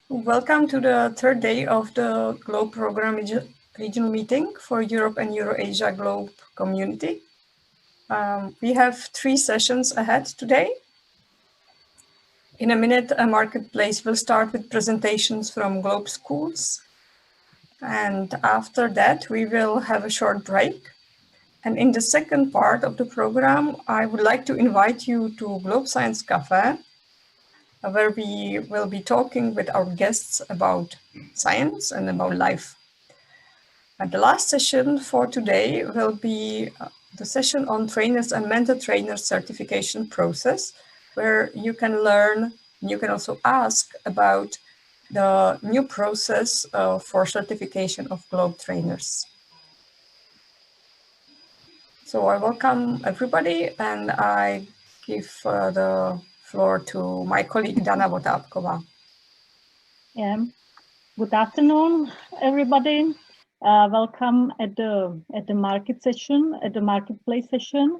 Welcome to the third day of the GLOBE Program Regional Meeting for Europe and Eurasia GLOBE Community. We have 3 sessions ahead today. In a minute, a marketplace will start with presentations from GLOBE schools. And after that, we will have a short break. And in the second part of the program, I would like to invite you to GLOBE Science Café, where we will be talking with our guests about science and about life. And the last session for today will be the session on trainers and mentor trainers certification process, where you can learn and you can also ask about the new process for certification of GLOBE trainers. So I welcome everybody and I give the floor to my colleague Dana Votapkova. Yeah. Good afternoon, everybody. Welcome at the market session, at the marketplace session.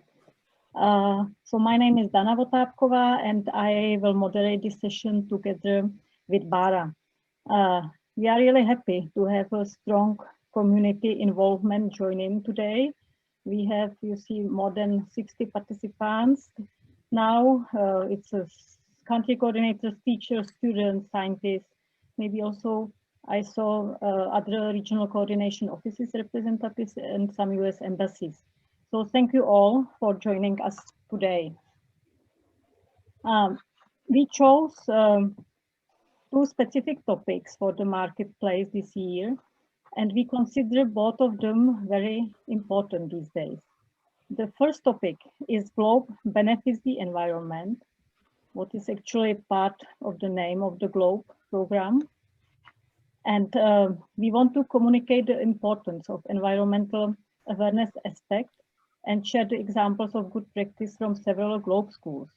So my name is Dana Votapkova, and I will moderate this session together with Bara. We are really happy to have a strong community involvement joining today. We have, you see, more than 60 participants now. It's a country coordinators, teachers, students, scientists, maybe also I saw other regional coordination offices representatives and some US embassies. So thank you all for joining us today. We chose 2 specific topics for the marketplace this year, and we consider both of them very important these days. The first topic is GLOBE benefits the environment, what is actually part of the name of the GLOBE program. And we want to communicate the importance of environmental awareness aspect and share the examples of good practice from several GLOBE schools.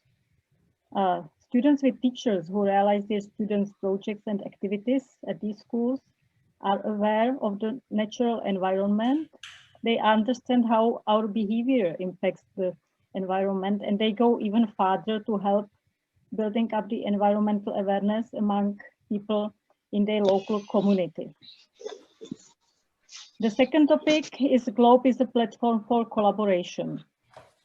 Students with teachers who realize their students' projects and activities at these schools are aware of the natural environment. They understand how our behavior impacts the environment, and they go even farther to help building up the environmental awareness among people in their local community. The second topic is GLOBE is a platform for collaboration.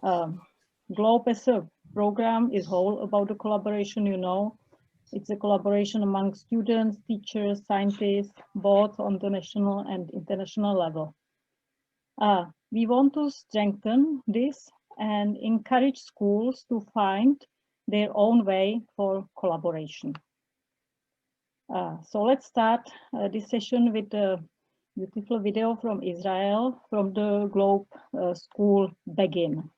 GLOBE as a program is all about the collaboration, you know. It's a collaboration among students, teachers, scientists, both on the national and international level. We want to strengthen this and encourage schools to find their own way for collaboration. So let's start this session with a beautiful video from Israel, from the GLOBE school Begin.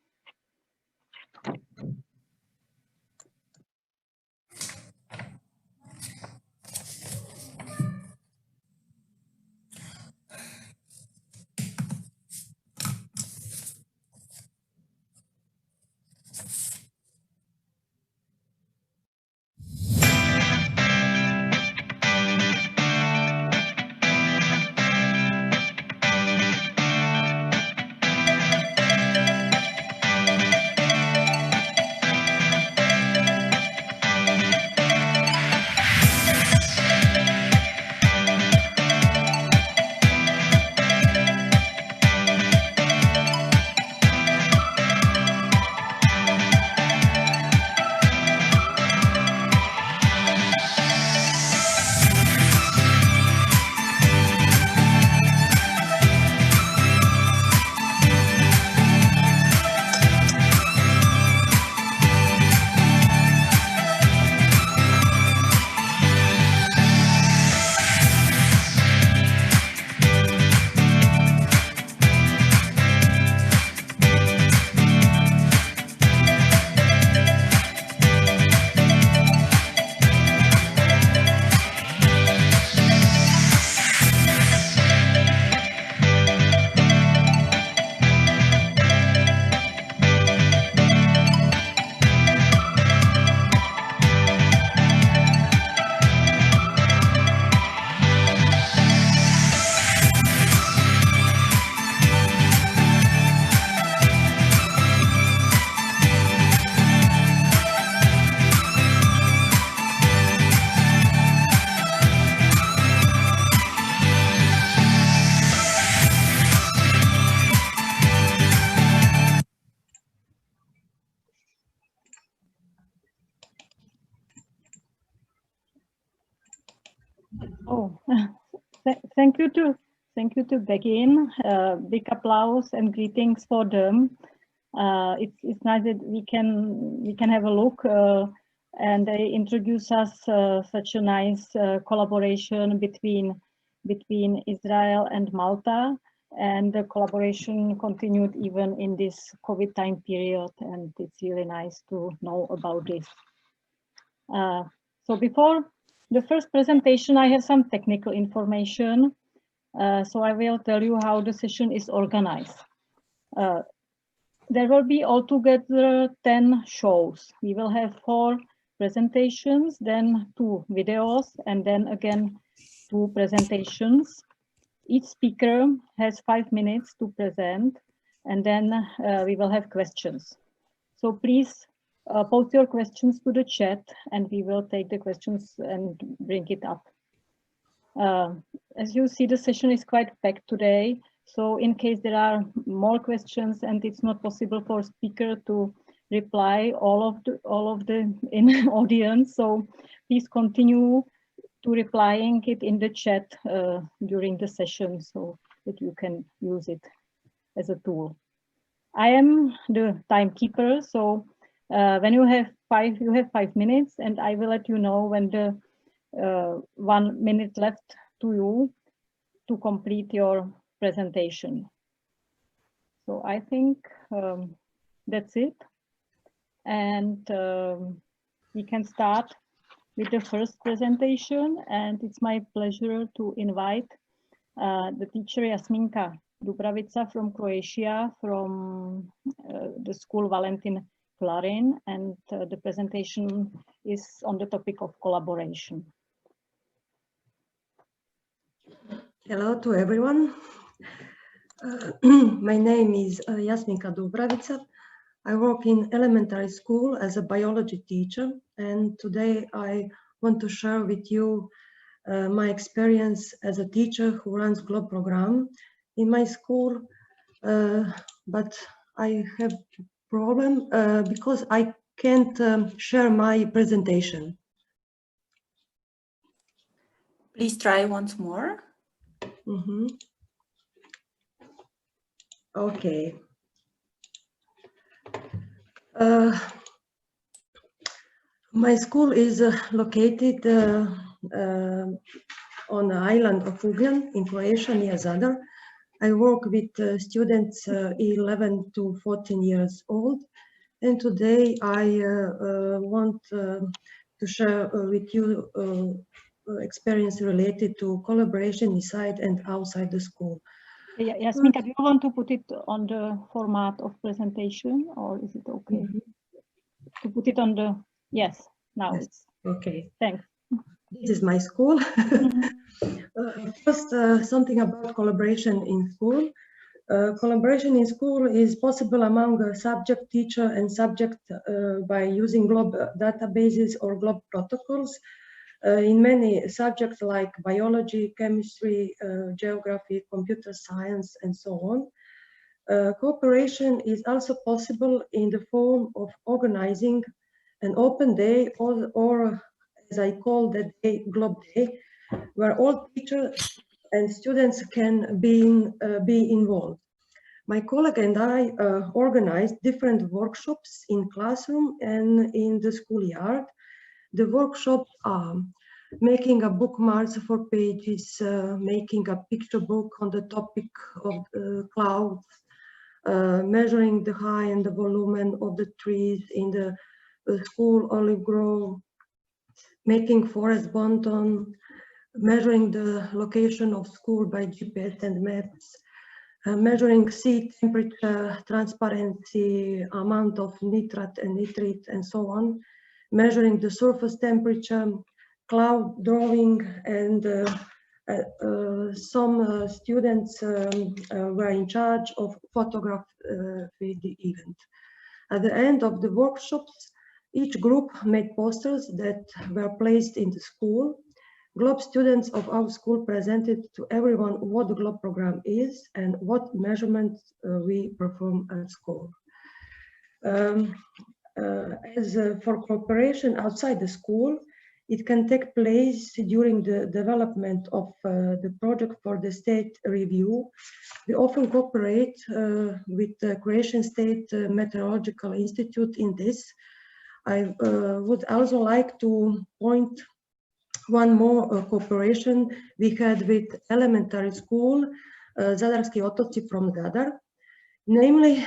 Oh, thank you to Begin. Big applause and greetings for them. It's nice that we can have a look, and they introduce us such a nice collaboration between Israel and Malta, and the collaboration continued even in this COVID time period, and it's really nice to know about this. So before the first presentation, I have some technical information. So I will tell you how the session is organized. There will be altogether 10 shows. We will have 4 presentations, then 2 videos, and then again 2 presentations. Each speaker has 5 minutes to present, and then we will have questions. So please post your questions to the chat, and we will take the questions and bring it up. As you see, the session is quite packed today. So in case there are more questions and it's not possible for speaker to reply all of the in audience, so please continue to replying it in the chat during the session so that you can use it as a tool. I am the timekeeper, so when you have 5 minutes, and I will let you know when the 1 minute left to you to complete your presentation. So I think that's it. And we can start with the first presentation. And it's my pleasure to invite the teacher Jasminka Dubravica from Croatia, from the school Valentin Klarin. And the presentation is on the topic of collaboration. Hello to everyone. My name is Jasminka Dubravica. I work in elementary school as a biology teacher, and today I want to share with you my experience as a teacher who runs GLOB program in my school. But I have a problem because I can't share my presentation. Please try once more. Mm-hmm. Okay. My school is located on the island of Ugljan in Croatia, near Zadar. I work with students 11 to 14 years old, and today I want to share with you experience related to collaboration inside and outside the school. Yeah, Jasminka, do you want to put it on the format of presentation, or is it okay to put it on the, yes, now Yes. it's okay. Thanks. This is my school. First, something about collaboration in school. Collaboration in school is possible among a subject, teacher, and subject by using GLOB databases or GLOB protocols in many subjects like biology, chemistry, geography, computer science, and so on. Cooperation is also possible in the form of organizing an open day, or as I call that day, GLOB Day, where all teachers and students can be involved. My colleague and I organized different workshops in classroom and in the schoolyard. The workshops are making a bookmarks for pages, making a picture book on the topic of clouds, measuring the height and the volume of the trees in the school olive grove, making forest bonton, measuring the location of school by GPS and maps, measuring sea temperature, transparency, amount of nitrate and nitrate, and so on, measuring the surface temperature, cloud drawing, and some students were in charge of photography the event. At the end of the workshops, each group made posters that were placed in the school. GLOB students of our school presented to everyone what the GLOB program is and what measurements we perform at school. As for cooperation outside the school, It can take place during the development of the project for the state review. We often cooperate with the Croatian State Meteorological Institute in this. I would also like to point one more cooperation we had with elementary school Zadarski Otoci from Zadar. Namely,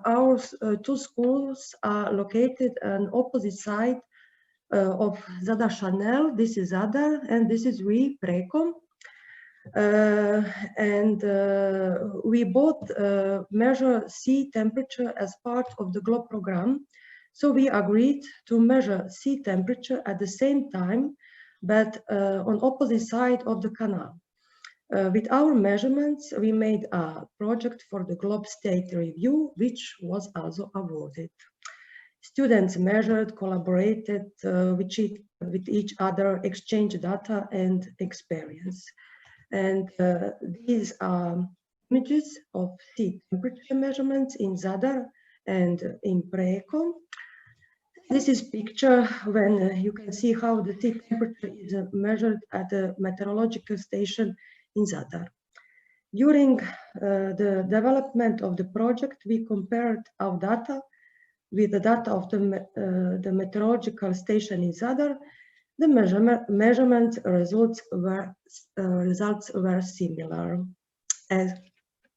our two schools are located on opposite side of Zadar Chanel. This is Zadar and this is we, Prekom. We both measure sea temperature as part of the GLOBE program. So we agreed to measure sea temperature at the same time, but on opposite side of the canal. With our measurements, we made a project for the GLOBE State Review, which was also awarded. Students measured, collaborated with each other, exchanged data and experience. And these are images of sea temperature measurements in Zadar and in Prekom. This is picture when you can see how the sea temperature is measured at the meteorological station in Zadar. During the development of the project, we compared our data with the data of the meteorological station in Zadar. The measurement results were similar.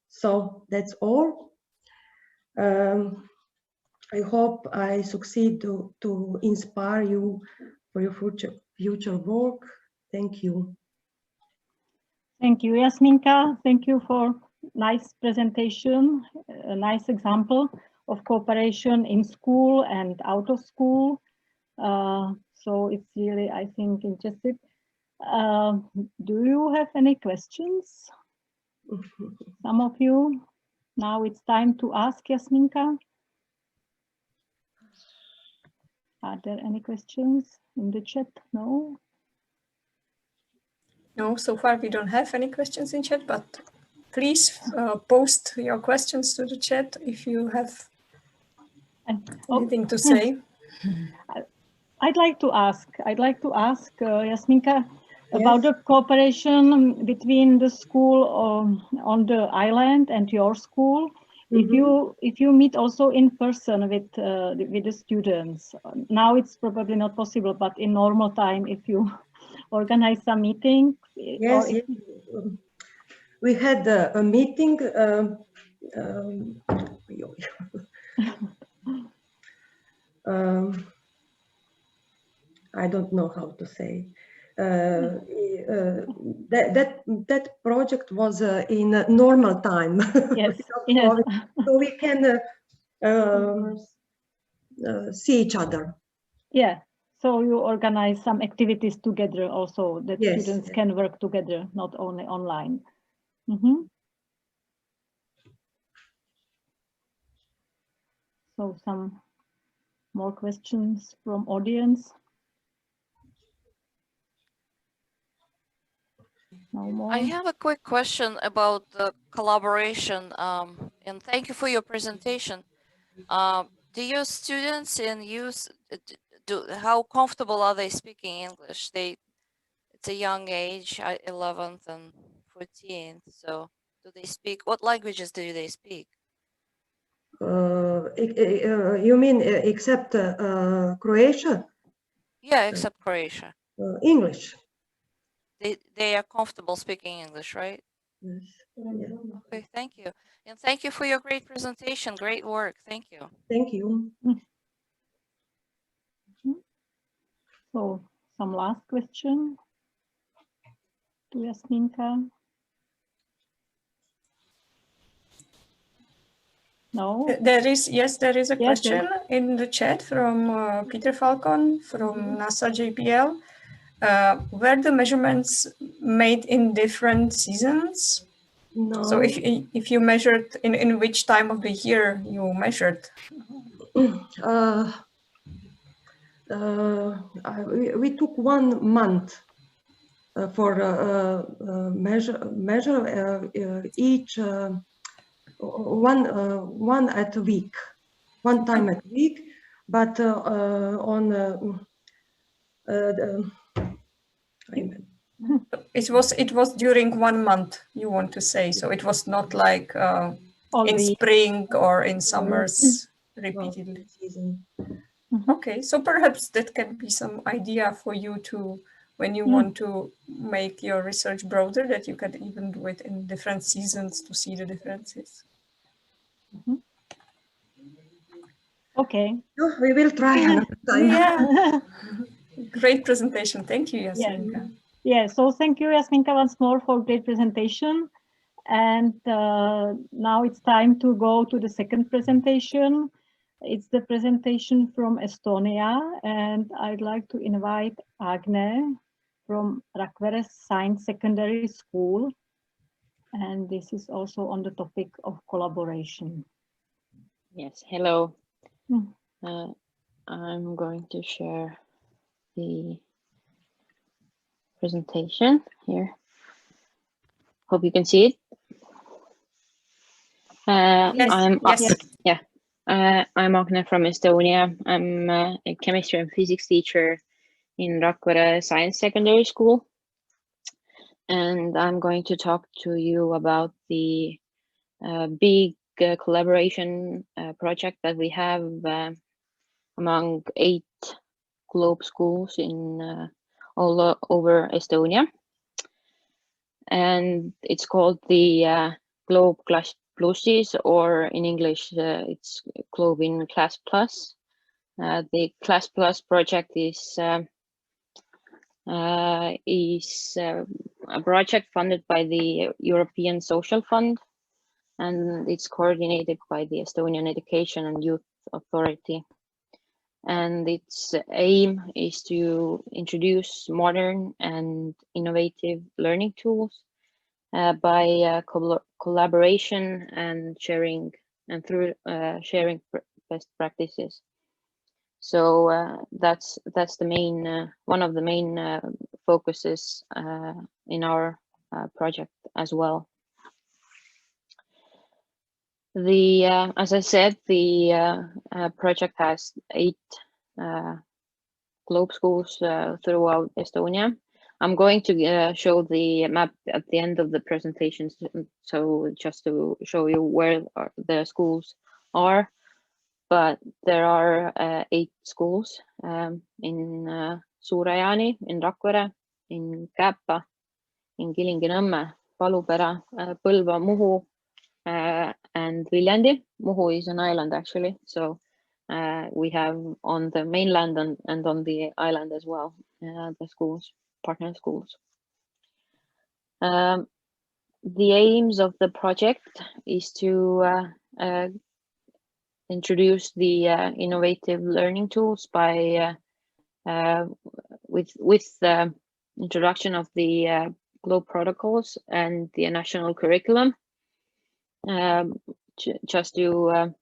So that's all. I hope I succeed to inspire you for your future work. Thank you. Thank you, Jasminka. Thank you for nice presentation, a nice example of cooperation in school and out of school. So it's really, I think, interesting. Do you have any questions? Some of you? Now it's time to ask Jasminka. Are there any questions in the chat? No? No, so far we don't have any questions in chat, but please post your questions to the chat if you have anything to say. I'd like to ask Jasminka about the cooperation between the school on the island and your school. Mm-hmm. If you meet also in person with the students, now it's probably not possible, but in normal time, if you organize some meeting. Yes, yes. We had a meeting. I don't know how to say. That project was in normal time. Yes, yes. So we can see each other. Yeah. So you organize some activities together also that students can work together, not only online. Mm-hmm. So some more questions from audience? No more. I have a quick question about the collaboration, and thank you for your presentation. Do your students and youth, how comfortable are they speaking English? It's a young age, 11th and 14th. So do they speak, what languages do they speak? You mean except Croatia? Yeah, except Croatia. English. They are comfortable speaking English, right? Yes. Yeah. Okay, thank you. And thank you for your great presentation. Great work. Thank you. Thank you. So some last question to Jasminka. No? There is a question in the chat from Peter Falcon from NASA JPL. Were the measurements made in different seasons? No. So if you measured in which time of the year you measured? We took 1 month for measure each one at a week, one time at a week, but on It was during 1 month, you want to say, so it was not like in spring or in summers repeatedly. Okay, so perhaps that can be some idea for you to, when you want to make your research broader, that you can even do it in different seasons to see the differences. Okay. Oh, we will try another time. Yeah. Great presentation. Thank you, Jasminka. Yeah, so thank you, Jasminka, once more for great presentation. And now it's time to go to the second presentation. It's the presentation from Estonia, and I'd like to invite Agne from Rakvere Science Secondary School. And this is also on the topic of collaboration. Yes, hello. I'm going to share the presentation here. Hope you can see it. Yes. I'm Agne from Estonia. I'm a chemistry and physics teacher in Rakvere Science Secondary School. And I'm going to talk to you about the big collaboration project that we have among 8 globe schools in all over Estonia. And it's called the Globe Class Pluses, or in English, it's Globe in Class Plus. The Class Plus project is a project funded by the European Social Fund, and it's coordinated by the Estonian Education and Youth Authority. And its aim is to introduce modern and innovative learning tools by collaboration and sharing, and through sharing best practices. So that's the main one of the main focuses in our project as well. As I said, the project has 8 globe schools throughout Estonia. I'm going to show the map at the end of the presentation, so just to show you where the schools are. But there are 8 schools in Suur-Jaani, in Rakvere, in Käppa, in Kilingi-Nõmme, Palupera, Põlva, Muhu, and Viljandi. Muhu is an island actually, so we have on the mainland and on the island as well the schools, partner schools. The aims of the project is to introduce the innovative learning tools by with the introduction of the GLOBE protocols and the national curriculum, just to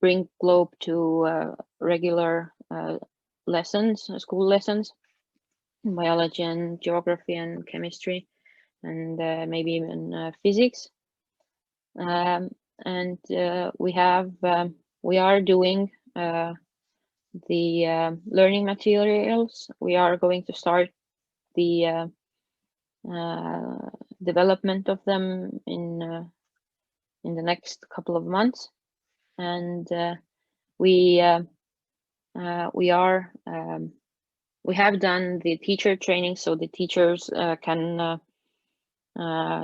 bring GLOBE to regular lessons, school lessons, biology and geography and chemistry, and maybe even physics. And we are doing the learning materials. We are going to start the development of them in the next couple of months, and we have done the teacher training, so the teachers can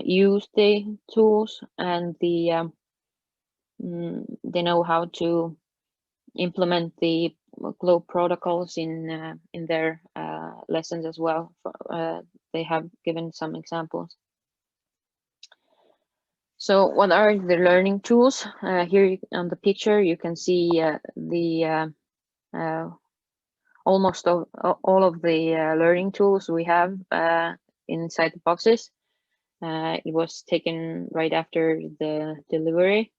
use the tools, and they know how to implement the GLOBE protocols in their lessons as well. They have given some examples. So what are the learning tools? Here on the picture you can see the almost all of the learning tools we have inside the boxes. It was taken right after the delivery.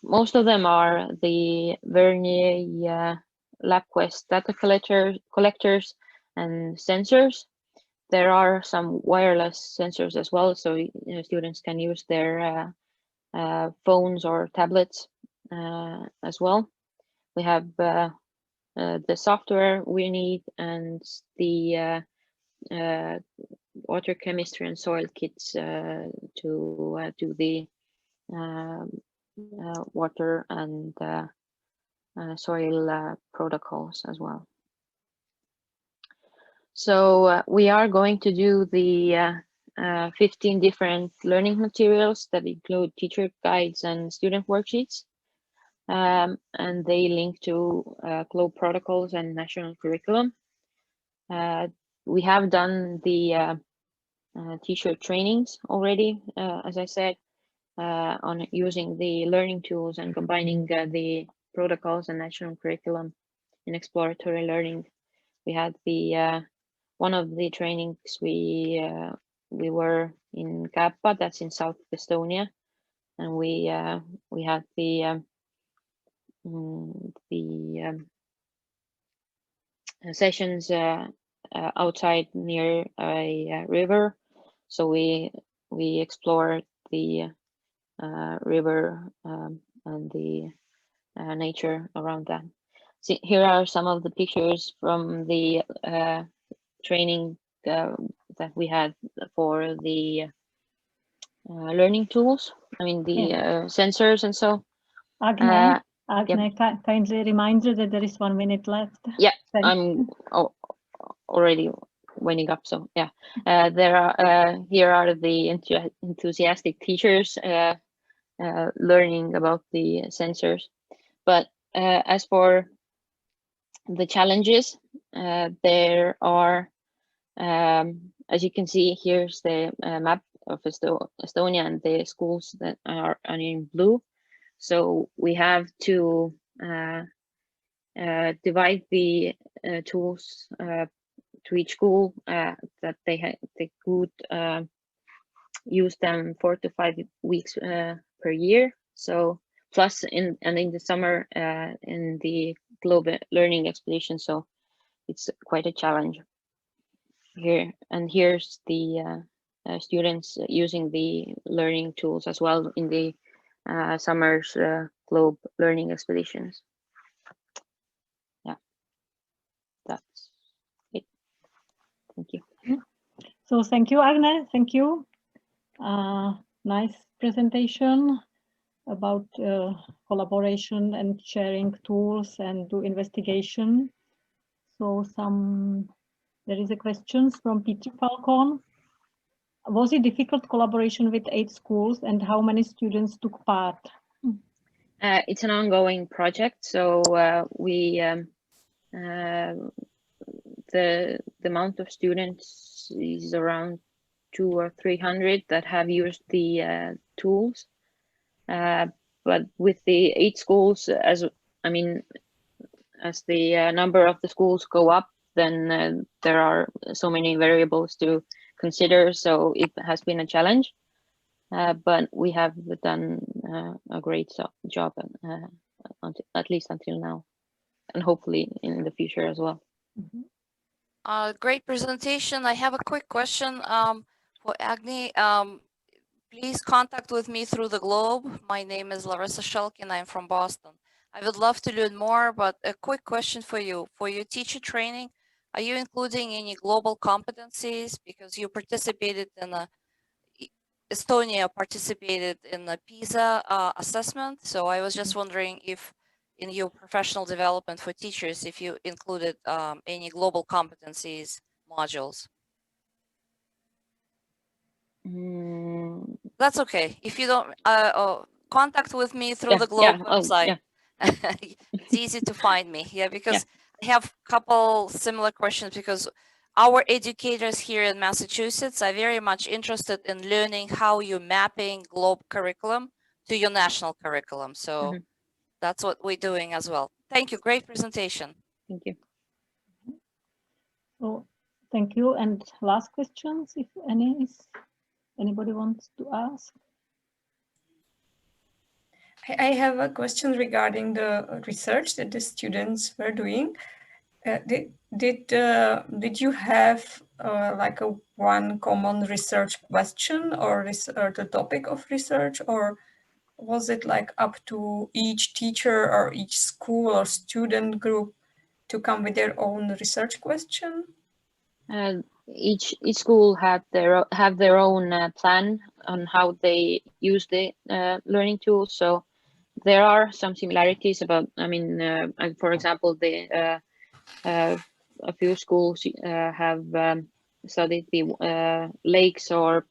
Most of them are the Vernier LabQuest data collectors and sensors. There are some wireless sensors as well, so students can use their phones or tablets as well. We have the software we need, and the water chemistry and soil kits to do the water and soil protocols as well. So we are going to do the 15 different learning materials that include teacher guides and student worksheets. And they link to GLOBE protocols and national curriculum. We have done the teacher trainings already, as I said, on using the learning tools and combining the protocols and national curriculum in exploratory learning. We had the one of the trainings we were in Kappa, that's in South Estonia, and we had the sessions outside near a river. So we explored the river and the nature around that. See, here are some of the pictures from the training that we had for the learning tools. I mean the sensors and so. Agne, Yep. kindly reminder that there is 1 minute left. Yeah, Thanks. I'm already winding up. So yeah, there are here are the enthusiastic teachers learning about the sensors. But as for the challenges, there are, as you can see, here's the map of Estonia and the schools that are in blue. So we have to divide the tools to each school that they could use them 4 to 5 weeks per year. So plus in the summer in the global learning expedition. So it's quite a challenge here. And here's the students using the learning tools as well in the summer's globe learning expeditions. Yeah, that's it. Thank you. So thank you, Agne. Thank you. Nice presentation about collaboration and sharing tools and do investigation. So there is a question from Peter Falcon. Was it difficult collaboration with 8 schools and how many students took part? It's an ongoing project, so we the amount of students is around 200 or 300 that have used the tools. But with the 8 schools, as the number of the schools go up, then there are so many variables to consider. So it has been a challenge, but we have done a great job, at least until now, and hopefully in the future as well. Great presentation. I have a quick question for Agni. Please contact with me through the globe. My name is Larissa Shelkin. I'm from Boston. I would love to learn more, but a quick question for you. For your teacher training, are you including any global competencies? Because you participated in Estonia participated in the PISA assessment. So I was just wondering if in your professional development for teachers, if you included any global competencies modules. That's okay. If you don't, contact with me through the Globe website. It's easy to find me. Yeah, because I have a couple similar questions because our educators here in Massachusetts are very much interested in learning how you're mapping Globe curriculum to your national curriculum. So that's what we're doing as well. Thank you. Great presentation. Thank you. So thank you. And last questions, if anybody wants to ask. I have a question regarding the research that the students were doing. Did you have like a one common research question or the topic of research, or was it like up to each teacher or each school or student group to come with their own research question? Each school have their own plan on how they use the learning tools. So there are some similarities about. I mean, for example, a few schools have studied the lakes or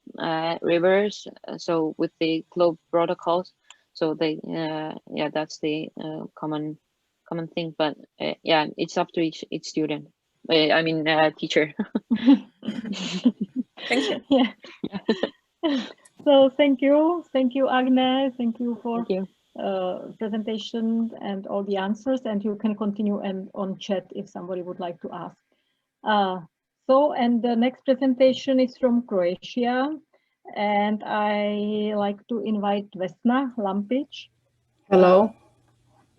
rivers. So with the globe protocols, so they yeah, that's the common thing. But yeah, it's up to each student. I mean, teacher. Thank you. Yeah. So thank you, Agne. Thank you for Thank you. presentation and all the answers. And you can continue and on chat if somebody would like to ask. And the next presentation is from Croatia, and I like to invite Vesna Lampic. Hello,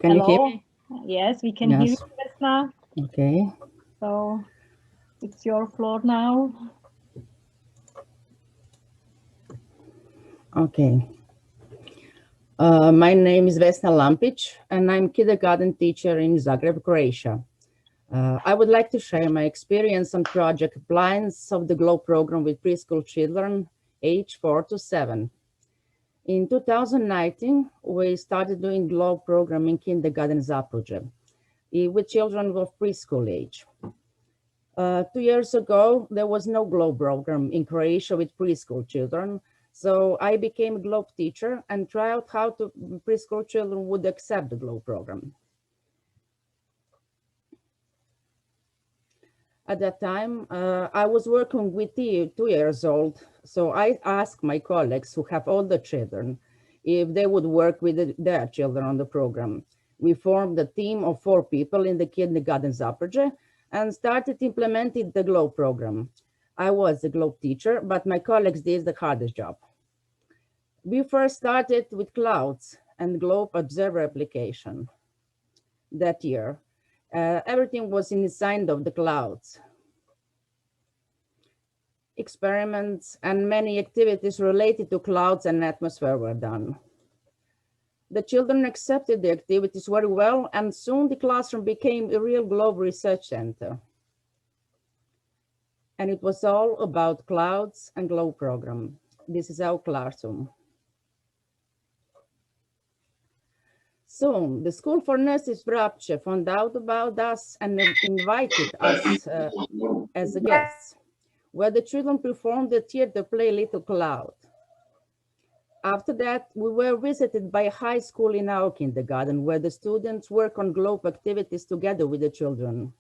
can you hear me? Yes, we can hear you, Vesna. Okay. So it's your floor now. Okay. My name is Vesna Lampic, and I'm kindergarten teacher in Zagreb, Croatia. I would like to share my experience on project Blinds of the Globe program with preschool children age 4 to 7. In 2019, we started doing Globe program in kindergarten Zaporizhzhia with children of preschool age. 2 years ago, there was no Globe program in Croatia with preschool children. So I became a Globe teacher and tried out how preschool children would accept the Globe program. At that time, I was working with 2 years old. So I asked my colleagues who have older children if they would work with their children on the program. We formed a team of 4 people in the kindergarten Zaporizhzhia and started implementing the Globe program. I was a Globe teacher, but my colleagues did the hardest job. We first started with clouds and Globe Observer application that year. Everything was inside of the clouds. Experiments and many activities related to clouds and atmosphere were done. The children accepted the activities very well, and soon the classroom became a real Globe research center. And it was all about clouds and Globe program. This is our classroom. Soon, the School for Nurses Vrapče found out about us and invited us as guests, where the children performed the theater play Little Cloud. After that, we were visited by a high school in our kindergarten, where the students work on Globe activities together with the children.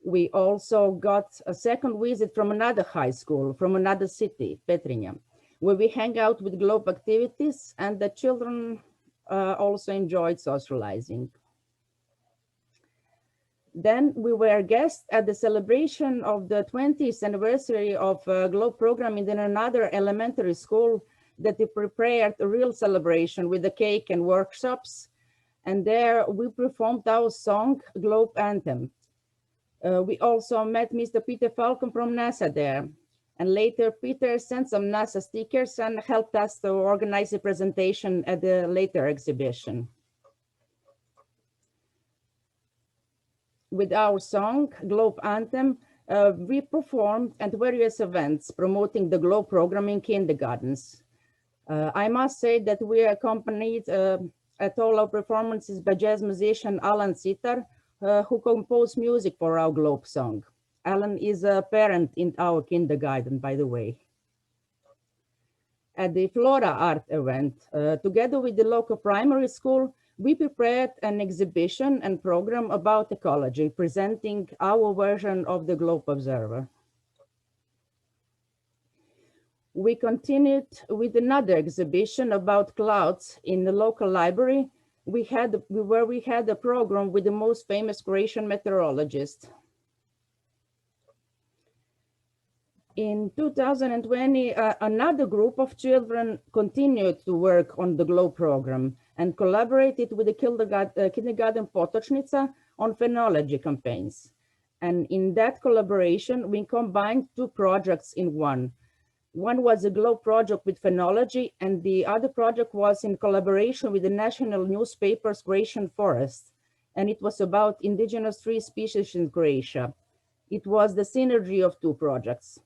We also got a second visit from another high school, from another city, Petrinja, where we hang out with Globe activities, and the children also enjoyed socializing. Then we were guests at the celebration of the 20th anniversary of Globe program in another elementary school that they prepared a real celebration with the cake and workshops. And there we performed our song, Globe Anthem. We also met Mr. Peter Falcon from NASA there. And later, Peter sent some NASA stickers and helped us to organize a presentation at the later exhibition. With our song, Globe Anthem, we performed at various events promoting the Globe program in kindergartens. I must say that we are accompanied at all our performances by jazz musician Alan Sitar, who composed music for our Globe song. Alan is a parent in our kindergarten, by the way. At the Flora Art event, together with the local primary school, we prepared an exhibition and program about ecology, presenting our version of the Globe Observer. We continued with another exhibition about clouds in the local library, where we had a program with the most famous Croatian meteorologist. In 2020, another group of children continued to work on the Globe program and collaborated with the kindergarten Potočnica on phenology campaigns. And in that collaboration, we combined 2 projects in one. One was a Globe project with phenology, and the other project was in collaboration with the national newspaper's Croatian Forest. and it was about indigenous tree species in Croatia. It was the synergy of two projects.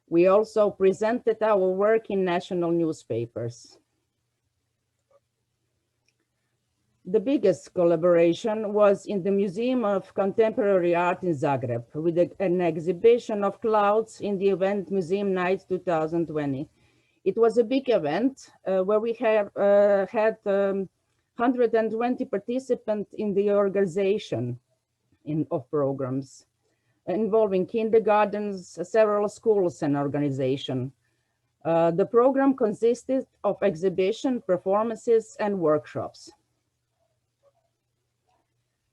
We also presented our work in national newspapers. The biggest collaboration was in the Museum of Contemporary Art in Zagreb with an exhibition of clouds in the event Museum Night 2020. It was a big event where we have had 120 participants in the organization of programs involving kindergartens, several schools and organizations. The program consisted of exhibition, performances, and workshops.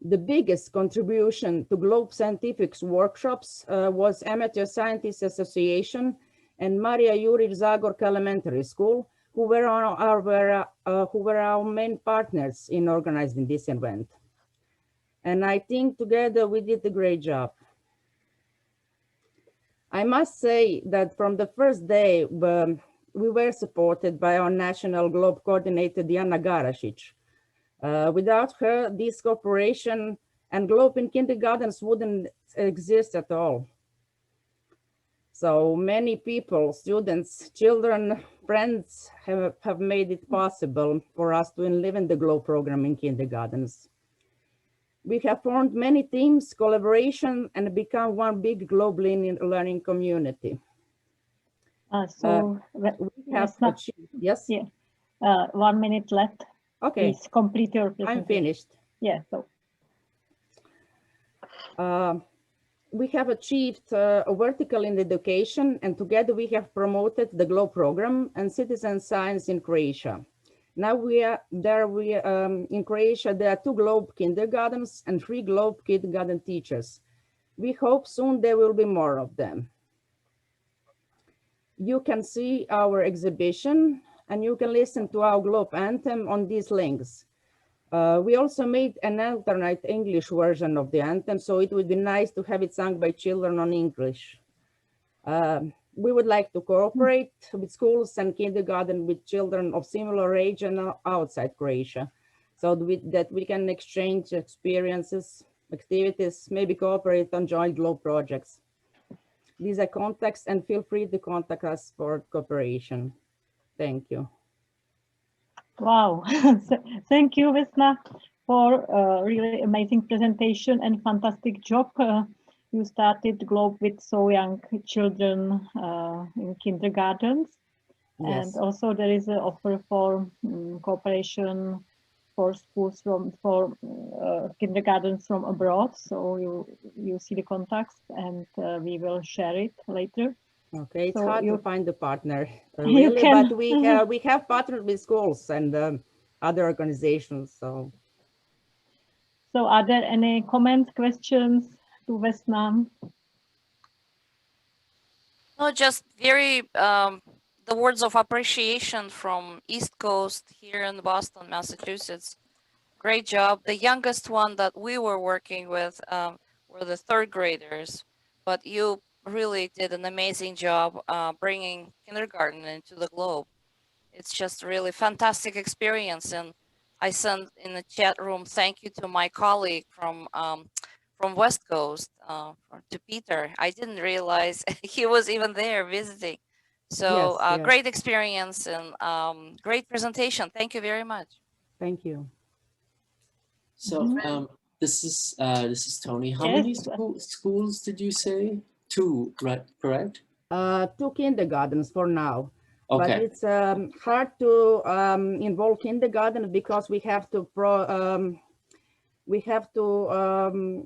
The biggest contribution to Globe Scientific's workshops was Amateur Scientists Association and Maria Jurić Zagorka Elementary School, who were our main partners in organizing this event. And I think together we did a great job. I must say that from the first day, we were supported by our national Globe coordinator, Diana Garasic. Without her, this cooperation and Globe in kindergartens wouldn't exist at all. So many people, students, children, friends have made it possible for us to live in the Globe program in kindergartens. We have formed many teams, collaboration, and become one big Globe learning community. We have achieved, yes? Yeah. 1 minute left. Okay. Please complete your presentation. I'm finished. Yeah. So. We have achieved a vertical in education, and together we have promoted the Globe program and citizen science in Croatia. Now in Croatia, there are 2 Globe kindergartens and 3 Globe kindergarten teachers. We hope soon there will be more of them. You can see our exhibition and you can listen to our Globe anthem on these links. We also made an alternate English version of the anthem, so it would be nice to have it sung by children on English. We would like to cooperate with schools and kindergarten with children of similar age and outside Croatia, so that we can exchange experiences, activities, maybe cooperate on joint Globe projects. These are contacts, and feel free to contact us for cooperation. Thank you. Wow, thank you, Vesna, for a really amazing presentation and fantastic job. You started Globe with so young children in kindergartens. Yes. And also there is an offer for cooperation for schools for kindergartens from abroad. So you see the contacts, and we will share it later. Okay, it's hard to find a partner, really, but we have partnered with schools and other organizations. So are there any comments, questions to Vesna? No, just very the words of appreciation from East Coast here in Boston, Massachusetts. Great job. The youngest one that we were working with were the 3rd graders, but you really did an amazing job bringing kindergarten into the Globe. It's just really fantastic experience, and I sent in the chat room thank you to my colleague from West Coast, to Peter. I didn't realize he was even there visiting. So yes. Great experience and great presentation. Thank you very much. Thank you. So this is Tony. How many schools did you say? 2, right? Correct? 2 kindergartens for now. Okay. But it's hard to involve kindergarten because we have to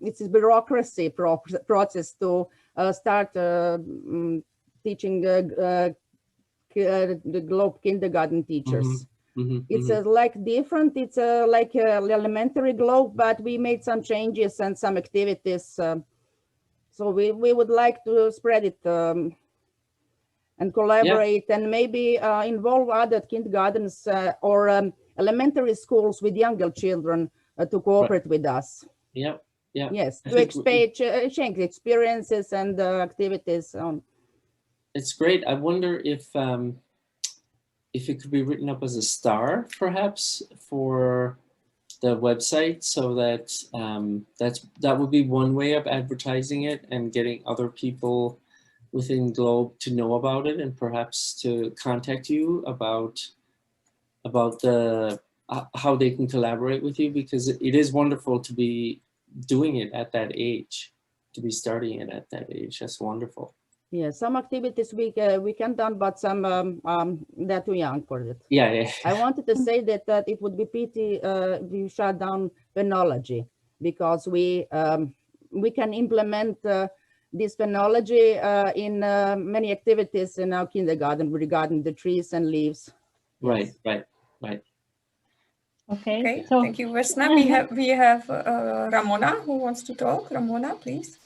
it's a bureaucracy process to start teaching the Globe kindergarten teachers. It's like different. It's like elementary Globe, but we made some changes and some activities. So we would like to spread it and collaborate and maybe involve other kindergartens or elementary schools with younger children to cooperate with us. Yeah. Yes, to exchange experiences and activities. It's great. I wonder if it could be written up as a star, perhaps, for the website, so that that would be one way of advertising it and getting other people within Globe to know about it, and perhaps to contact you about the how they can collaborate with you, because it is wonderful to be doing it at that age, to be starting it at that age. That's wonderful. Yeah, some activities we can done, but some they're too young for it. Yeah. I wanted to say that it would be pity we shut down phenology, because we can implement this phenology in many activities in our kindergarten regarding the trees and leaves. Right, Yes. right. Okay, so thank you, Vesna. We have Ramona who wants to talk. Ramona, please.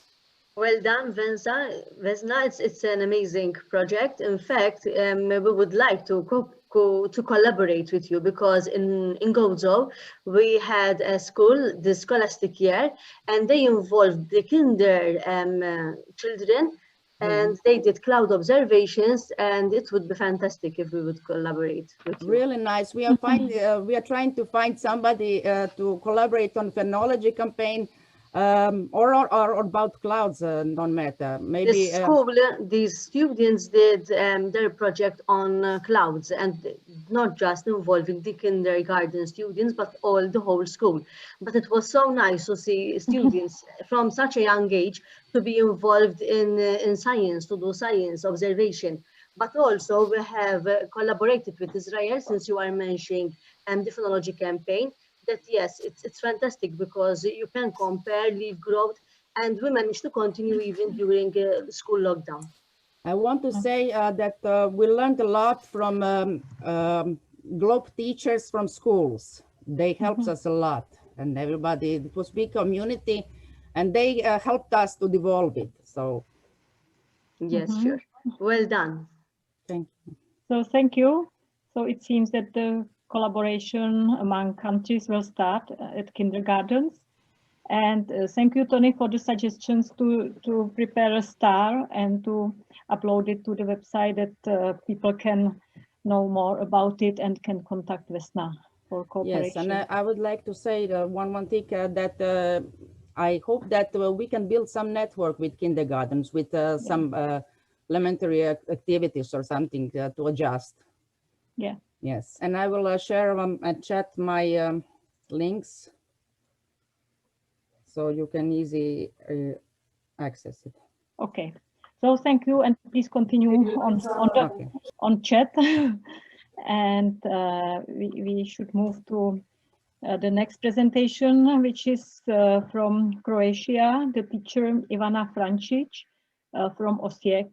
Well done, Vesna. It's an amazing project. In fact, we would like to collaborate with you, because in Gozo we had a school this scholastic year, and they involved the kinder children, and they did cloud observations, and it would be fantastic if we would collaborate with you. Really nice. We are we are trying to find somebody to collaborate on phenology campaign, or about clouds. No matter. Maybe the school, these students did their project on clouds, and not just involving the kindergarten students, but the whole school. But it was so nice to see students from such a young age to be involved in science, to do science observation. But also we have collaborated with Israel, since you are mentioning the phenology campaign. That yes, it's fantastic, because you can compare leaf growth, and we managed to continue even during school lockdown. I want to say that we learned a lot from Globe teachers from schools. They helped us a lot, and everybody. It was big community, and they helped us to develop it. So yes, sure. Well done. Thank you. So thank you. So it seems that the collaboration among countries will start at kindergartens. And thank you, Tony, for the suggestions to prepare a star and to upload it to the website, that people can know more about it and can contact Vesna for cooperation. Yes, and I would like to say one thing, that I hope that we can build some network with kindergartens, with some elementary activities or something to adjust. Yeah. Yes, and I will share and chat my links, so you can easily access it. Okay. So thank you, and please continue on chat. And we should move to the next presentation, which is from Croatia, the teacher Ivana Francic from Osijek,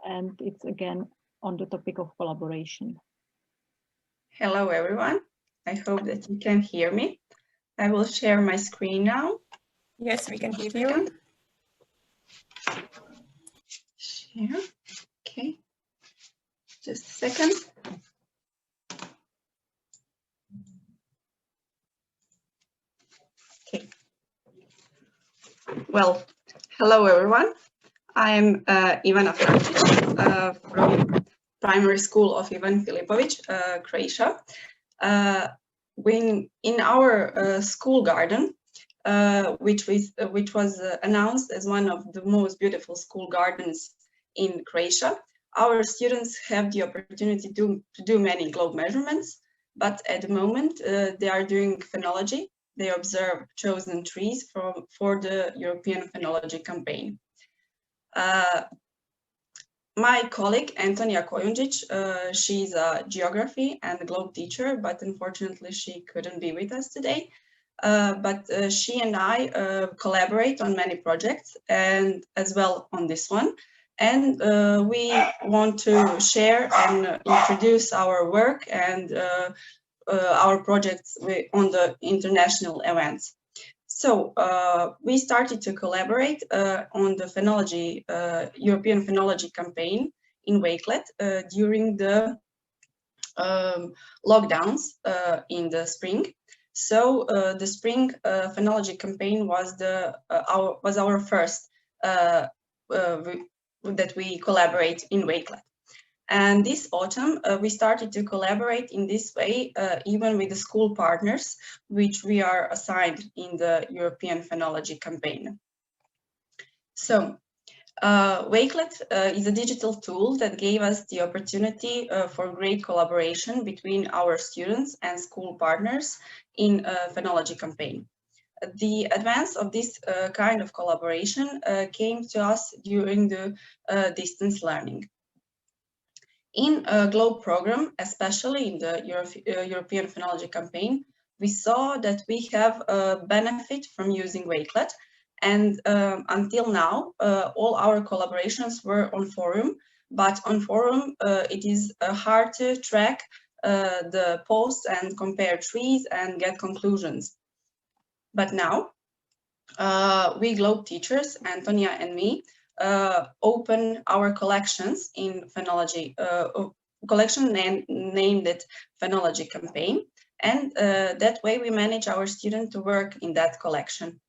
and it's again on the topic of collaboration. Hello, everyone. I hope that you can hear me. I will share my screen now. Yes, we can hear you. Share. Okay. Just a second. Okay. Well, hello, everyone. I am Ivana Francic from Primary School of Ivan Filipovic, Croatia. In our school garden, which was announced as one of the most beautiful school gardens in Croatia, our students have the opportunity to do many globe measurements, but at the moment they are doing phenology. They observe chosen trees for the European Phenology Campaign. My colleague, Antonija Kojundžić, she's a geography and globe teacher, but unfortunately she couldn't be with us today. But she and I collaborate on many projects, and as well on this one. And we want to share and introduce our work and our projects on the international events. So we started to collaborate on the phenology, European Phenology Campaign in Wakelet during the lockdowns in the spring. So the spring phenology campaign was our first that we collaborate in Wakelet. And this autumn, we started to collaborate in this way, even with the school partners, which we are assigned in the European Phenology campaign. So, Wakelet is a digital tool that gave us the opportunity for great collaboration between our students and school partners in a phenology campaign. The advance of this kind of collaboration came to us during the distance learning. In a GLOBE program, especially in the European Phenology campaign, we saw that we have a benefit from using Wakelet. And until now, all our collaborations were on forum, but on forum, it is hard to track the posts and compare trees and get conclusions. But now, we GLOBE teachers, Antonia and me, open our collections in phenology, collection named it Phenology Campaign. And that way we manage our students to work in that collection.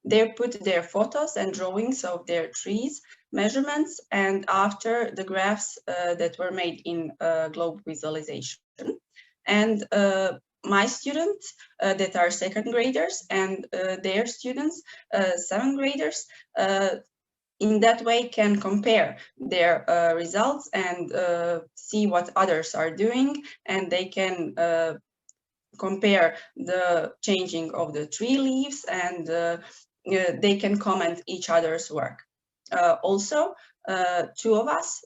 They put their photos and drawings of their trees, measurements, and after the graphs that were made in GLOBE visualization. And my students that are second graders and their students, seventh graders, in that way can compare their results and see what others are doing, and they can compare the changing of the tree leaves, and they can comment each other's work. Also, two of us,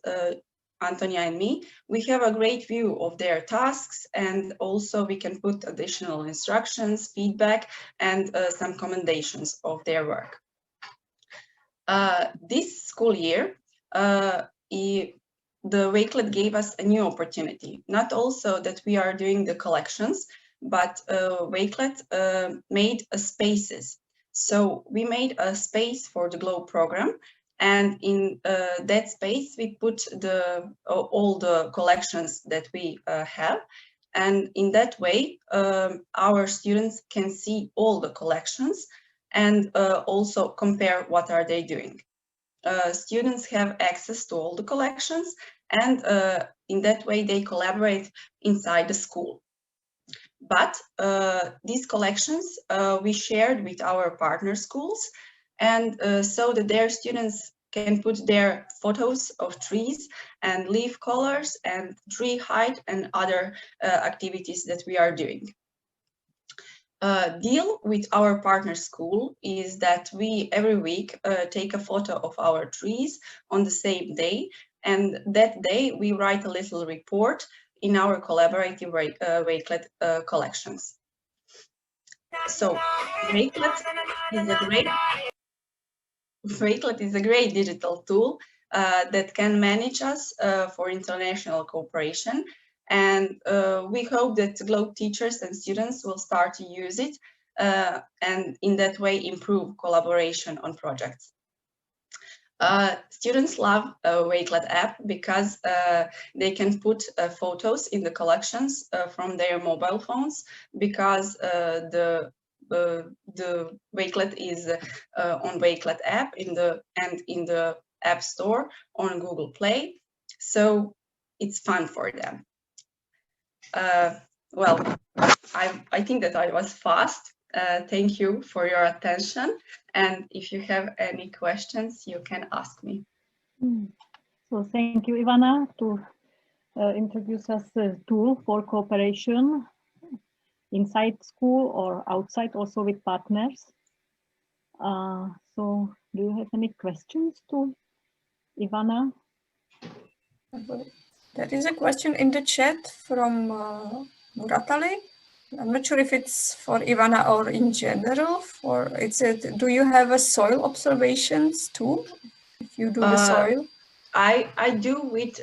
Antonia and me, we have a great view of their tasks, and also we can put additional instructions, feedback, and some commendations of their work. This school year, the Wakelet gave us a new opportunity. Not also that we are doing the collections, but Wakelet made a spaces. So we made a space for the GLOBE program, and in that space we put all the collections that we have, and in that way our students can see all the collections and also compare what are they doing. Students have access to all the collections, and in that way they collaborate inside the school. But these collections we shared with our partner schools, and so that their students can put their photos of trees and leaf colors and tree height and other activities that we are doing. Deal with our partner school is that we every week take a photo of our trees on the same day, and that day we write a little report in our collaborative Wakelet collections. So Wakelet is a great digital tool that can manage us for international cooperation. And we hope that GLOBE teachers and students will start to use it and in that way improve collaboration on projects. Students love Wakelet app because they can put photos in the collections from their mobile phones, because the Wakelet is on Wakelet app in the App Store on Google Play, so it's fun for them. Well, I think that I was fast. Thank you for your attention. And if you have any questions, you can ask me. So thank you, Ivana, to introduce us a tool for cooperation inside school or outside, also with partners. So do you have any questions to Ivana? There is a question in the chat from Muratali. I'm not sure if it's for Ivana or in general. It said, do you have a soil observations tool? If you do the soil, I do with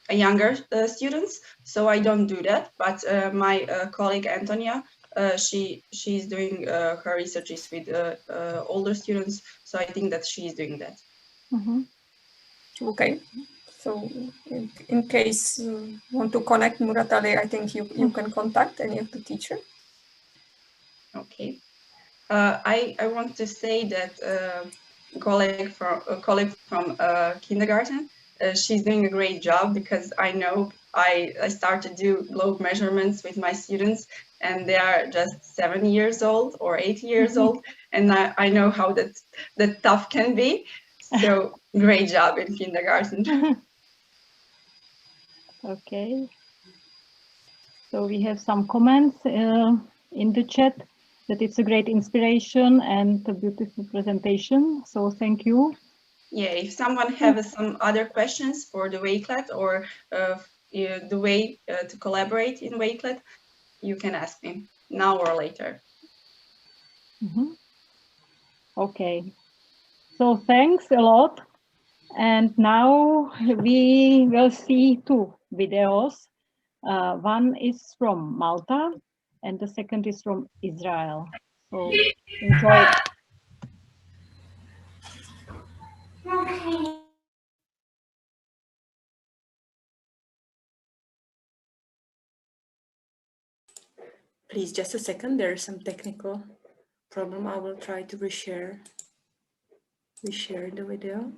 younger students, so I don't do that. But my colleague Antonia, she's doing her researches with older students, so I think that she's doing that. Mm-hmm. Okay. So in case you want to connect Muratali, I think you can contact any of the teachers. Okay. I want to say that a colleague from kindergarten, she's doing a great job, because I know I started to do globe measurements with my students, and they are just 7 years old or 8 years old, and I know how that tough can be. So great job in kindergarten. Okay. So we have some comments in the chat that it's a great inspiration and a beautiful presentation. So thank you. Yeah, if someone has some other questions for the Wakelet, or the way to collaborate in Wakelet, you can ask me now or later. Okay. So thanks a lot. And now we will see two videos. One is from Malta and the second is from Israel. So enjoy. Please, just a second. There is some technical problem. I will try to reshare the video.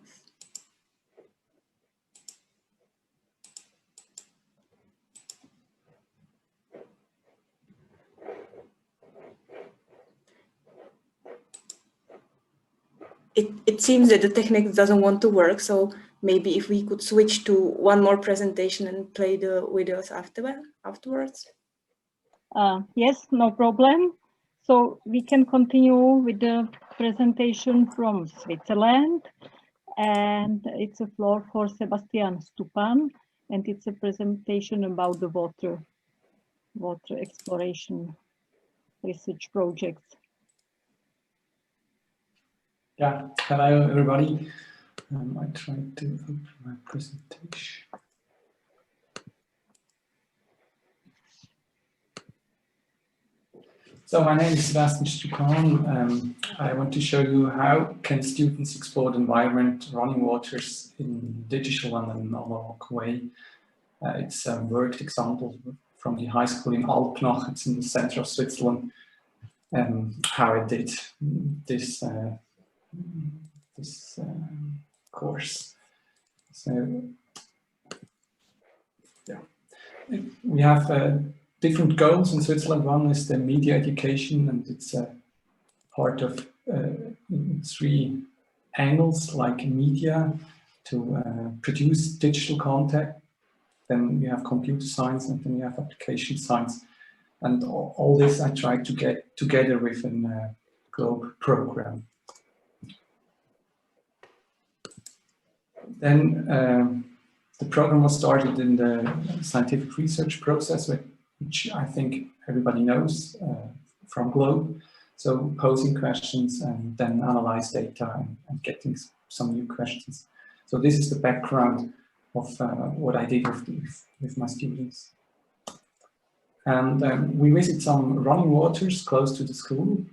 It seems that the technique doesn't want to work, so maybe if we could switch to one more presentation and play the videos afterwards. Yes, no problem. So we can continue with the presentation from Switzerland, and it's a floor for Sebastian Stupan, and it's a presentation about the water exploration research projects. Yeah, hello everybody. I tried to open my presentation. So my name is Sebastian Stupan. I want to show you how can students explore the environment, running waters in digital and an analog way. It's a worked example from the high school in Alpnach. It's in the center of Switzerland. How I did this course. So yeah, we have different goals in Switzerland. One is the media education, and it's a part of 3 angles, like media to produce digital content. Then we have computer science, and then we have application science. And all this I try to get together with a globe program. Then the program was started in the scientific research process, which I think everybody knows from Globe. So posing questions and then analyze data and getting some new questions. So this is the background of what I did with my students. And we visit some running waters close to the school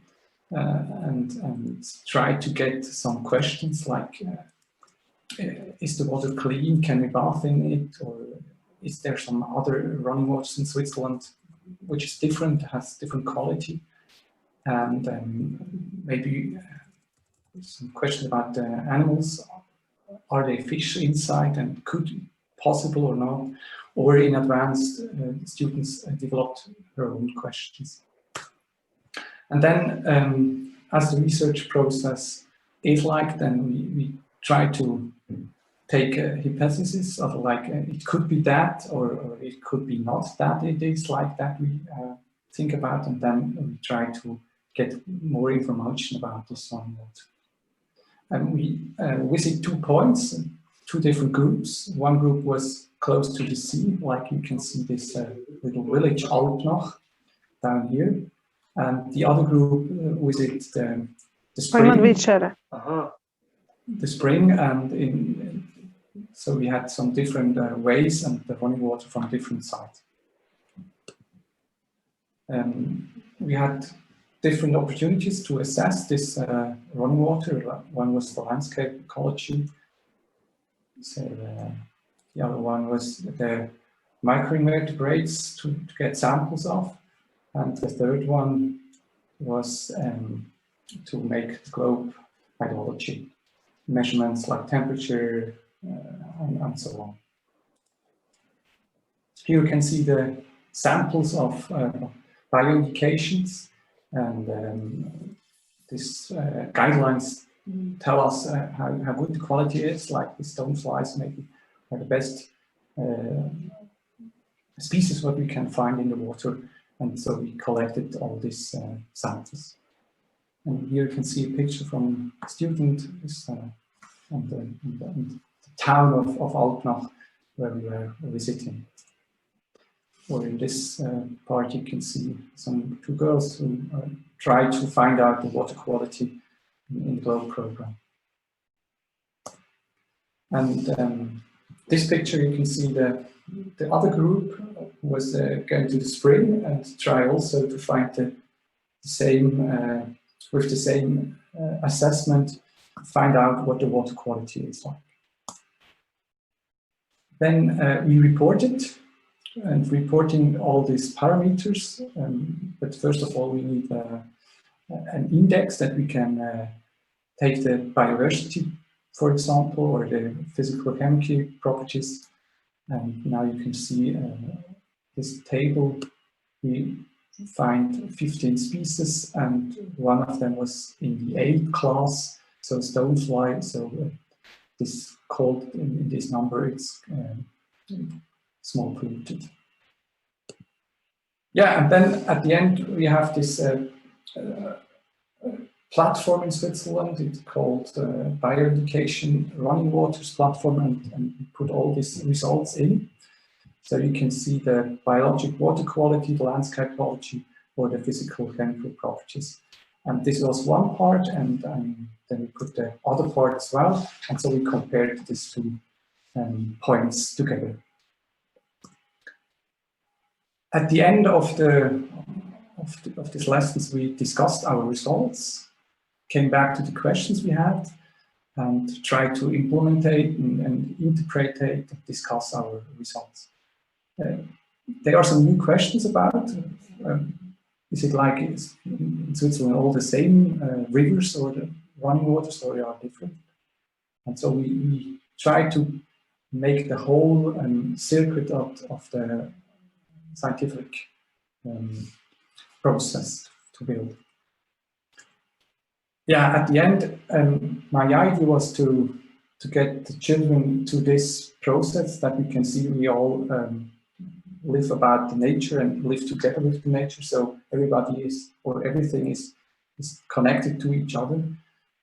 and try to get some questions like, is the water clean? Can we bath in it? Or is there some other running waters in Switzerland which is different, has different quality? And maybe some question about the animals. Are they fish inside and could possible or not? Or in advance, students developed their own questions. And then as the research process is like, then we try to take a hypothesis of like, it could be that, or it could be not that it is like that we think about, and then we try to get more information about this one. And we visit 2 points, 2 different groups. One group was close to the sea, like you can see this little village Alpnach down here. And the other group visit the spring. The spring, and so we had some different ways and the running water from different sides. We had different opportunities to assess this running water. One was the landscape ecology. So the other one was the microinvertebrates to get samples of. And the third one was to make the globe hydrology. Measurements like temperature, and so on. Here you can see the samples of bioindications, and these guidelines tell us how good the quality is, like the stoneflies maybe are the best species what we can find in the water, and so we collected all these samples. And here you can see a picture from a student on the town of Alpnach, where we were visiting. Or in this part you can see two girls who try to find out the water quality in the GLOBE program. And this picture you can see the other group was going to the spring and try also to find the same, with the same assessment, find out what the water quality is like. Then we reported, and reporting all these parameters, but first of all we need an index that we can take the biodiversity, for example, or the physical chemical properties. And now you can see this table. We find 15 species, and one of them was in the A class, so stonefly. So this called in this number, it's small polluted. Yeah, and then at the end we have this platform in Switzerland. It's called Bioindication Running Waters platform, and we put all these results in. So you can see the biologic water quality, the landscape quality, or the physical chemical properties. And this was one part, and then we put the other part as well. And so we compared these two points together. At the end of these lessons, we discussed our results, came back to the questions we had, and tried to implement and interpret and discuss our results. There are some new questions about, is it like in Switzerland all the same rivers or the running waters, or they are different? And so we try to make the whole circuit of the scientific process to build. Yeah, at the end, my idea was to get the children to this process that we can see we all live about the nature and live together with the nature. So everybody is, or everything is connected to each other.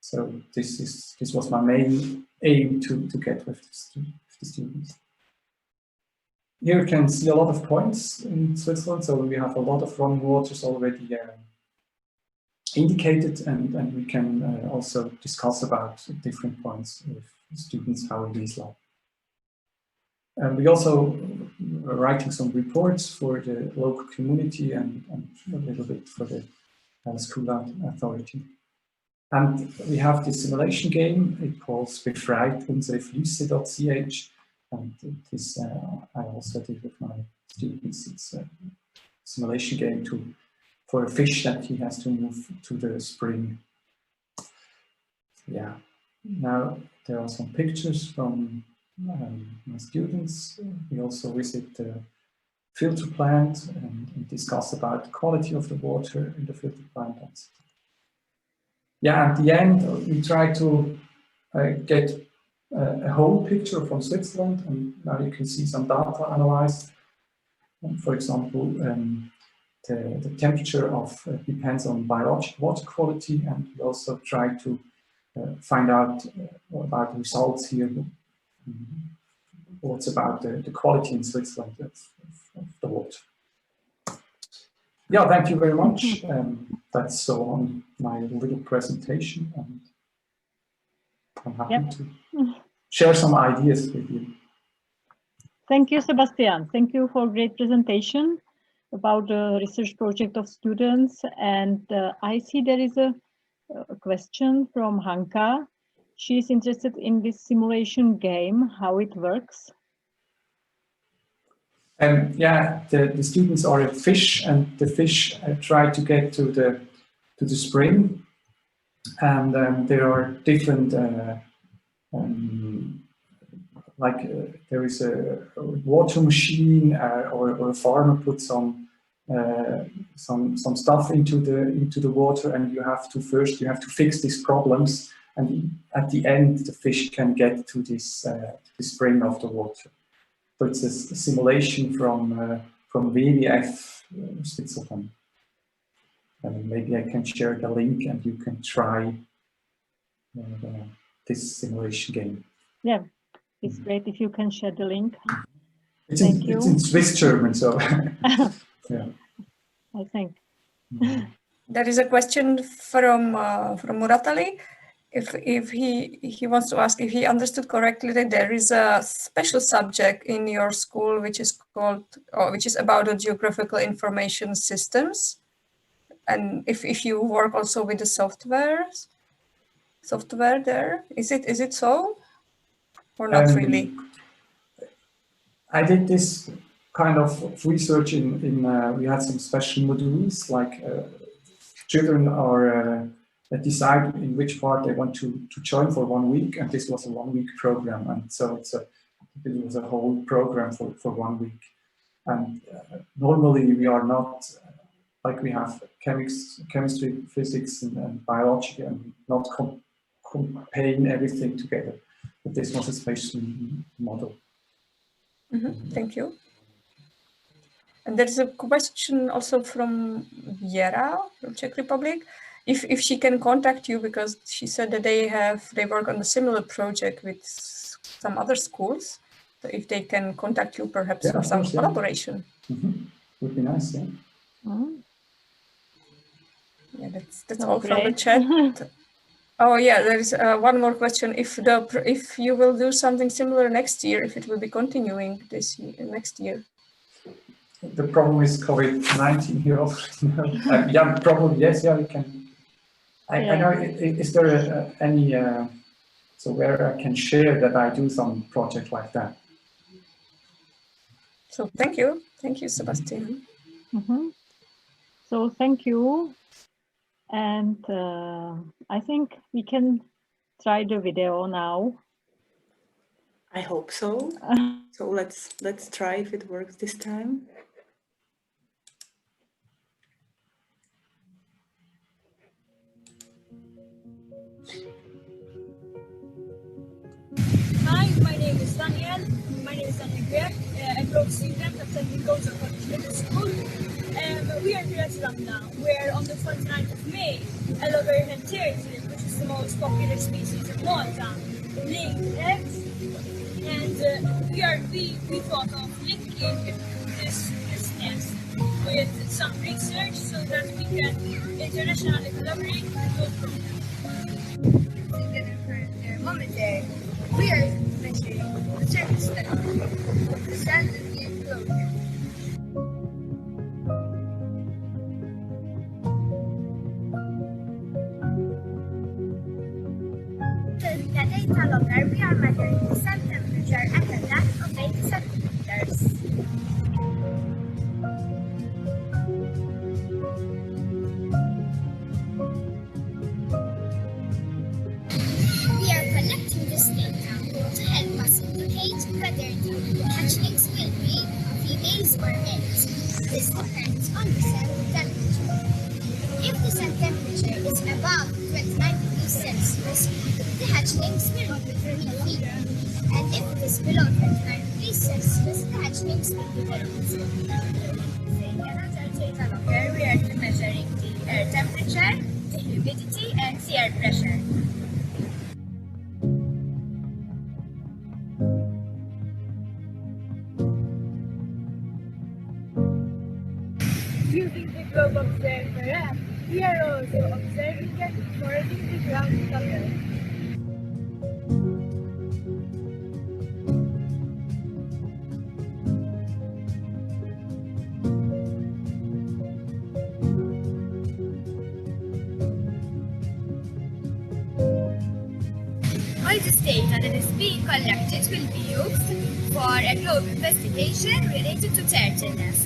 So this was my main aim to get with the students. Here you can see a lot of points in Switzerland. So we have a lot of running waters already indicated, and we can also discuss about different points with students, how it is like. And we also are writing some reports for the local community and a little bit for the school authority. And we have this simulation game. It calls Befreit unsere Flüsse.ch, and this I also did with my students. It's a simulation game for a fish that he has to move to the spring. Yeah. Now there are some pictures from my students. We also visit the filter plant and discuss about the quality of the water in the filter plant. Yeah, at the end we try to get a whole picture from Switzerland, and now you can see some data analyzed. For example, the temperature depends on biologic water quality, and we also try to find out about the results here. What's about the quality in Switzerland of the water. Yeah, thank you very much. That's so on my little presentation, and I'm happy to share some ideas with you. Thank you, Sebastian. Thank you for a great presentation about the research project of students. And I see there is a question from Hanka. She's interested in this simulation game, how it works. Yeah, the students are a fish, and the fish try to get to the spring, and there are different there is a water machine or a farmer puts some stuff into the water, and you have to fix these problems, and at the end the fish can get to this the spring of the water. So it's a simulation from WWF Switzerland. And maybe I can share the link and you can try this simulation game. Yeah, it's great if you can share the link. It's in Swiss German, so yeah. I think. There is a question from Muratali. If he wants to ask if he understood correctly that there is a special subject in your school which is called, or which is about the geographical information systems, and if you work also with the software there, is it so or not really? I did this kind of research in we had some special modules, like children are decide in which part they want to join for 1 week, and this was a 1 week program, and so it was a whole program for 1 week. And normally we are not like we have chemistry, physics, and biology, and not comparing everything together. But this was a special model. Thank you. And there's a question also from Viera from Czech Republic. If she can contact you, because she said that they work on a similar project with some other schools. So if they can contact you perhaps for some collaboration. Would be nice, yeah. Yeah, that's all from the chat. Oh yeah, there is one more question. If you will do something similar next year, if it will be continuing this year, next year. The problem is COVID-19 here. Yeah, probably yes. Yeah, we can. I know. Is there any so where I can share that I do some project like that? So thank you, Sebastian. So thank you, and I think we can try the video now. I hope so. So let's try if it works this time. Hi, my name is Daniel. A growth student attending Goza College Middle School. We are here at Ramna, where on the 29th of May, a loggerhead turtle, which is the most popular species of Malta, laid eggs. And we thought of linking this nest with some research so that we can internationally collaborate with those programs. Together for the thermometer, we are measuring the surface temperature of the sand and the enclosure. With the data logger, we are measuring the sand temperature at a depth of 8 centimeters. We are collecting this data to help us indicate whether the hatchlings will be females or males. This depends on the cell temperature. If the cell temperature is above 29 degrees Celsius, the hatchlings will be female. And if it is below 29 degrees Celsius, the hatchlings will be males. Using another data logger, we are measuring the air temperature, the humidity, and the air pressure. Using the Globe Observer app, we are also observing and recording the ground color. All this data that is being collected will be used for a globe investigation related to turtle nests.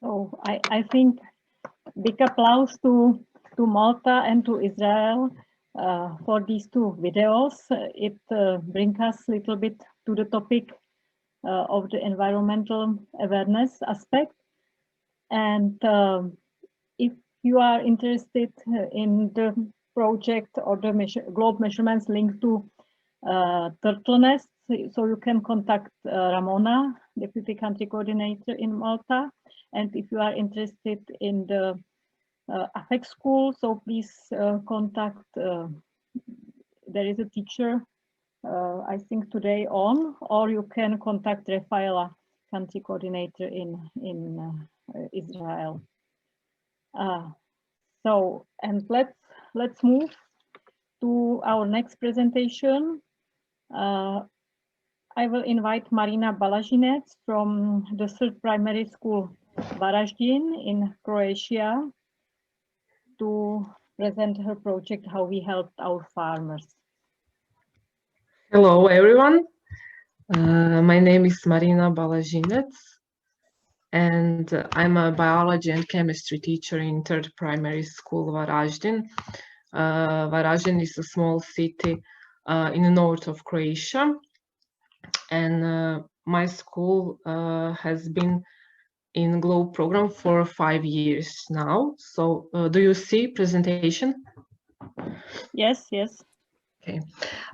So I think big applause to Malta and to Israel for these two videos. It brings us a little bit to the topic of the environmental awareness aspect. And if you are interested in the project or the globe measurements linked to turtle nests, so you can contact Ramona, Deputy Country Coordinator in Malta. And if you are interested in the AFEC school, so please contact, there is a teacher, I think today on, or you can contact Rafaela, Country Coordinator in Israel. So, and let's move to our next presentation. I will invite Marina Balazhinec from the 3rd Primary School Varaždin in Croatia to present her project, how we helped our farmers. Hello, everyone. My name is Marina Balazhinec, and I'm a biology and chemistry teacher in 3rd Primary School Varaždin. Varaždin is a small city in the north of Croatia, and my school has been in GLOBE program for 5 years now. So do you see presentation? Yes, yes. Okay,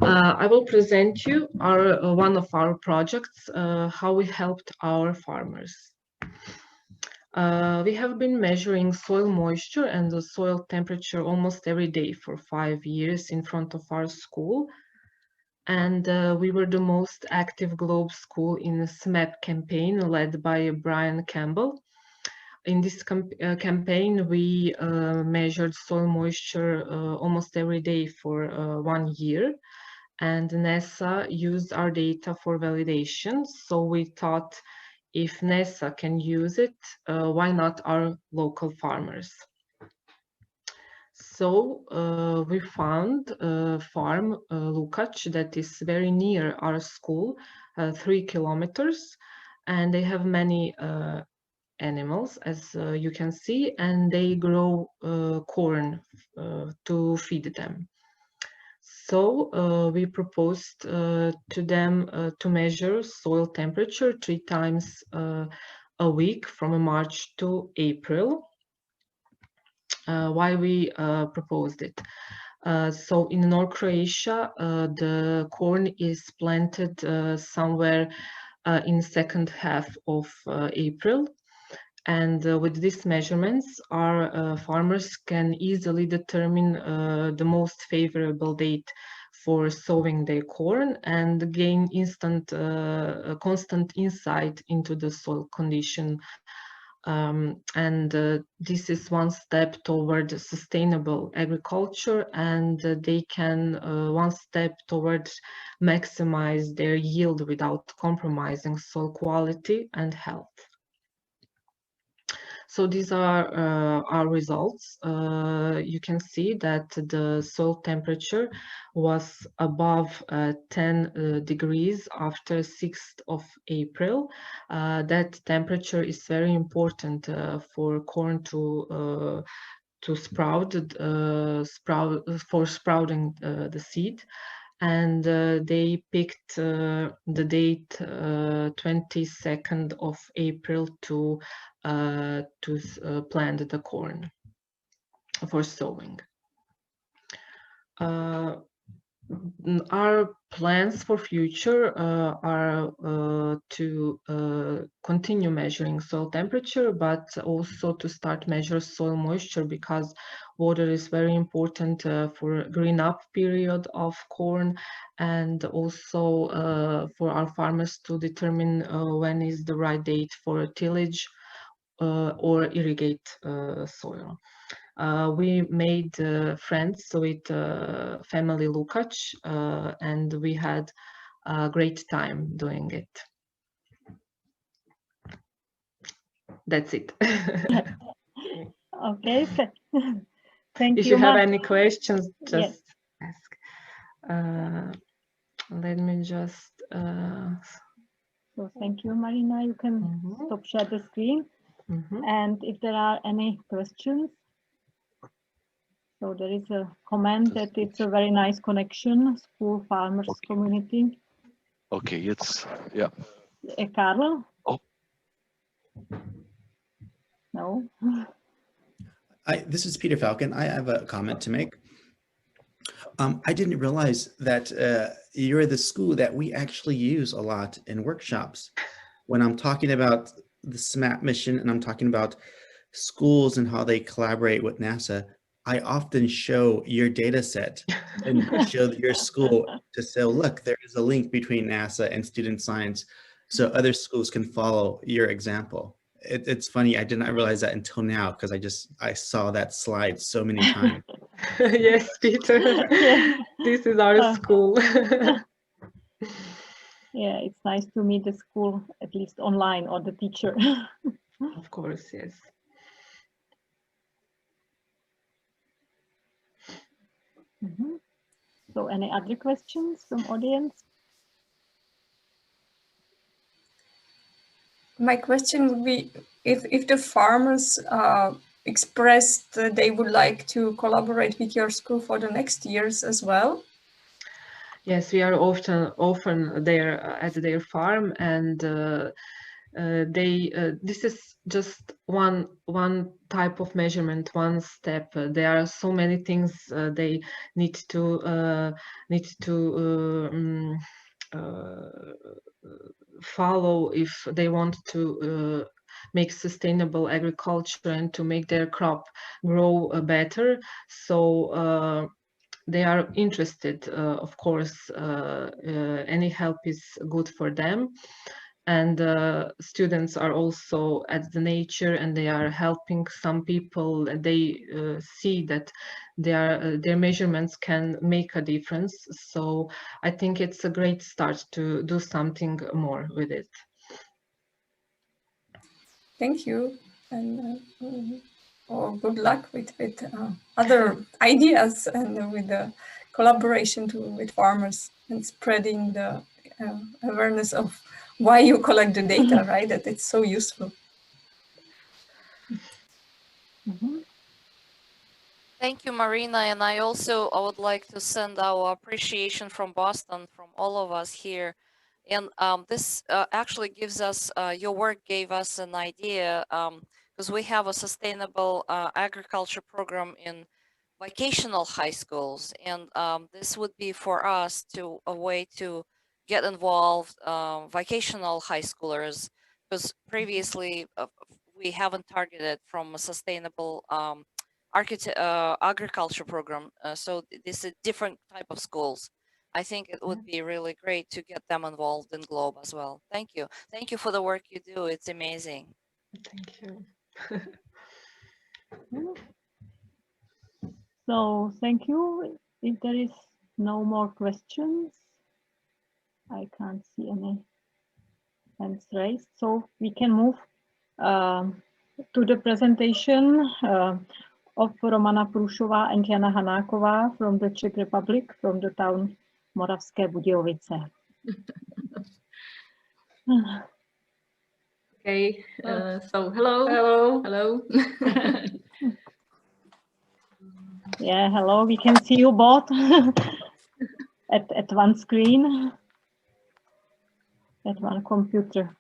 I will present you our one of our projects, how we helped our farmers. We have been measuring soil moisture and the soil temperature almost every day for 5 years in front of our school. And we were the most active GLOBE school in the SMAP campaign led by Brian Campbell. In this campaign, we measured soil moisture almost every day for 1 year, and NASA used our data for validation. So we thought, if NASA can use it, why not our local farmers? So we found a farm, Lukac, that is very near our school, 3 kilometers, and they have many animals, as you can see, and they grow corn to feed them. So we proposed to them to measure soil temperature 3 times a week from March to April. Why we proposed it? So in North Croatia, the corn is planted somewhere in the second half of April. And with these measurements, our farmers can easily determine the most favorable date for sowing their corn and gain constant insight into the soil condition. This is one step toward sustainable agriculture, and they can one step toward maximize their yield without compromising soil quality and health. So these are our results. You can see that the soil temperature was above 10 degrees after 6th of April. That temperature is very important for corn to sprout, for sprouting the seed. And they picked the date 22nd of April to plant the corn for sowing. Our plans for future are to continue measuring soil temperature, but also to start measure soil moisture, because water is very important for green up period of corn, and also for our farmers to determine when is the right date for tillage or irrigate soil. We made friends with family Lukac, and we had a great time doing it. That's it. Okay, thank you. If you have any questions, just ask. Let me just... So thank you, Marina. You can stop share the screen. And if there are any questions, so there is a comment that it's a very nice connection, school farmers community. Okay, it's, yeah. Carlo? Oh. No. This is Peter Falcon. I have a comment to make. I didn't realize that you're the school that we actually use a lot in workshops. When I'm talking about the SMAP mission and I'm talking about schools and how they collaborate with NASA, I often show your data set and show your school to say, look, there is a link between NASA and student science, so other schools can follow your example. It's funny, I did not realize that until now, because I saw that slide so many times. Yes, Peter, Yeah. this is our school. Yeah, it's nice to meet the school, at least online, or the teacher. Of course, yes. So any other questions from audience? My question would be, if the farmers expressed they would like to collaborate with your school for the next years as well. Yes, we are often there at their farm, and this is just one type of measurement, one step. There are so many things they need to follow if they want to make sustainable agriculture and to make their crop grow better. So they are interested, of course. Any help is good for them. And students are also at the nature, and they are helping some people. They see that their measurements can make a difference. So I think it's a great start to do something more with it. Thank you, and good luck with other ideas and with the collaboration with farmers and spreading the awareness of why you collect the data, right? That it's so useful. Thank you, Marina. And I would like to send our appreciation from Boston, from all of us here. And this actually gives us, your work gave us an idea, because we have a sustainable agriculture program in vocational high schools. And this would be for us a way to get involved vocational high schoolers, because previously we haven't targeted from a sustainable agriculture program. So this is a different type of schools. I think it would be really great to get them involved in GLOBE as well. Thank you. Thank you for the work you do. It's amazing. Thank you. So thank you. If there is no more questions, I can't see any hands raised. So we can move to the presentation of Romana Průšová and Jana Hanáková from the Czech Republic, from the town Moravské Budějovice. Okay, so hello. Yeah, hello, we can see you both at one screen, at one computer.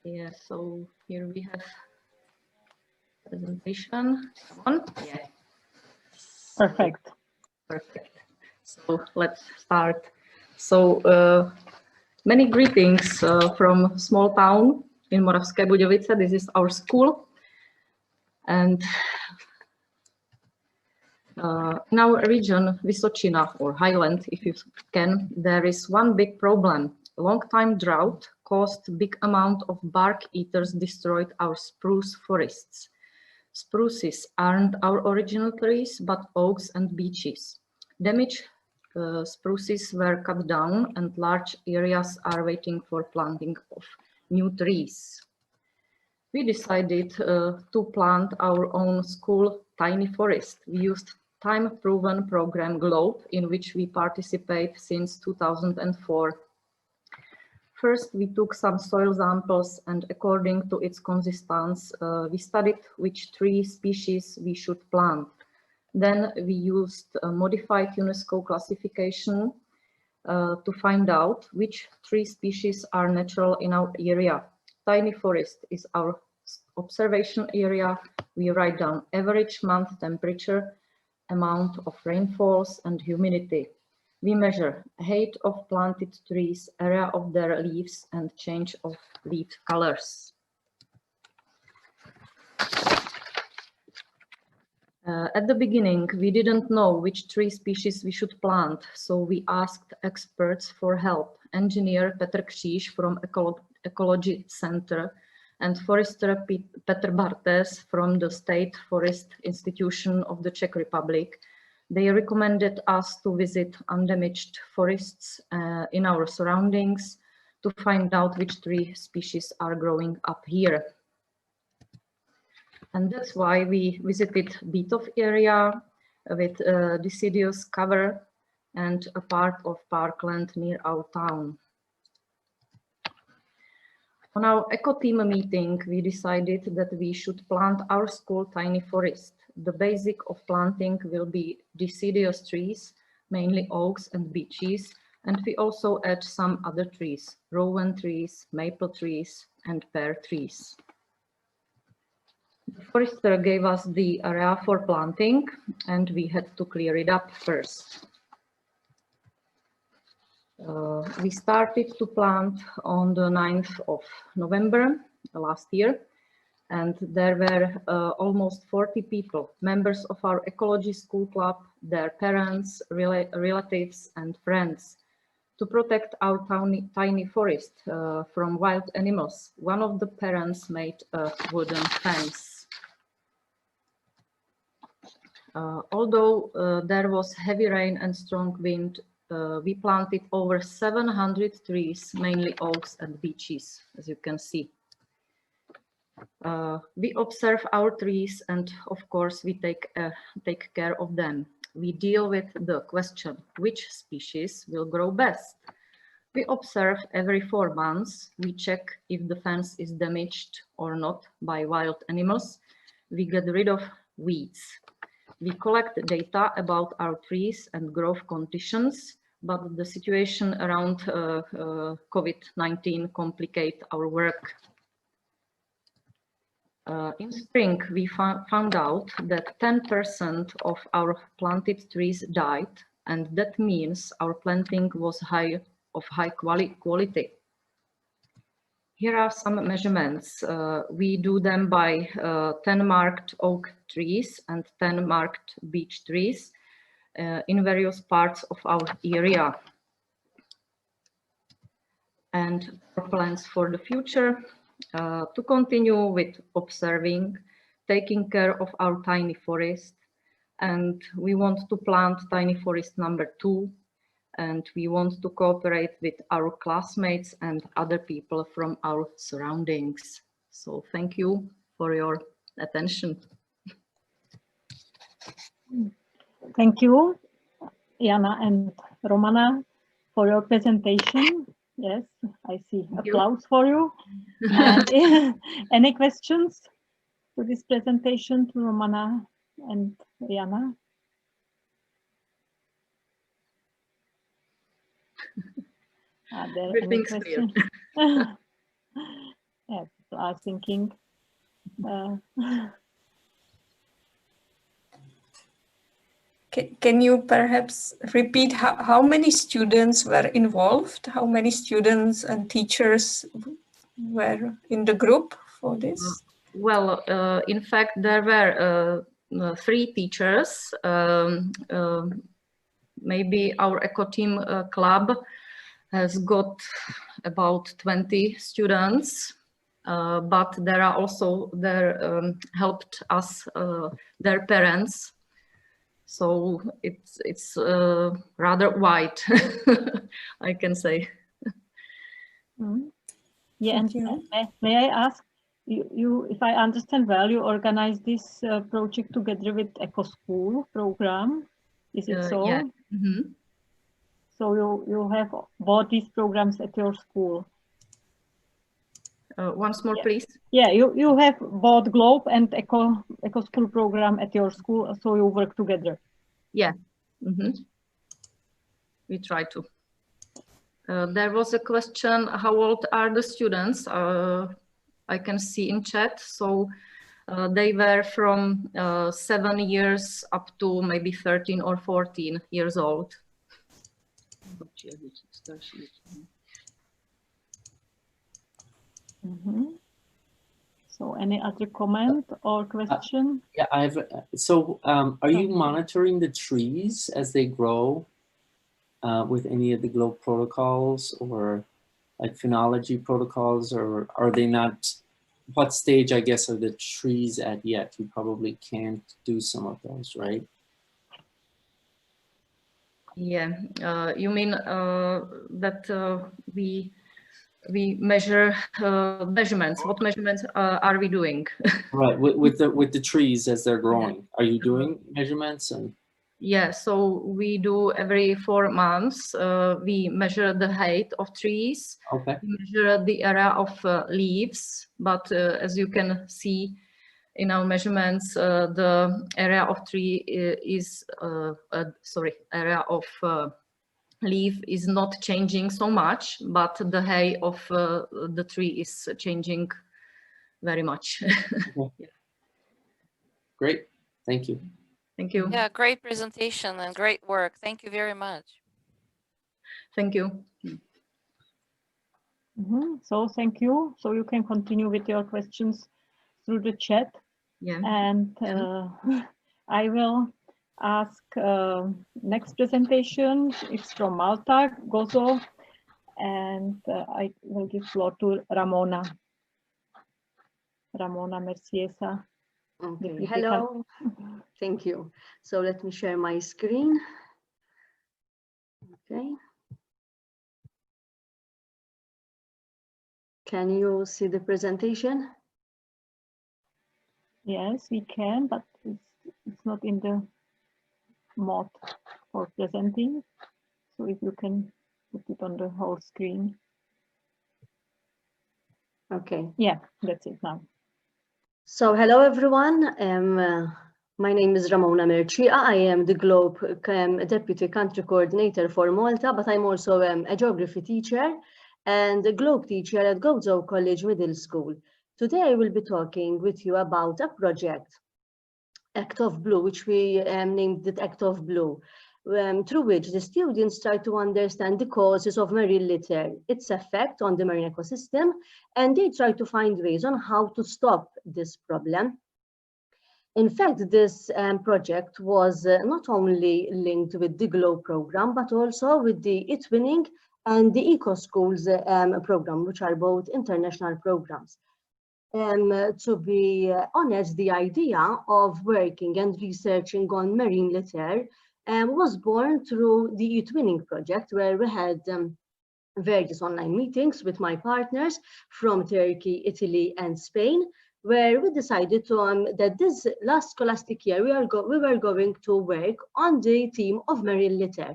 Yeah, so here we have presentation on. Yeah. Perfect. Perfect. So let's start. So many greetings from small town in Moravské Budějovice. This is our school. And in our region, Vysočina or Highland, if you can, there is one big problem. Long time drought caused big amount of bark eaters destroyed our spruce forests. Spruces aren't our original trees, but oaks and beeches. Damaged spruces were cut down and large areas are waiting for planting of new trees. We decided to plant our own school tiny forest. We used time-proven program GLOBE, in which we participate since 2004. First, we took some soil samples and according to its consistence, we studied which tree species we should plant. Then we used a modified UNESCO classification to find out which tree species are natural in our area. Tiny forest is our observation area. We write down average month temperature, amount of rainfalls and humidity. We measure height of planted trees, area of their leaves and change of leaf colors. At the beginning, we didn't know which tree species we should plant, so we asked experts for help. Engineer Petr Kříž from Ecology Center and forester Petr Bartes from the State Forest Institution of the Czech Republic. They recommended us to visit undamaged forests in our surroundings to find out which tree species are growing up here. And that's why we visited Bítov area with deciduous cover and a part of parkland near our town. On our eco-team meeting, we decided that we should plant our school tiny forest. The basic of planting will be deciduous trees, mainly oaks and beeches, and we also add some other trees, rowan trees, maple trees, and pear trees. The forester gave us the area for planting, and we had to clear it up first. We started to plant on the 9th of November last year, and there were almost 40 people, members of our ecology school club, their parents, relatives and friends. To protect our tiny forest from wild animals, one of the parents made a wooden fence. Although there was heavy rain and strong wind, we planted over 700 trees, mainly oaks and beeches, as you can see. We observe our trees and of course we take care of them. We deal with the question, which species will grow best? We observe every 4 months. We check if the fence is damaged or not by wild animals. We get rid of weeds. We collect data about our trees and growth conditions, but the situation around COVID-19 complicate our work. In spring, we found out that 10% of our planted trees died, and that means our planting was of high quality. Here are some measurements. We do them by 10 marked oak trees and 10 marked beech trees in various parts of our area. And our plans for the future, to continue with observing, taking care of our tiny forest, and we want to plant tiny forest number 2, and we want to cooperate with our classmates and other people from our surroundings. So thank you for your attention. Thank you, Jana and Romana, for your presentation. Yes, I see applause for you. And any questions to this presentation to Romana and Jana? Are there any questions? Yeah, people are thinking. Can you perhaps repeat how many students were involved? How many students and teachers were in the group for this? Well, in fact, there were 3 teachers. Maybe our eco team club has got about 20 students, but there are also helped us their parents. So it's rather wide, I can say. Yeah, and may I ask you, if I understand well, you organize this project together with Eco School program. Is it so? Yeah. Mm-hmm. So you have both these programs at your school. Once more, please. Yeah, you have both Globe and Eco School program at your school, so you work together. Yeah. We try to. There was a question, how old are the students? I can see in chat. So they were from 7 years up to maybe 13 or 14 years old. So any other comment or question? Yeah, I have. So are you monitoring the trees as they grow with any of the Globe protocols or like phenology protocols, or are they not? What stage, I guess, are the trees at yet? You probably can't do some of those, right? Yeah, you mean that we measure measurements? What measurements are we doing? Right, with the trees as they're growing. Are you doing measurements? And yeah, so we do every 4 months. We measure the height of trees. Okay. We measure the area of leaves, but as you can see in our measurements, the area of tree is area of leaf is not changing so much, but the height of the tree is changing very much. Okay. Yeah. Great, thank you. Thank you. Yeah, great presentation and great work. Thank you very much. Thank you. So thank you. So you can continue with your questions through the chat. Yeah. And I will ask next presentation. It's from Malta, Gozo, and I will give floor to Ramona. Ramona Merciesa. Okay, hello. Thank you. So let me share my screen. Okay. Can you see the presentation? Yes, we can, but it's not in the mode for presenting. So if you can put it on the whole screen. Okay. Yeah, that's it now. So hello everyone. My name is Ramona Mercia. I am the Globe Deputy Country Coordinator for Malta, but I'm also a geography teacher and a Globe teacher at Gozo College Middle School. Today I will be talking with you about a project, Act of Blue, which we named it Act of Blue, through which the students try to understand the causes of marine litter, its effect on the marine ecosystem, and they try to find ways on how to stop this problem. In fact, this project was not only linked with the GLOW program, but also with the eTwinning and the EcoSchools program, which are both international programs. To be honest, the idea of working and researching on marine litter was born through the eTwinning project, where we had various online meetings with my partners from Turkey, Italy, and Spain, where we decided to, that this last scholastic year we were going to work on the theme of marine litter.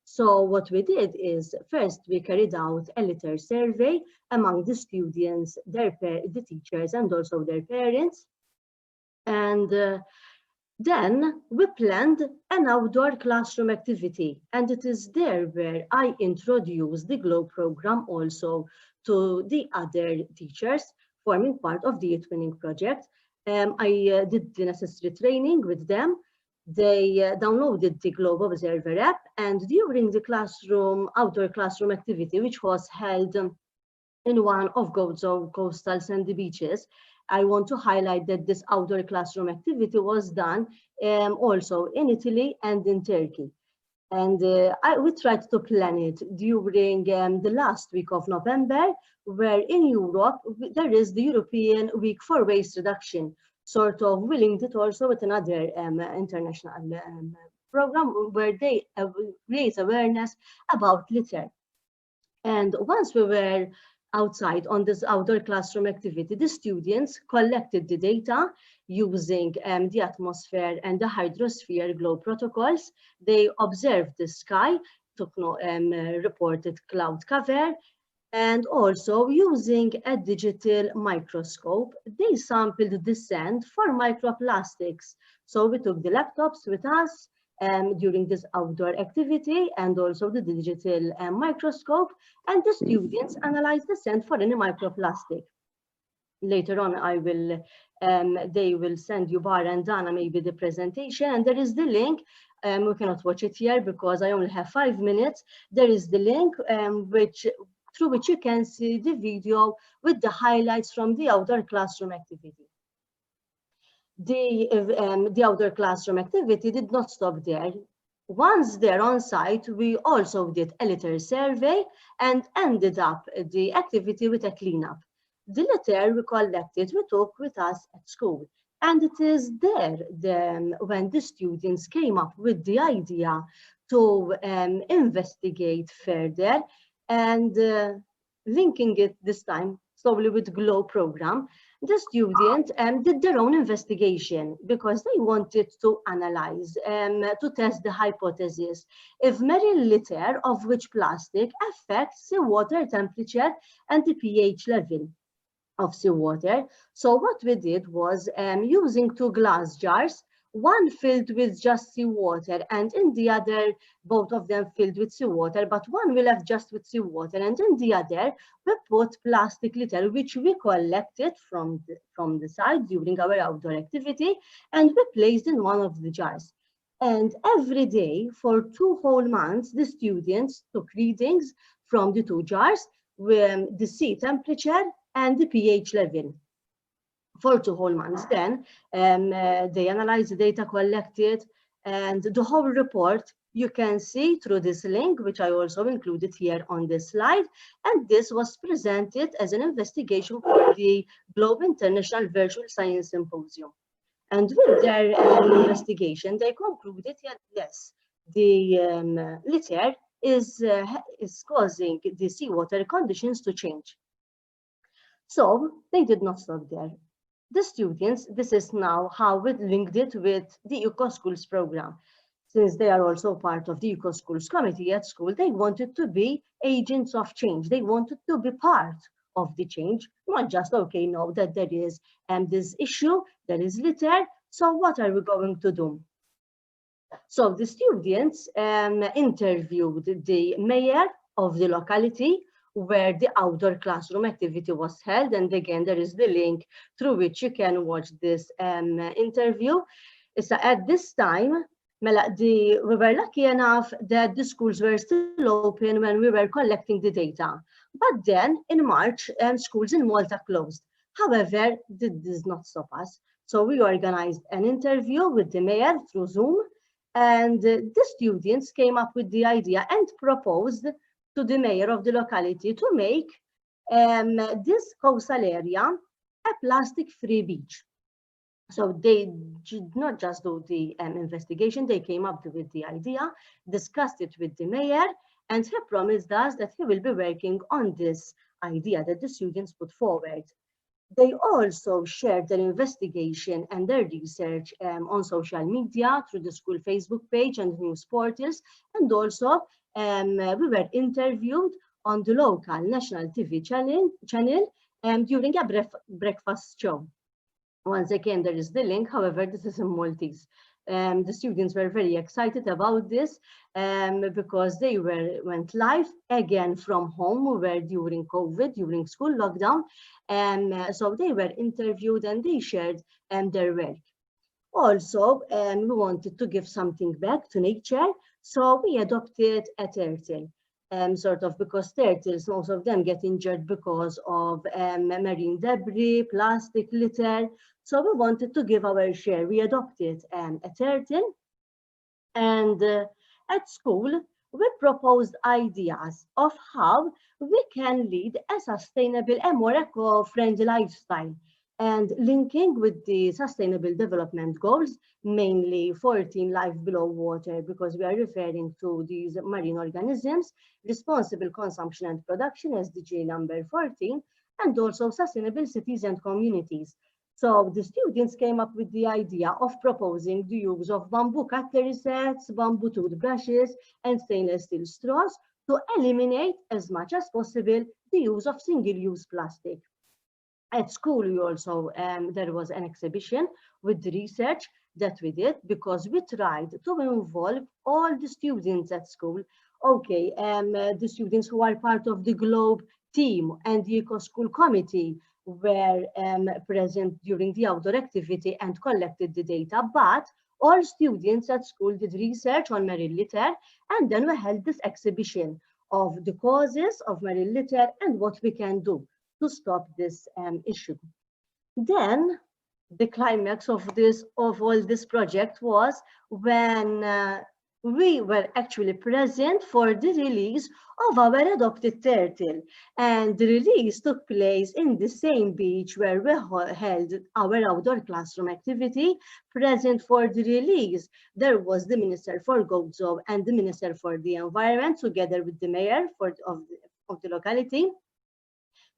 So what we did is, first we carried out a litter survey among the students, the teachers, and also their parents. And then we planned an outdoor classroom activity, and it is there where I introduced the GLOW program also to the other teachers forming part of the eTwinning project. I did the necessary training with them. They downloaded the Globe Observer app, and during the outdoor classroom activity, which was held in one of Gozo coastal sandy beaches, I want to highlight that this outdoor classroom activity was done also in Italy and in Turkey. And we tried to plan it during the last week of November, where in Europe, there is the European Week for Waste Reduction, sort of we linked it also with another international program where they raise awareness about litter. And once we were outside on this outdoor classroom activity, the students collected the data using the atmosphere and the hydrosphere GLOW protocols. They observed the sky, reported cloud cover, And also using a digital microscope, they sampled the sand for microplastics. So we took the laptops with us during this outdoor activity and also the digital microscope, and the students analyzed the sand for any microplastic. Later on, they will send you, Bara and Dana, maybe the presentation, and there is the link. We cannot watch it here because I only have 5 minutes. There is the link through which you can see the video with the highlights from the outdoor classroom activity. The outdoor classroom activity did not stop there. Once there on site, we also did a litter survey and ended up the activity with a cleanup. The litter we collected, we took with us at school. And it is there when the students came up with the idea to investigate further and linking it this time slowly with GLOW program. The students did their own investigation because they wanted to analyze, to test the hypothesis if marine litter of which plastic affects seawater temperature and the pH level of seawater. So what we did was using 2 glass jars, one filled with just seawater and in the other, both of them filled with seawater, but one we left just with seawater, and in the other we put plastic litter which we collected from the side during our outdoor activity, and we placed in one of the jars. And every day for 2 whole months, the students took readings from the 2 jars with the sea temperature and the pH level for 2 whole months. Then they analyzed the data collected, and the whole report you can see through this link, which I also included here on this slide. And this was presented as an investigation for the GLOBE International Virtual Science Symposium. And with their investigation, they concluded that yes, the litter is causing the seawater conditions to change. So they did not stop there. The students, this is now how we linked it with the EcoSchools program. Since they are also part of the EcoSchools committee at school, they wanted to be agents of change. They wanted to be part of the change, not just, okay, know that there is this issue, there is litter, so what are we going to do? So the students interviewed the mayor of the locality where the outdoor classroom activity was held. And again, there is the link through which you can watch this interview. So at this time, we were lucky enough that the schools were still open when we were collecting the data. But then in March, schools in Malta closed. However, this did not stop us. So we organized an interview with the mayor through Zoom, and the students came up with the idea and proposed to the mayor of the locality to make this coastal area a plastic-free beach. So they did not just do the investigation, they came up with the idea, discussed it with the mayor, and he promised us that he will be working on this idea that the students put forward. They also shared their investigation and their research on social media through the school Facebook page and news portals, and also we were interviewed on the local national TV channel during a breakfast show. Once again, there is the link, however, this is in Maltese. The students were very excited about this because they went live again from home. We were during COVID, during school lockdown. So they were interviewed and they shared their work. Also, we wanted to give something back to nature. So we adopted a turtle. Sort of because turtles, most of them get injured because of marine debris, plastic litter. So we wanted to give our share. We adopted a turtle, and at school, we proposed ideas of how we can lead a sustainable and more eco-friendly lifestyle, and linking with the Sustainable Development Goals, mainly 14 life below water, because we are referring to these marine organisms, responsible consumption and production, SDG number 14, and also sustainable cities and communities. So the students came up with the idea of proposing the use of bamboo cutlery sets, bamboo toothbrushes, and stainless steel straws to eliminate as much as possible the use of single-use plastic. At school, we also, there was an exhibition with the research that we did, because we tried to involve all the students at school. Okay, the students who are part of the Globe team and the Eco-School committee were present during the outdoor activity and collected the data, but all students at school did research on marine litter, and then we held this exhibition of the causes of marine litter and what we can do to stop this issue. Then the climax of all this project was when we were actually present for the release of our adopted turtle, and the release took place in the same beach where we held our outdoor classroom activity. Present for the release, there was the Minister for Gozo and the Minister for the Environment, together with the mayor of the locality.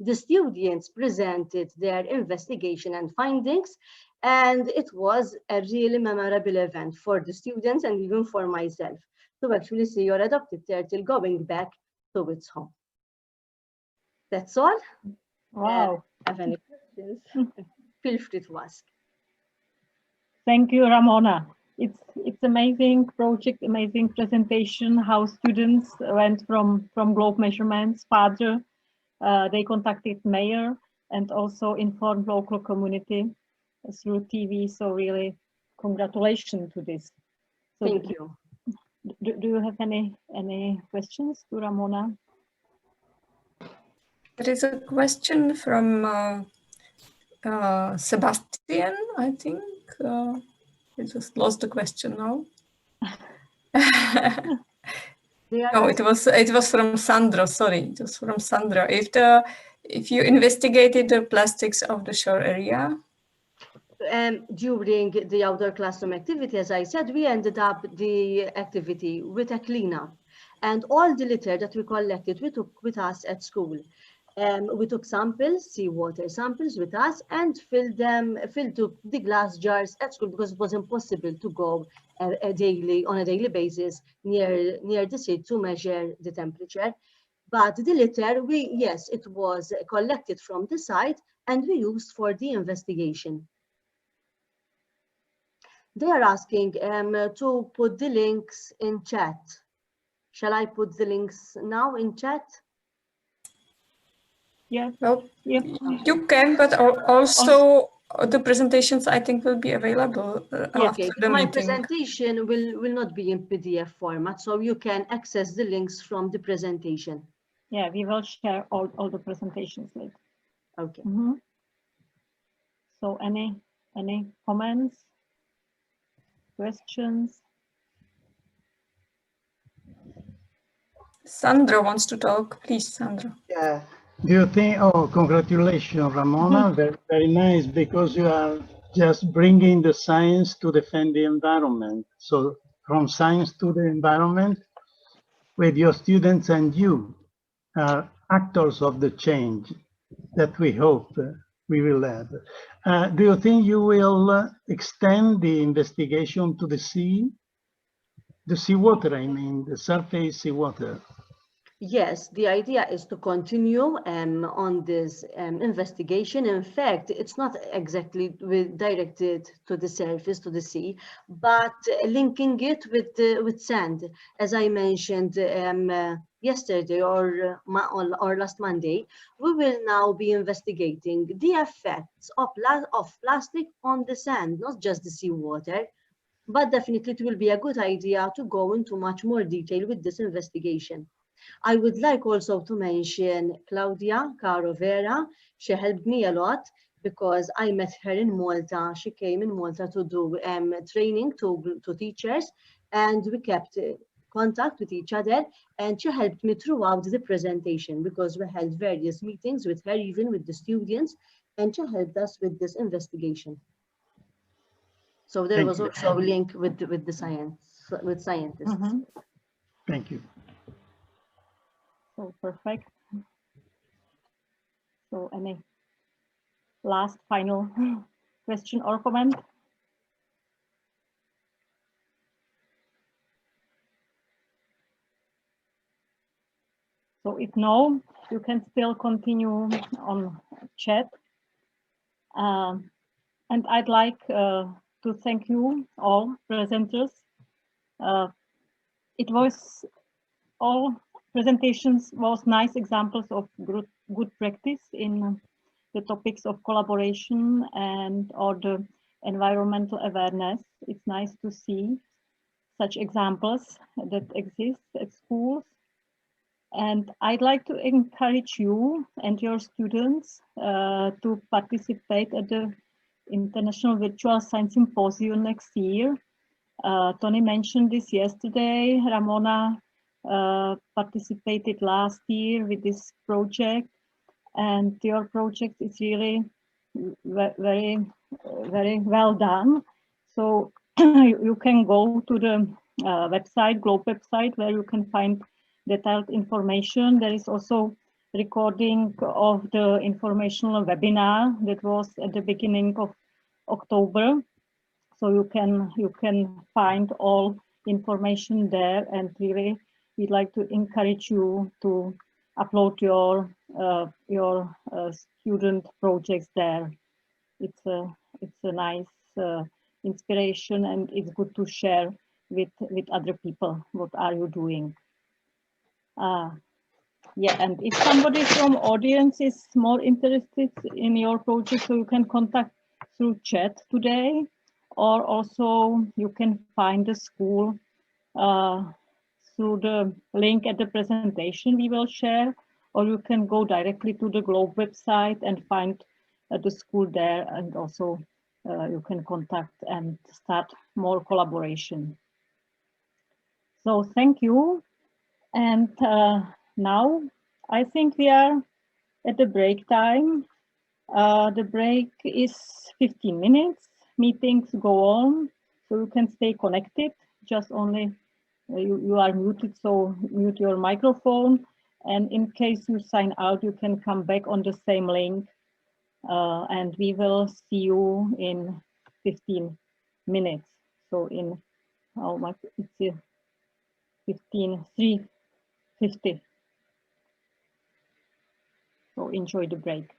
The students presented their investigation and findings, and it was a really memorable event for the students and even for myself to actually see your adopted turtle going back to its home. That's all. Wow. Have any questions? Feel free to ask. Thank you, Ramona. It's amazing project, amazing presentation, how students went from globe measurements further. They contacted mayor and also informed local community through TV. So really, congratulations to this. So thank you. Do you have any questions to Ramona? There is a question from Sebastian, I think. I just lost the question now. No, it was from Sandro. Sorry, it was from Sandro. If you investigated the plastics of the shore area. During the outdoor classroom activity, as I said, we ended up the activity with a cleanup, and all the litter that we collected, we took with us at school. We took samples, seawater samples with us, and filled to the glass jars at school, because it was impossible to go on a daily basis near the sea to measure the temperature. But the litter, yes, it was collected from the site and we used for the investigation. They are asking to put the links in chat. Shall I put the links now in chat? Yeah. Well, yeah. You can, but also the presentations, I think, will be available after the my meeting. presentation will not be in PDF format, so you can access the links from the presentation. Yeah, we will share all the presentations later. Okay. Mm-hmm. So any comments, questions? Sandro wants to talk. Please, Sandro. Yeah. Do you think, congratulations, Ramona, very, very nice, because you are just bringing the science to defend the environment. So from science to the environment, with your students and you are actors of the change that we hope we will have. Do you think you will extend the investigation to the sea? The seawater, I mean, the surface seawater. Yes, the idea is to continue on this investigation. In fact, it's not exactly directed to the surface, to the sea, but linking it with sand. As I mentioned yesterday or last Monday, we will now be investigating the effects of plastic on the sand, not just the seawater. But definitely it will be a good idea to go into much more detail with this investigation. I would like also to mention Claudia Caro Vera. She helped me a lot because I met her in Malta. She came in Malta to do training to teachers, and we kept contact with each other, and she helped me throughout the presentation because we held various meetings with her, even with the students, and she helped us with this investigation. So there was also a link with the scientists. Mm-hmm. Thank you. So perfect. So any last final question or comment? So if no, you can still continue on chat. And I'd like to thank you all presenters. It was all presentations was nice examples of good practice in the topics of collaboration and or the environmental awareness. It's nice to see such examples that exist at schools. And I'd like to encourage you and your students to participate at the International Virtual Science Symposium next year. Tony mentioned this yesterday. Ramona participated last year with this project, and your project is really very well done. So you can go to the website, Globe website, where you can find detailed information. There is also recording of the informational webinar that was at the beginning of October. So you can find all information there, and really we'd like to encourage you to upload your student projects there. It's a nice inspiration, and it's good to share with other people what are you doing. Yeah, and if somebody from audience is more interested in your project, so you can contact through chat today, or also you can find the school through the link at the presentation we will share, or you can go directly to the Globe website and find the school there, and also you can contact and start more collaboration. So thank you. And now I think we are at the break time. The break is 15 minutes. Meetings go on, so you can stay connected. Just only you are muted, so mute your microphone. And in case you sign out, you can come back on the same link, and we will see you in 15 minutes. So in how much? It's 3:50. So enjoy the break.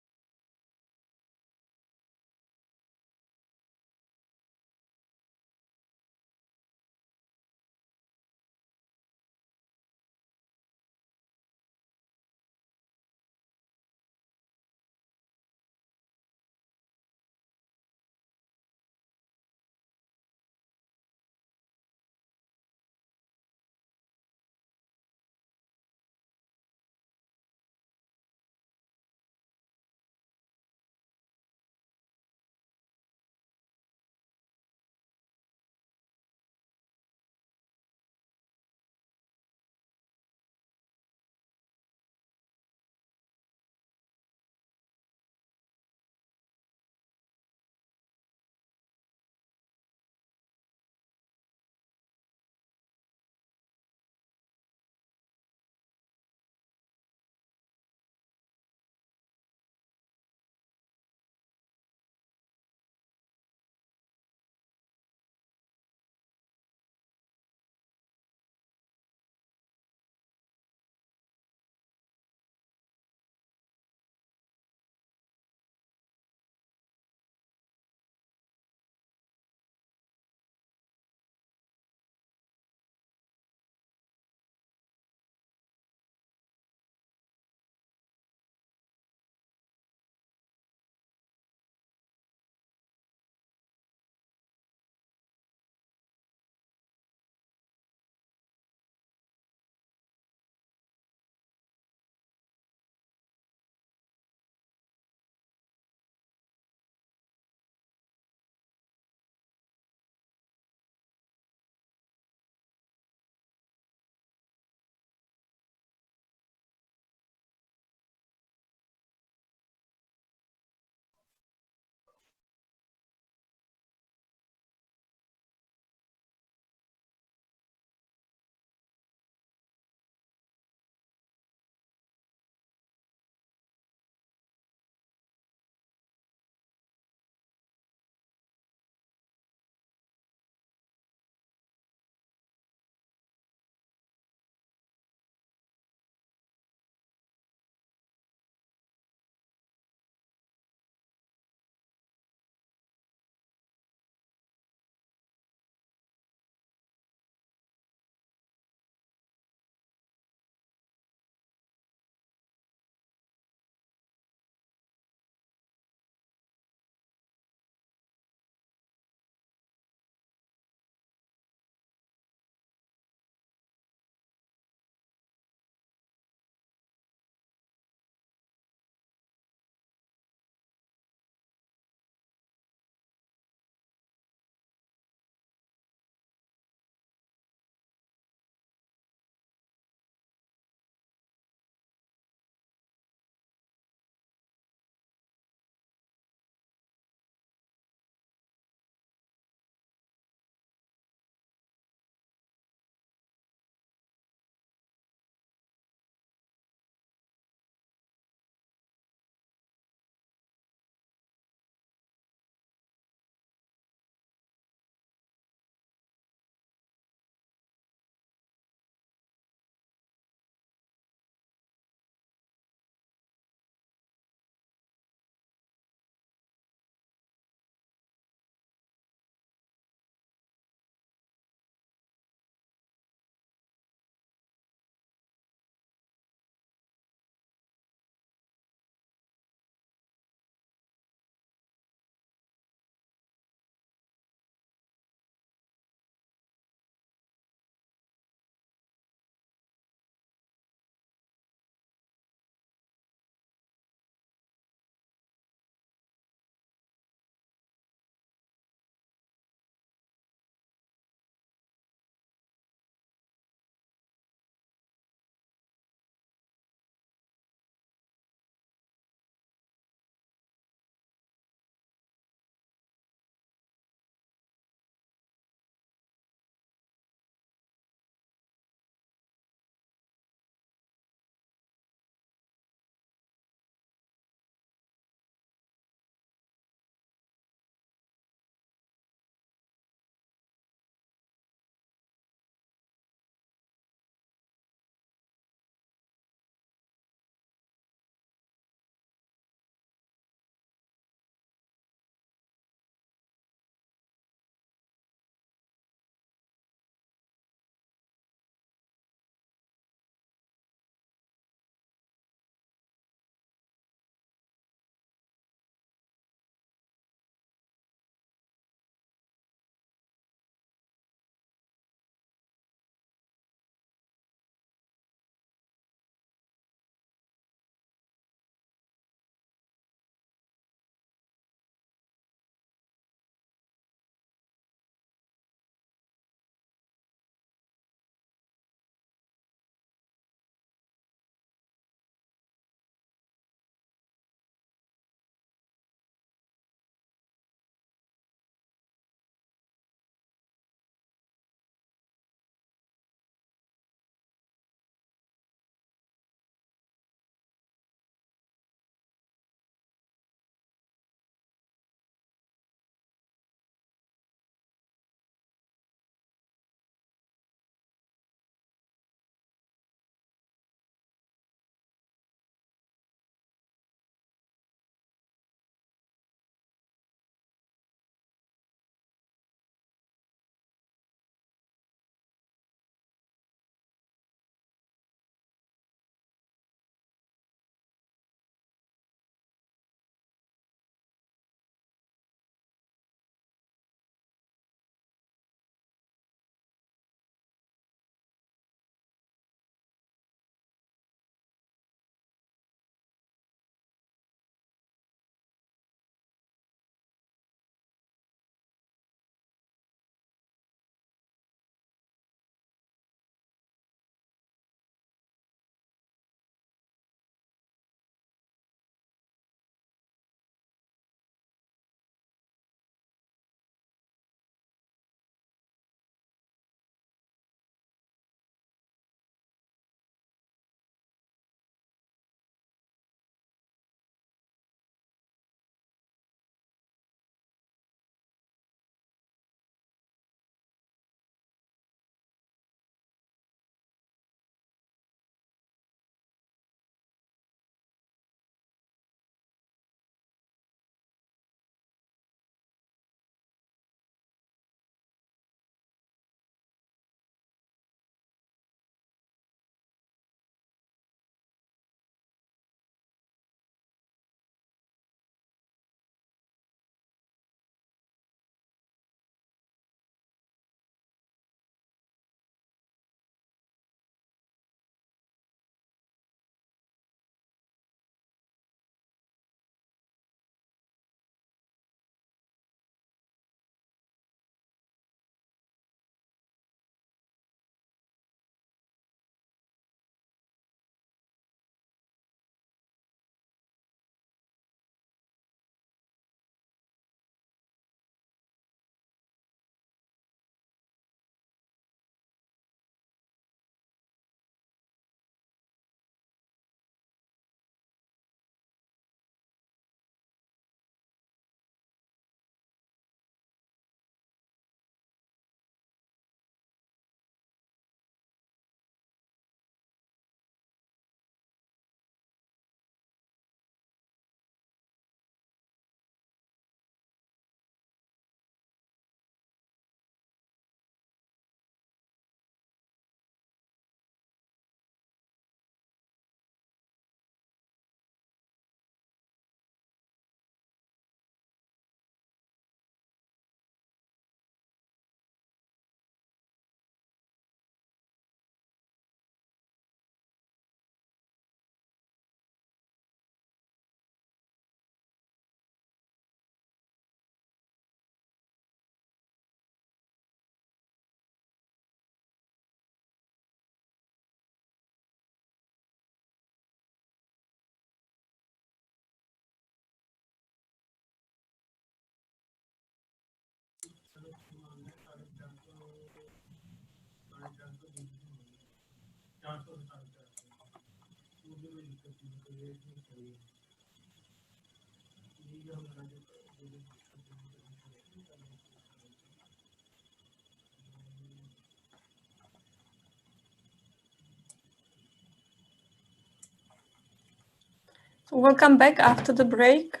So welcome back after the break,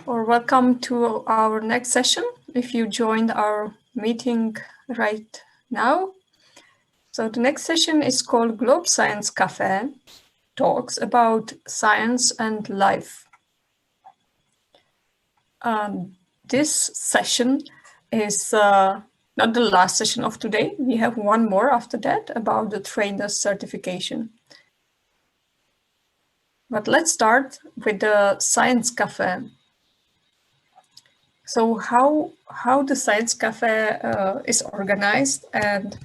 or welcome to our next session if you joined our meeting right now. So the next session is called Globe Science Café, talks about science and life. This session is not the last session of today. We have one more after that about the trainer certification. But let's start with the Science Café. So how the Science Café is organized and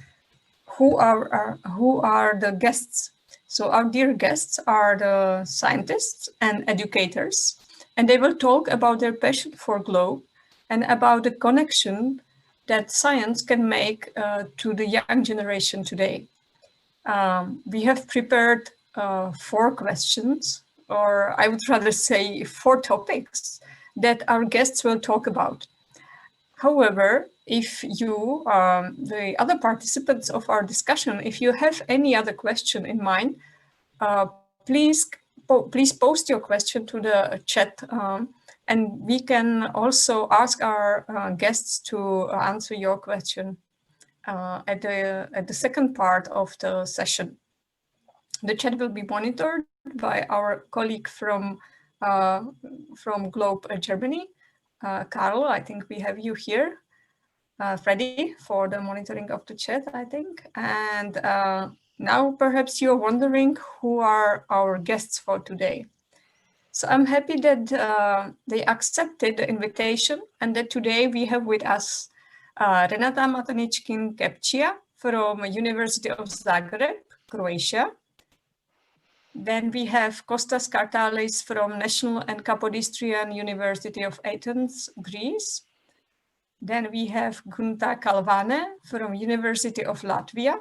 who are the guests? So our dear guests are the scientists and educators, and they will talk about their passion for Globe and about the connection that science can make to the young generation today. We have prepared 4 questions, or I would rather say 4 topics that our guests will talk about. However, if you, the other participants of our discussion, if you have any other question in mind, please post your question to the chat, and we can also ask our guests to answer your question at the second part of the session. The chat will be monitored by our colleague from Globe Germany, Carl. I think we have you here. Freddie, for the monitoring of the chat, I think. And now perhaps you're wondering who are our guests for today. So I'm happy that they accepted the invitation and that today we have with us Renata Matanichkin-Kepcia from University of Zagreb, Croatia. Then we have Kostas Kartalis from National and Kapodistrian University of Athens, Greece. Then we have Gunta Kalvane from University of Latvia.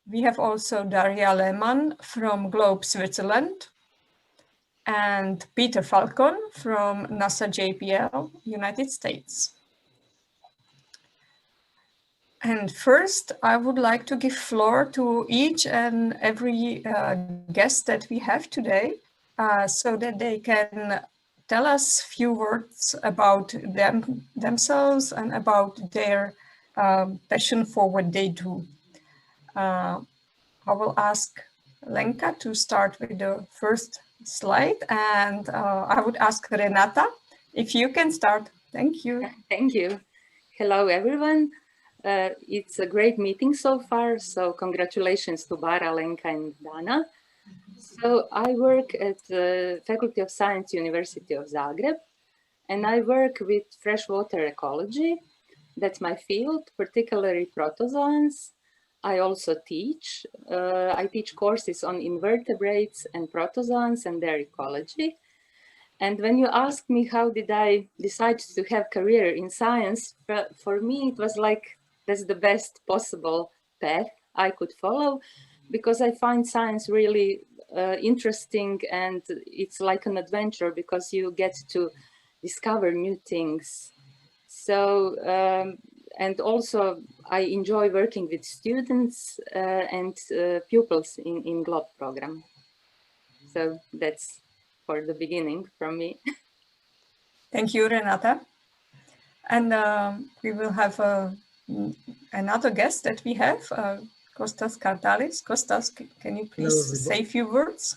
We have also Daria Lehmann from Globe Switzerland and Peter Falcon from NASA JPL, United States. And first, I would like to give floor to each and every guest that we have today so that they can tell us a few words about themselves and about their passion for what they do. I will ask Lenka to start with the first slide, and I would ask Renata if you can start. Thank you. Thank you. Hello, everyone. It's a great meeting so far, so congratulations to Bara, Lenka, and Dana. So I work at the Faculty of Science, University of Zagreb, and I work with freshwater ecology. That's my field, particularly protozoans. I also teach. I teach courses on invertebrates and protozoans and their ecology. And when you ask me how did I decide to have a career in science, for me it was like that's the best possible path I could follow, because I find science really interesting, and it's like an adventure because you get to discover new things. So, and also I enjoy working with students and pupils in Globe program. So that's for the beginning from me. Thank you, Renata. And we will have another guest that we have, Kostas Kartalis. Kostas, can you please say a few words?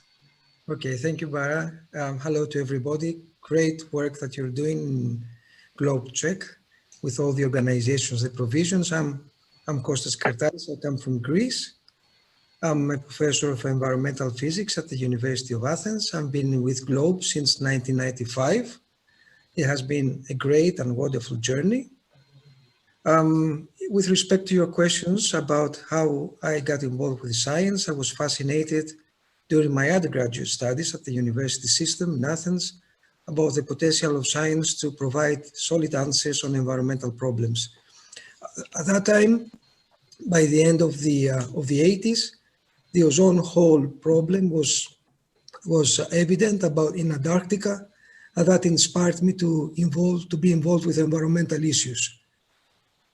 Okay, thank you, Bara. Hello to everybody. Great work that you're doing in Globe Czech with all the organizations, the provisions. I'm Kostas Kartalis. I come from Greece. I'm a professor of environmental physics at the University of Athens. I've been with Globe since 1995. It has been a great and wonderful journey. With respect to your questions about how I got involved with science, I was fascinated during my undergraduate studies at the university system in Athens about the potential of science to provide solid answers on environmental problems. At that time, by the end of the 80s, the ozone hole problem was evident about in Antarctica, and that inspired me to be involved with environmental issues.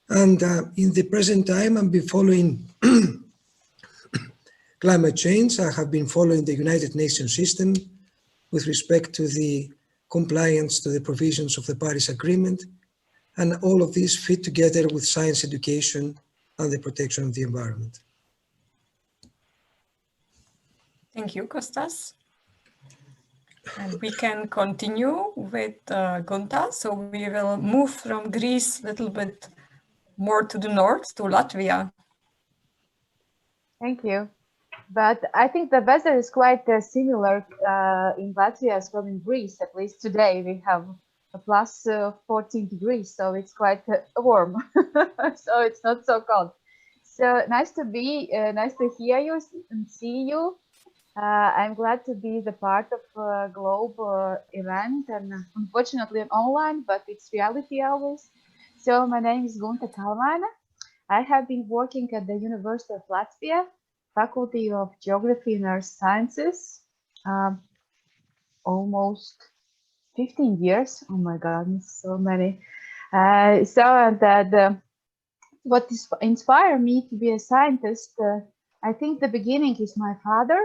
And in the present time, I've been following climate change. I have been following the United Nations system with respect to the compliance to the provisions of the Paris Agreement. And all of these fit together with science education and the protection of the environment. Thank you, Kostas. And we can continue with Gunta. So we will move from Greece a little bit more to the north, to Latvia. Thank you. But I think the weather is quite similar in Latvia as well in Greece. At least today we have a plus 14 degrees, so it's quite warm. So it's not so cold. So nice to hear you and see you. I'm glad to be the part of a Globe event, and unfortunately online, but it's reality always. So my name is Gunta Kalmaina. I have been working at the University of Latvia, Faculty of Geography and Earth Sciences, almost 15 years. Oh my goodness, so many. What inspired me to be a scientist, I think the beginning is my father.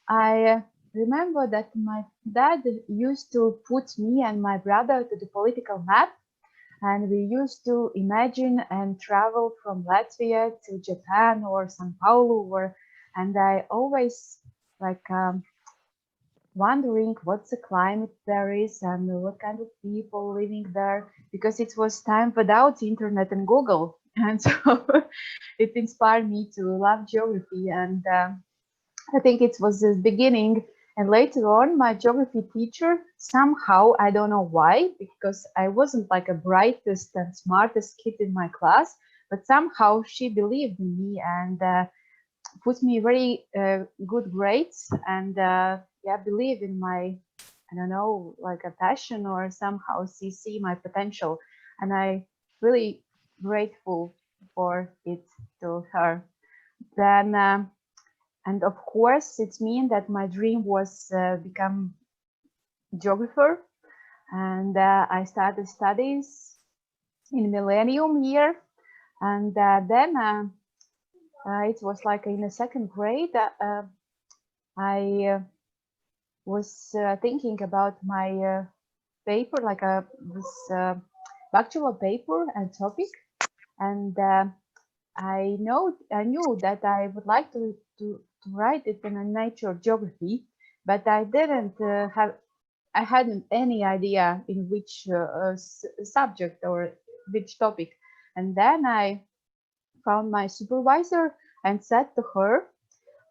I remember that my dad used to put me and my brother to the political map, and we used to imagine and travel from Latvia to Japan or São Paulo, and I always wondering what's the climate there is and what kind of people living there, because it was time without internet and Google, and so it inspired me to love geography. And I think it was the beginning. And later on, my geography teacher, somehow, I don't know why, because I wasn't like a brightest and smartest kid in my class, but somehow she believed in me and put me very good grades, and believe in my, I don't know, like a passion, or somehow see my potential. And I really grateful for it to her. Then, and of course, it means that my dream was become geographer, and I started studies in Millennium year, and then it was like in the second grade. I was thinking about my paper, like this bachelor paper and topic, and I knew that I would like to write it in a nature geography, but I didn't I hadn't any idea in which subject or which topic. And then I found my supervisor and said to her,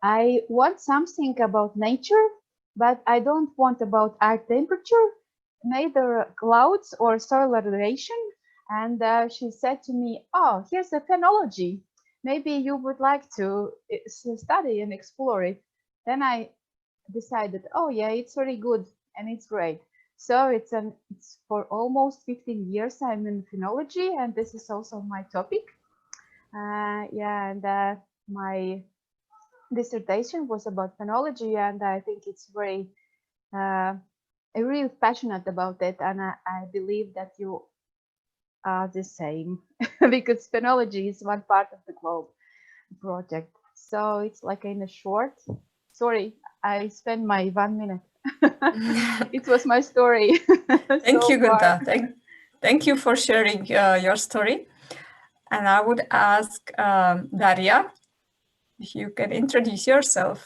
I want something about nature, but I don't want about air temperature, neither clouds or soil aeration. And she said to me, oh, here's a phenology. Maybe you would like to study and explore it. Then I decided, oh yeah, it's very good and it's great. So it's for almost 15 years I'm in phenology, and this is also my topic. And my dissertation was about phenology, and I think it's very, I'm really passionate about it, and I believe that you are the same because phenology is one part of the Globe project. So it's like in a short, sorry, I spent my 1 minute. It was my story. Thank you, Gunta. Thank you for sharing your story. And I would ask Daria, if you can introduce yourself.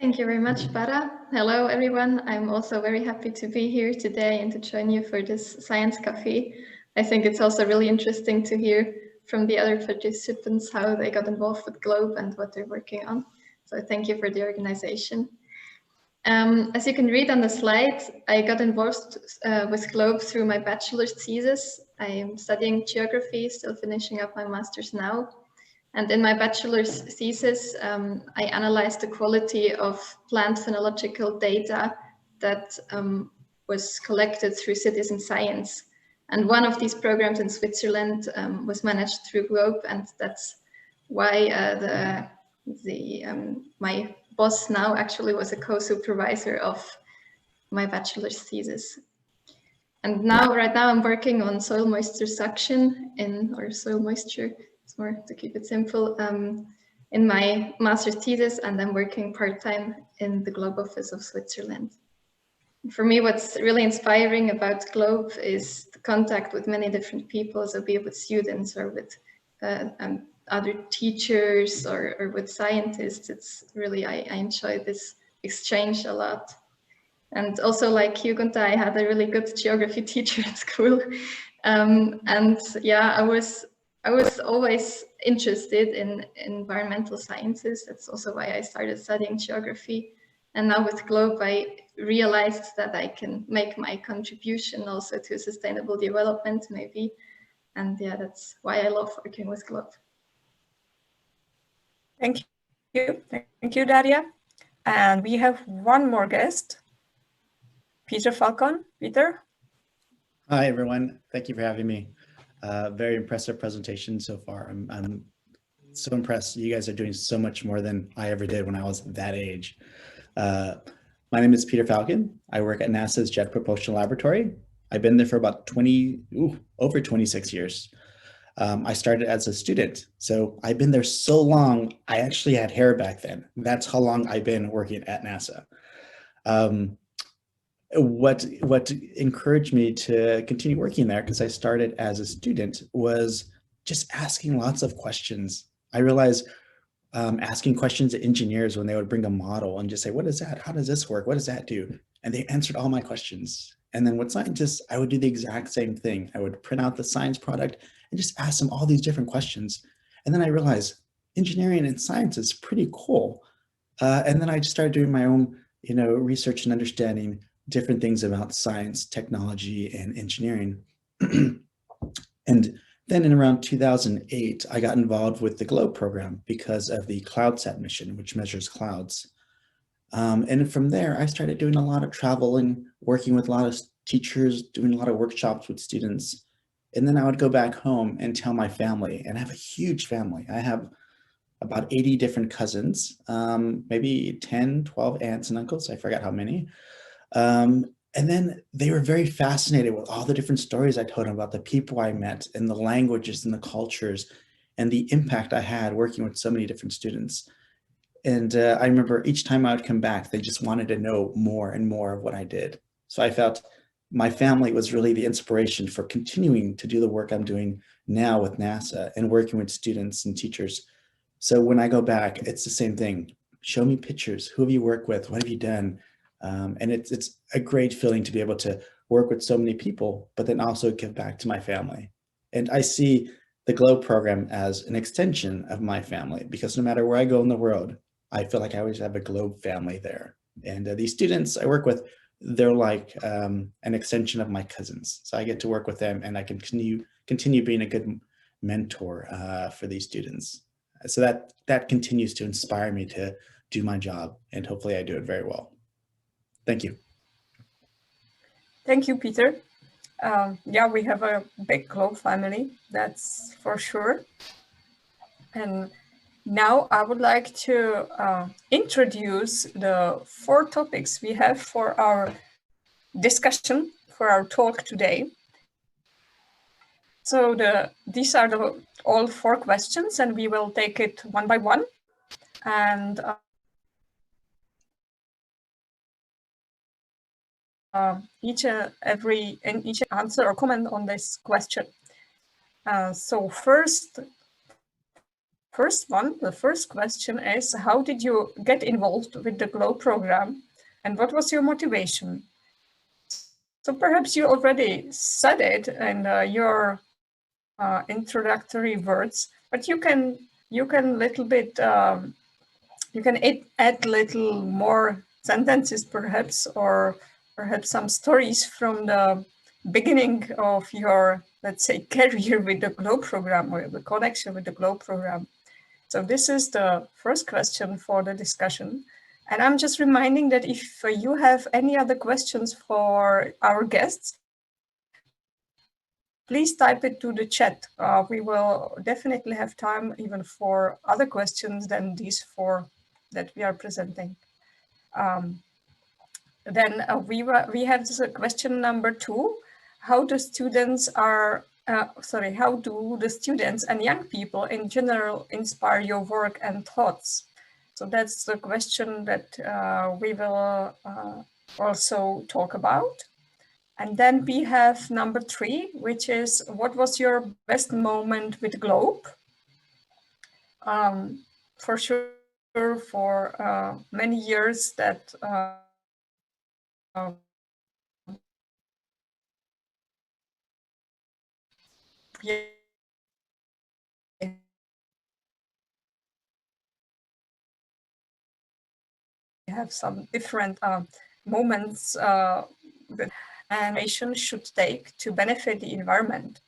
Thank you very much, Bara. Hello, everyone. I'm also very happy to be here today and to join you for this Science Café. I think it's also really interesting to hear from the other participants how they got involved with Globe and what they're working on. So thank you for the organization. As you can read on the slide, I got involved with Globe through my bachelor's thesis. I am studying geography, still finishing up my master's now. And in my bachelor's thesis, I analyzed the quality of plant phenological data that was collected through citizen science. And one of these programs in Switzerland was managed through GLOBE, and that's why my boss now actually was a co-supervisor of my bachelor's thesis. And now, right now, I'm working on soil moisture suction or soil moisture, it's more to keep it simple, in my master's thesis, and I'm working part-time in the GLOBE office of Switzerland. For me, what's really inspiring about GLOBE is the contact with many different people, so be it with students or with other teachers or with scientists. It's really, I enjoy this exchange a lot. And also, like Hugunta, I had a really good geography teacher at school. And yeah, I was always interested in environmental sciences. That's also why I started studying geography. And now with GLOBE, I realized that I can make my contribution also to sustainable development, maybe. And yeah, that's why I love working with GLOBE. Thank you. Thank you, Daria. And we have one more guest, Peter Falcon. Peter? Hi, everyone. Thank you for having me. Very impressive presentation so far. I'm so impressed. You guys are doing so much more than I ever did when I was that age. My name is Peter Falcon. I work at NASA's Jet Propulsion Laboratory. I've been there for about over 26 years. I started as a student, so I've been there so long, I actually had hair back then. That's how long I've been working at NASA. What encouraged me to continue working there, because I started as a student, was just asking lots of questions. I realized asking questions to engineers when they would bring a model and just say, what is that? How does this work? What does that do? And they answered all my questions. And then with scientists, I would do the exact same thing. I would print out the science product and just ask them all these different questions. And then I realized engineering and science is pretty cool. And then I just started doing my own, research and understanding different things about science, technology, and engineering. And then in around 2008, I got involved with the GLOBE program because of the CloudSat mission, which measures clouds. And from there, I started doing a lot of traveling, working with a lot of teachers, doing a lot of workshops with students. And then I would go back home and tell my family, and I have a huge family. I have about 80 different cousins, maybe 10, 12 aunts and uncles. I forgot how many. And then they were very fascinated with all the different stories I told them about the people I met and the languages and the cultures and the impact I had working with so many different students. And I remember each time I would come back, they just wanted to know more and more of what I did. So I felt my family was really the inspiration for continuing to do the work I'm doing now with NASA and working with students and teachers. So when I go back, it's the same thing. Show me pictures. Who have you worked with? What have you done? And it's a great feeling to be able to work with so many people, but then also give back to my family. And I see the GLOBE program as an extension of my family, because no matter where I go in the world, I feel like I always have a GLOBE family there. And these students I work with, they're like an extension of my cousins. So I get to work with them, and I can continue being a good mentor for these students. So that continues to inspire me to do my job, and hopefully I do it very well. Thank you. Thank you, Peter. Yeah, we have a big GLOBE family, that's for sure. And now I would like to introduce the 4 topics we have for our discussion, for our talk today. So these are all 4 questions, and we will take it one by one. And each answer or comment on this question. So the first question is, how did you get involved with the GLOBE program, and what was your motivation? So perhaps you already said it in your introductory words, but you can little bit you can add little more sentences perhaps, or perhaps some stories from the beginning of your, let's say, career with the GLOBE program, or the connection with the GLOBE program. So this is the first question for the discussion. And I'm just reminding that if you have any other questions for our guests, please type it to the chat. We will definitely have time even for other questions than these 4 that we are presenting. Then we have this question number 2. How do students how do the students and young people in general inspire your work and thoughts? So that's the question that we will also talk about. And then we have number 3, which is, what was your best moment with Globe? For sure, for many years that we have some different moments that animation should take to benefit the environment.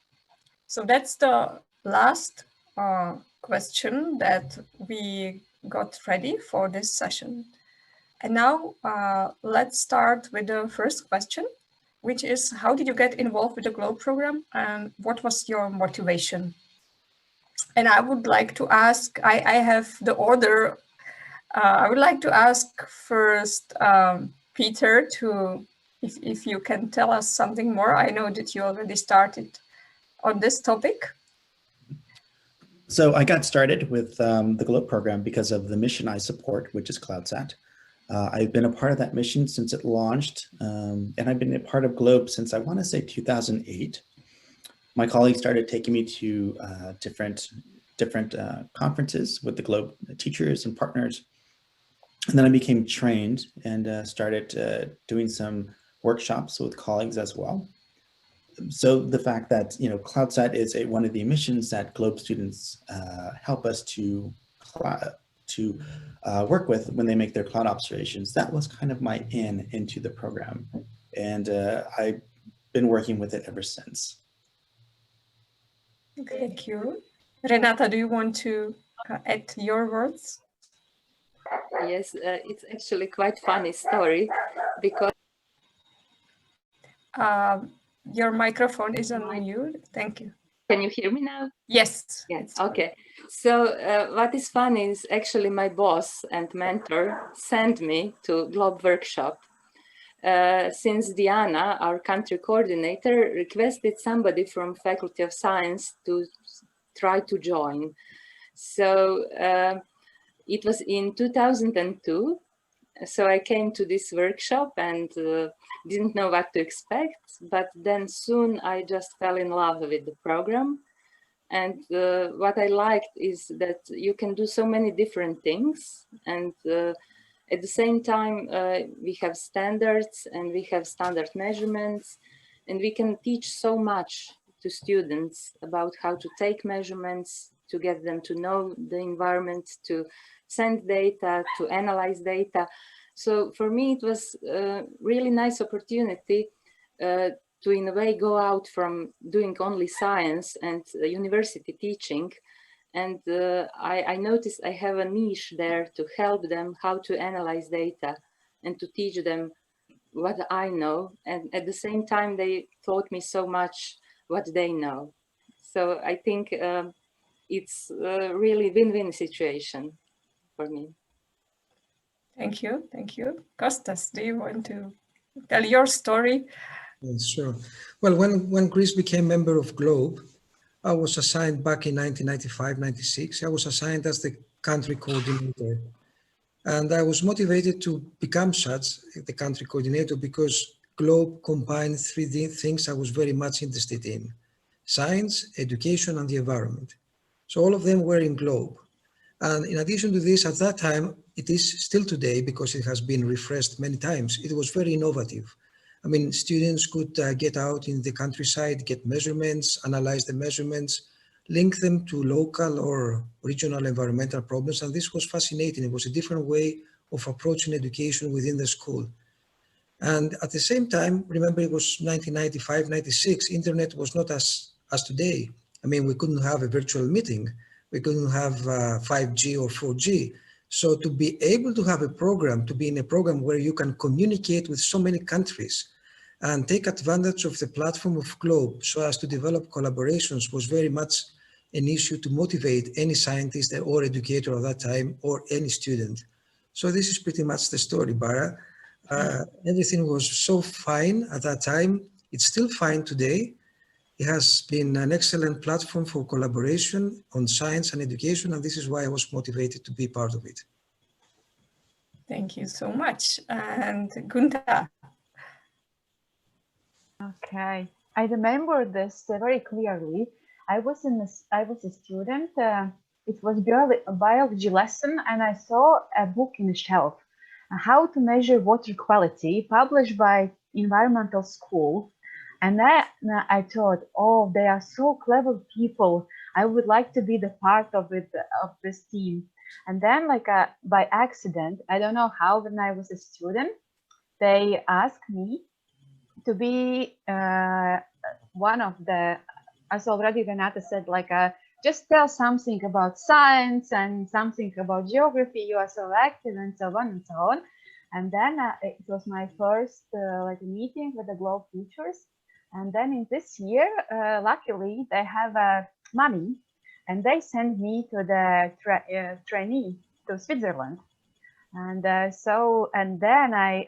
So that's the last question that we got ready for this session. And now let's start with the first question, which is, how did you get involved with the GLOBE program and what was your motivation? And I would like to ask, I have the order. I would like to ask first Peter if you can tell us something more. I know that you already started on this topic. So I got started with the GLOBE program because of the mission I support, which is CloudSat. I've been a part of that mission since it launched, and I've been a part of GLOBE since, I want to say, 2008. My colleagues started taking me to different conferences with the GLOBE teachers and partners. And then I became trained and started doing some workshops with colleagues as well. So the fact that, you know, CloudSat is one of the missions that GLOBE students help us to work with when they make their cloud observations, that was kind of my into the program. And I've been working with it ever since. Thank you. Renata, do you want to add your words? Yes, it's actually quite funny story because your microphone is on mute. Thank you. Can you hear me now? Yes. Yes. Okay. So what is funny is actually my boss and mentor sent me to GLOBE workshop. Since Diana, our country coordinator, requested somebody from Faculty of Science to try to join. So it was in 2002. So I came to this workshop and didn't know what to expect, but then soon I just fell in love with the program. And what I liked is that you can do so many different things, and at the same time we have standards and we have standard measurements, and we can teach so much to students about how to take measurements, to get them to know the environment, to send data, to analyze data. So for me, it was a really nice opportunity to in a way go out from doing only science and university teaching. And I noticed I have a niche there to help them how to analyze data and to teach them what I know. And at the same time, they taught me so much what they know. So I think it's a really win-win situation for me. Thank you. Thank you. Kostas, do you want to tell your story? Yes, sure. Well, when Greece became member of GLOBE, I was assigned back in 1995-96. I was assigned as the country coordinator. And I was motivated to become such, the country coordinator, because GLOBE combined three things I was very much interested in: science, education, and the environment. So all of them were in GLOBE. And in addition to this, at that time, it is still today, because it has been refreshed many times, it was very innovative. I mean, students could get out in the countryside, get measurements, analyze the measurements, link them to local or regional environmental problems. And this was fascinating. It was a different way of approaching education within the school. And at the same time, remember, it was 1995, 96, internet was not as today. I mean, we couldn't have a virtual meeting. We couldn't have 5G or 4G. So to be able to have a program, to be in a program where you can communicate with so many countries and take advantage of the platform of Globe so as to develop collaborations was very much an issue to motivate any scientist or educator at that time or any student. So this is pretty much the story, Bara. Everything was so fine at that time. It's still fine today. It has been an excellent platform for collaboration on science and education, and this is why I was motivated to be part of it. Thank you so much. And Gunther. Okay, I remember this very clearly. I was a student. It was a biology lesson, and I saw a book in the shelf, How to Measure Water Quality, published by Environmental School. And I thought, oh, they are so clever people. I would like to be the part of this team. And then, like by accident, I don't know how, when I was a student, they asked me to be one of the, as already Renata said, like just tell something about science and something about geography. You are so active and so on and so on. And then it was my first like meeting with the Globe teachers. And then in this year, luckily, they have money, and they sent me to the trainee to Switzerland. And and then I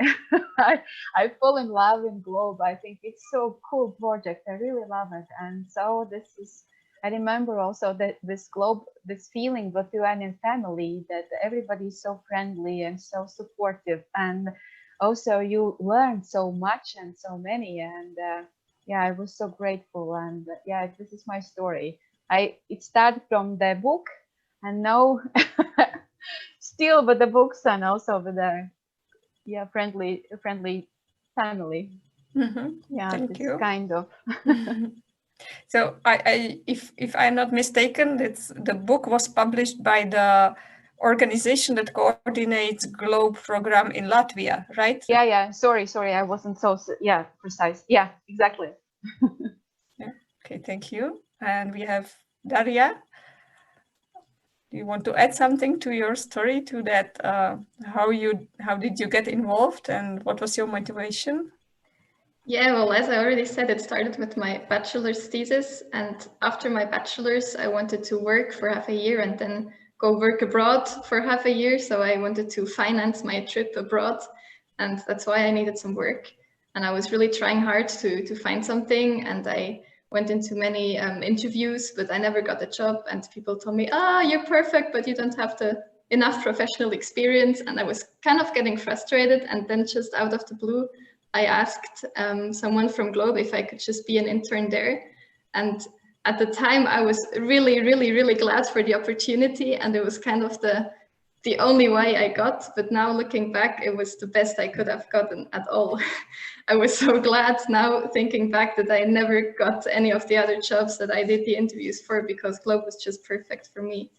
fall in love in Globe. I think it's so cool project. I really love it. And so this is, I remember also that this Globe, this feeling with UN and family, that everybody is so friendly and so supportive. And also you learn so much and so many. And yeah, I was so grateful. And yeah, this is my story. It started from the book, and now still with the books, and also with the friendly family. Mm-hmm. Yeah, Thank you. Kind of. So if I'm not mistaken, the book was published by the organization that coordinates Globe program in Latvia, right? Yeah. Sorry, I wasn't so precise. Yeah, exactly. Yeah. Okay, thank you. And we have Daria. Do you want to add something to your story, to that? How did you get involved, and what was your motivation? Yeah, well, as I already said, it started with my bachelor's thesis. And after my bachelor's, I wanted to work for half a year and then go work abroad for half a year. So I wanted to finance my trip abroad. And that's why I needed some work. And I was really trying hard to find something. And I went into many interviews, but I never got a job. And people told me, you're perfect, but you don't have enough professional experience. And I was kind of getting frustrated. And then just out of the blue, I asked someone from Globe if I could just be an intern there. And at the time, I was really, really, really glad for the opportunity. And it was kind of the only way I got. But now looking back, it was the best I could have gotten at all. I was so glad now thinking back that I never got any of the other jobs that I did the interviews for, because Globe was just perfect for me.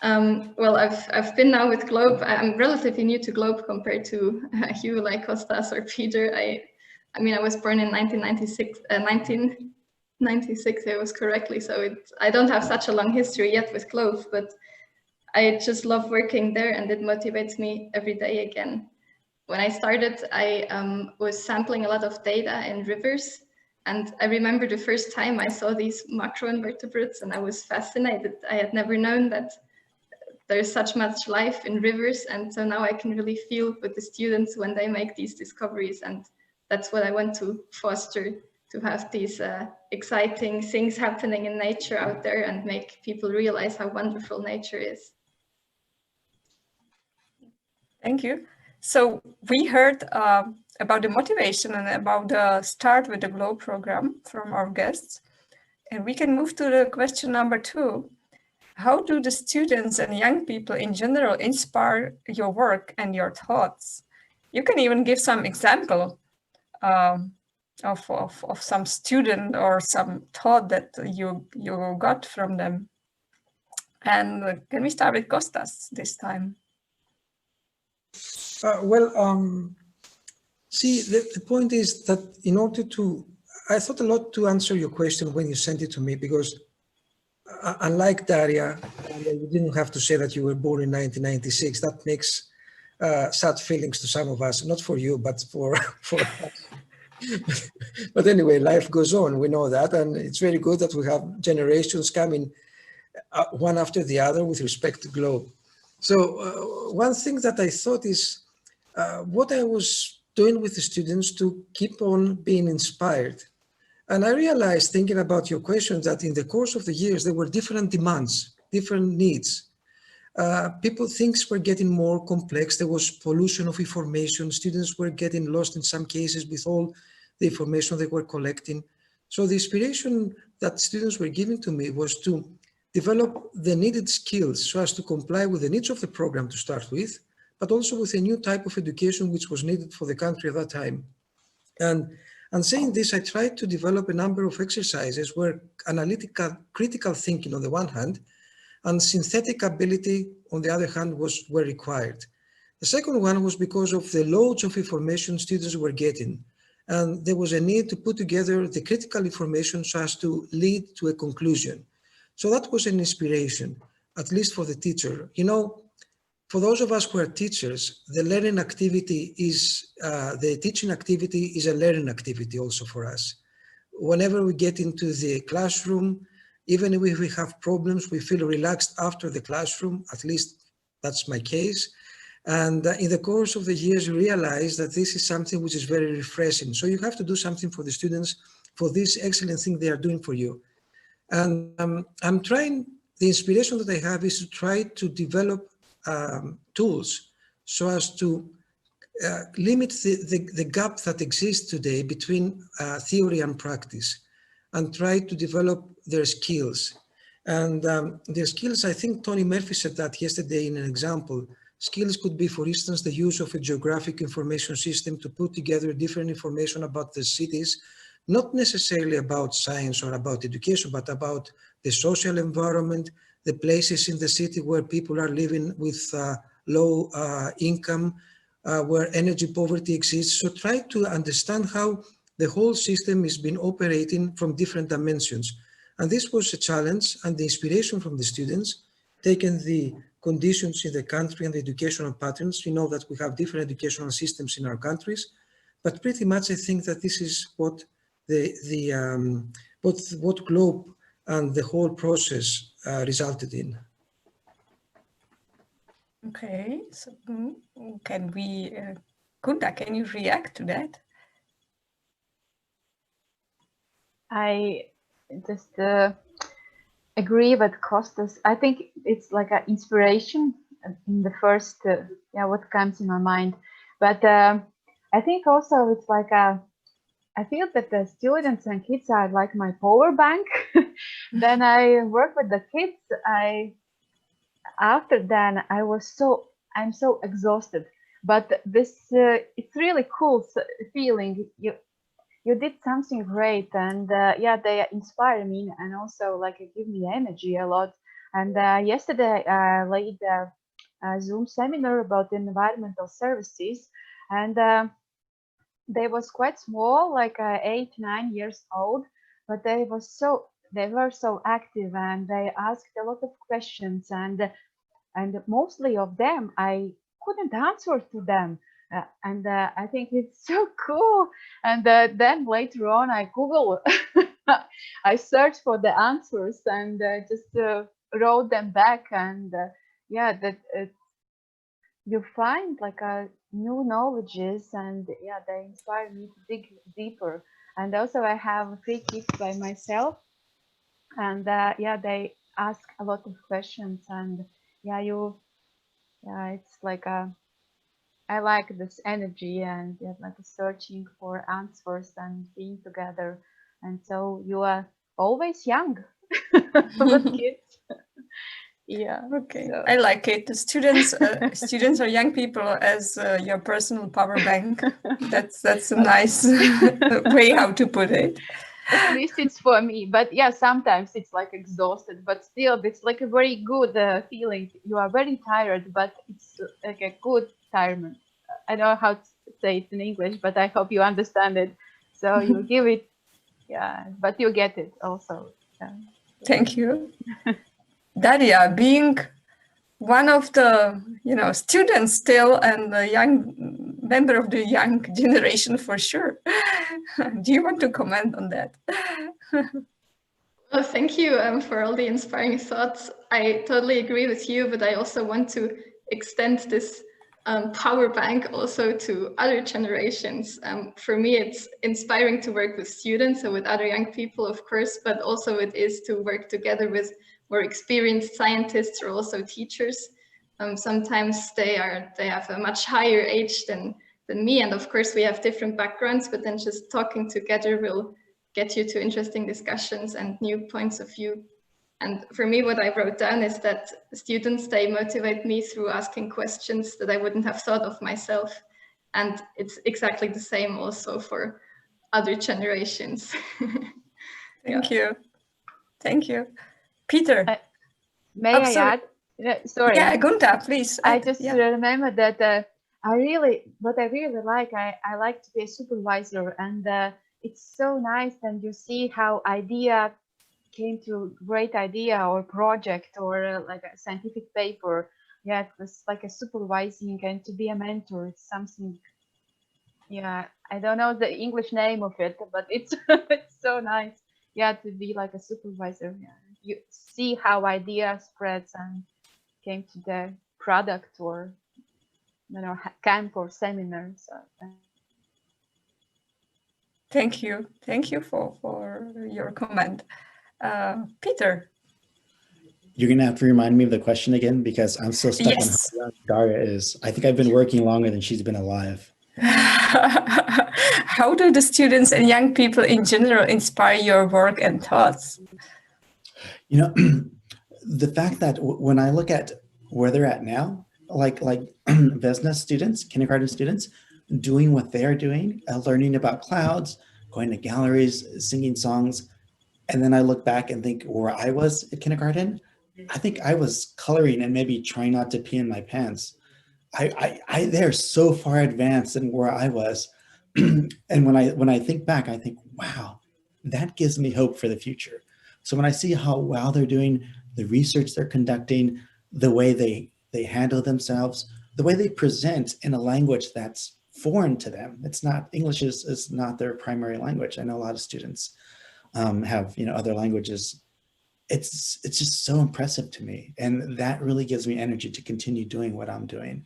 Well, I've been now with Globe. I'm relatively new to Globe compared to you, like Kostas or Peter. I mean, I was born in 1996. 1996, it was correctly. So I don't have such a long history yet with Globe, but I just love working there, and it motivates me every day again. When I started, I was sampling a lot of data in rivers. And I remember the first time I saw these macroinvertebrates, and I was fascinated. I had never known that there's such much life in rivers. And so now I can really feel with the students when they make these discoveries. And that's what I want to foster, to have these exciting things happening in nature out there and make people realize how wonderful nature is. Thank you. So we heard about the motivation and about the start with the Globe program from our guests. And we can move to the question number 2. How do the students and young people in general inspire your work and your thoughts? You can even give some example of some student or some thought that you got from them. And can we start with Kostas this time? See, the point is that in order to, I thought a lot to answer your question when you sent it to me, because unlike Daria, you didn't have to say that you were born in 1996. That makes sad feelings to some of us, not for you, but for us. But anyway, life goes on. We know that, and it's very good that we have generations coming one after the other with respect to Globe. So one thing that I thought is what I was doing with the students to keep on being inspired. And I realized, thinking about your question, that in the course of the years, there were different demands, different needs. Things were getting more complex. There was pollution of information. Students were getting lost in some cases with all the information they were collecting. So the inspiration that students were giving to me was to develop the needed skills so as to comply with the needs of the program to start with, but also with a new type of education which was needed for the country at that time. And saying this, I tried to develop a number of exercises where analytical, critical thinking on the one hand, and synthetic ability on the other hand were required. The second one was because of the loads of information students were getting. And there was a need to put together the critical information so as to lead to a conclusion. So that was an inspiration, at least for the teacher. You know, for those of us who are teachers, the learning activity is, the teaching activity is a learning activity also for us. Whenever we get into the classroom, even if we have problems, we feel relaxed after the classroom, at least that's my case. And in the course of the years, you realize that this is something which is very refreshing. So you have to do something for the students for this excellent thing they are doing for you. And I'm trying, the inspiration that I have is to try to develop tools so as to limit the gap that exists today between theory and practice, and try to develop their skills. And their skills, I think Tony Murphy said that yesterday in an example. Skills could be, for instance, the use of a geographic information system to put together different information about the cities, not necessarily about science or about education, but about the social environment, the places in the city where people are living with low income, where energy poverty exists. So try to understand how the whole system has been operating from different dimensions. And this was a challenge, and the inspiration from the students, taking the conditions in the country and the educational patterns. You know that we have different educational systems in our countries, but pretty much I think that this is what what Globe and the whole process resulted in. Okay, so can we, Kunda, can you react to that? I just agree with Kostas. I think it's like an inspiration in the first, yeah, what comes in my mind. But I think also it's like I feel that the students and kids are like my power bank. Then I work with the kids. After that, I'm so exhausted. But this, it's really cool feeling. You did something great, and yeah, they inspire me and also like give me energy a lot. And yesterday I laid a Zoom seminar about environmental services, and they was quite small, like 8, 9 years old, but they were so active, and they asked a lot of questions, and mostly of them I couldn't answer to them. And I think it's so cool. And then later on, I Google, I searched for the answers and just wrote them back. And yeah, that you find like new knowledges, and yeah, they inspire me to dig deeper. And also, I have 3 kids by myself, and yeah, they ask a lot of questions, and yeah, it's like I like this energy, and yeah, like searching for answers and being together. And so you are always young with kids. Yeah. Okay, So. I like it. The students, students or young people as your personal power bank. That's a nice way how to put it. At least it's for me, but yeah, sometimes it's like exhausted, but still it's like a very good feeling. You are very tired, but it's like a good tiredness. I don't know how to say it in English, but I hope you understand it. So you give it, yeah, but you get it also. Yeah. Thank you. Daria, being one of the students still and a young member of the young generation for sure. Do you want to comment on that? Well, thank you for all the inspiring thoughts. I totally agree with you, but I also want to extend this power bank also to other generations. For me, it's inspiring to work with students, so with other young people, of course, but also it is to work together with more experienced scientists or also teachers. Sometimes they have a much higher age than me, and of course we have different backgrounds, but then just talking together will get you to interesting discussions and new points of view. And for me, what I wrote down is that students, they motivate me through asking questions that I wouldn't have thought of myself. And it's exactly the same also for other generations. Thank you. Thank you. Peter. May I add? Sorry. Yeah, Gunta, please. I just remember that what I really like, I like to be a supervisor, and it's so nice when you see how idea came to great idea or project or like a scientific paper. Yeah, it was like a supervising and to be a mentor. It's something. Yeah, I don't know the English name of it, but it's it's so nice. Yeah, to be like a supervisor. Yeah, you see how idea spreads and came to the product or camp or seminar. So. Thank you. Thank you for your comment. Peter. You're going to have to remind me of the question again, because I'm still stuck on how young Daria is. I think I've been working longer than she's been alive. How do the students and young people in general inspire your work and thoughts? The fact that when I look at where they're at now, like Vesna students, kindergarten students, doing what they're doing, learning about clouds, going to galleries, singing songs. And then I look back and think where I was at kindergarten, I think I was coloring and maybe trying not to pee in my pants. They're so far advanced than where I was. And when I think back, I think, wow, that gives me hope for the future. So when I see how well they're doing, the research they're conducting, the way they handle themselves, the way they present in a language that's foreign to them. It's not, English is not their primary language. I know a lot of students have other languages. It's just so impressive to me, and that really gives me energy to continue doing what I'm doing.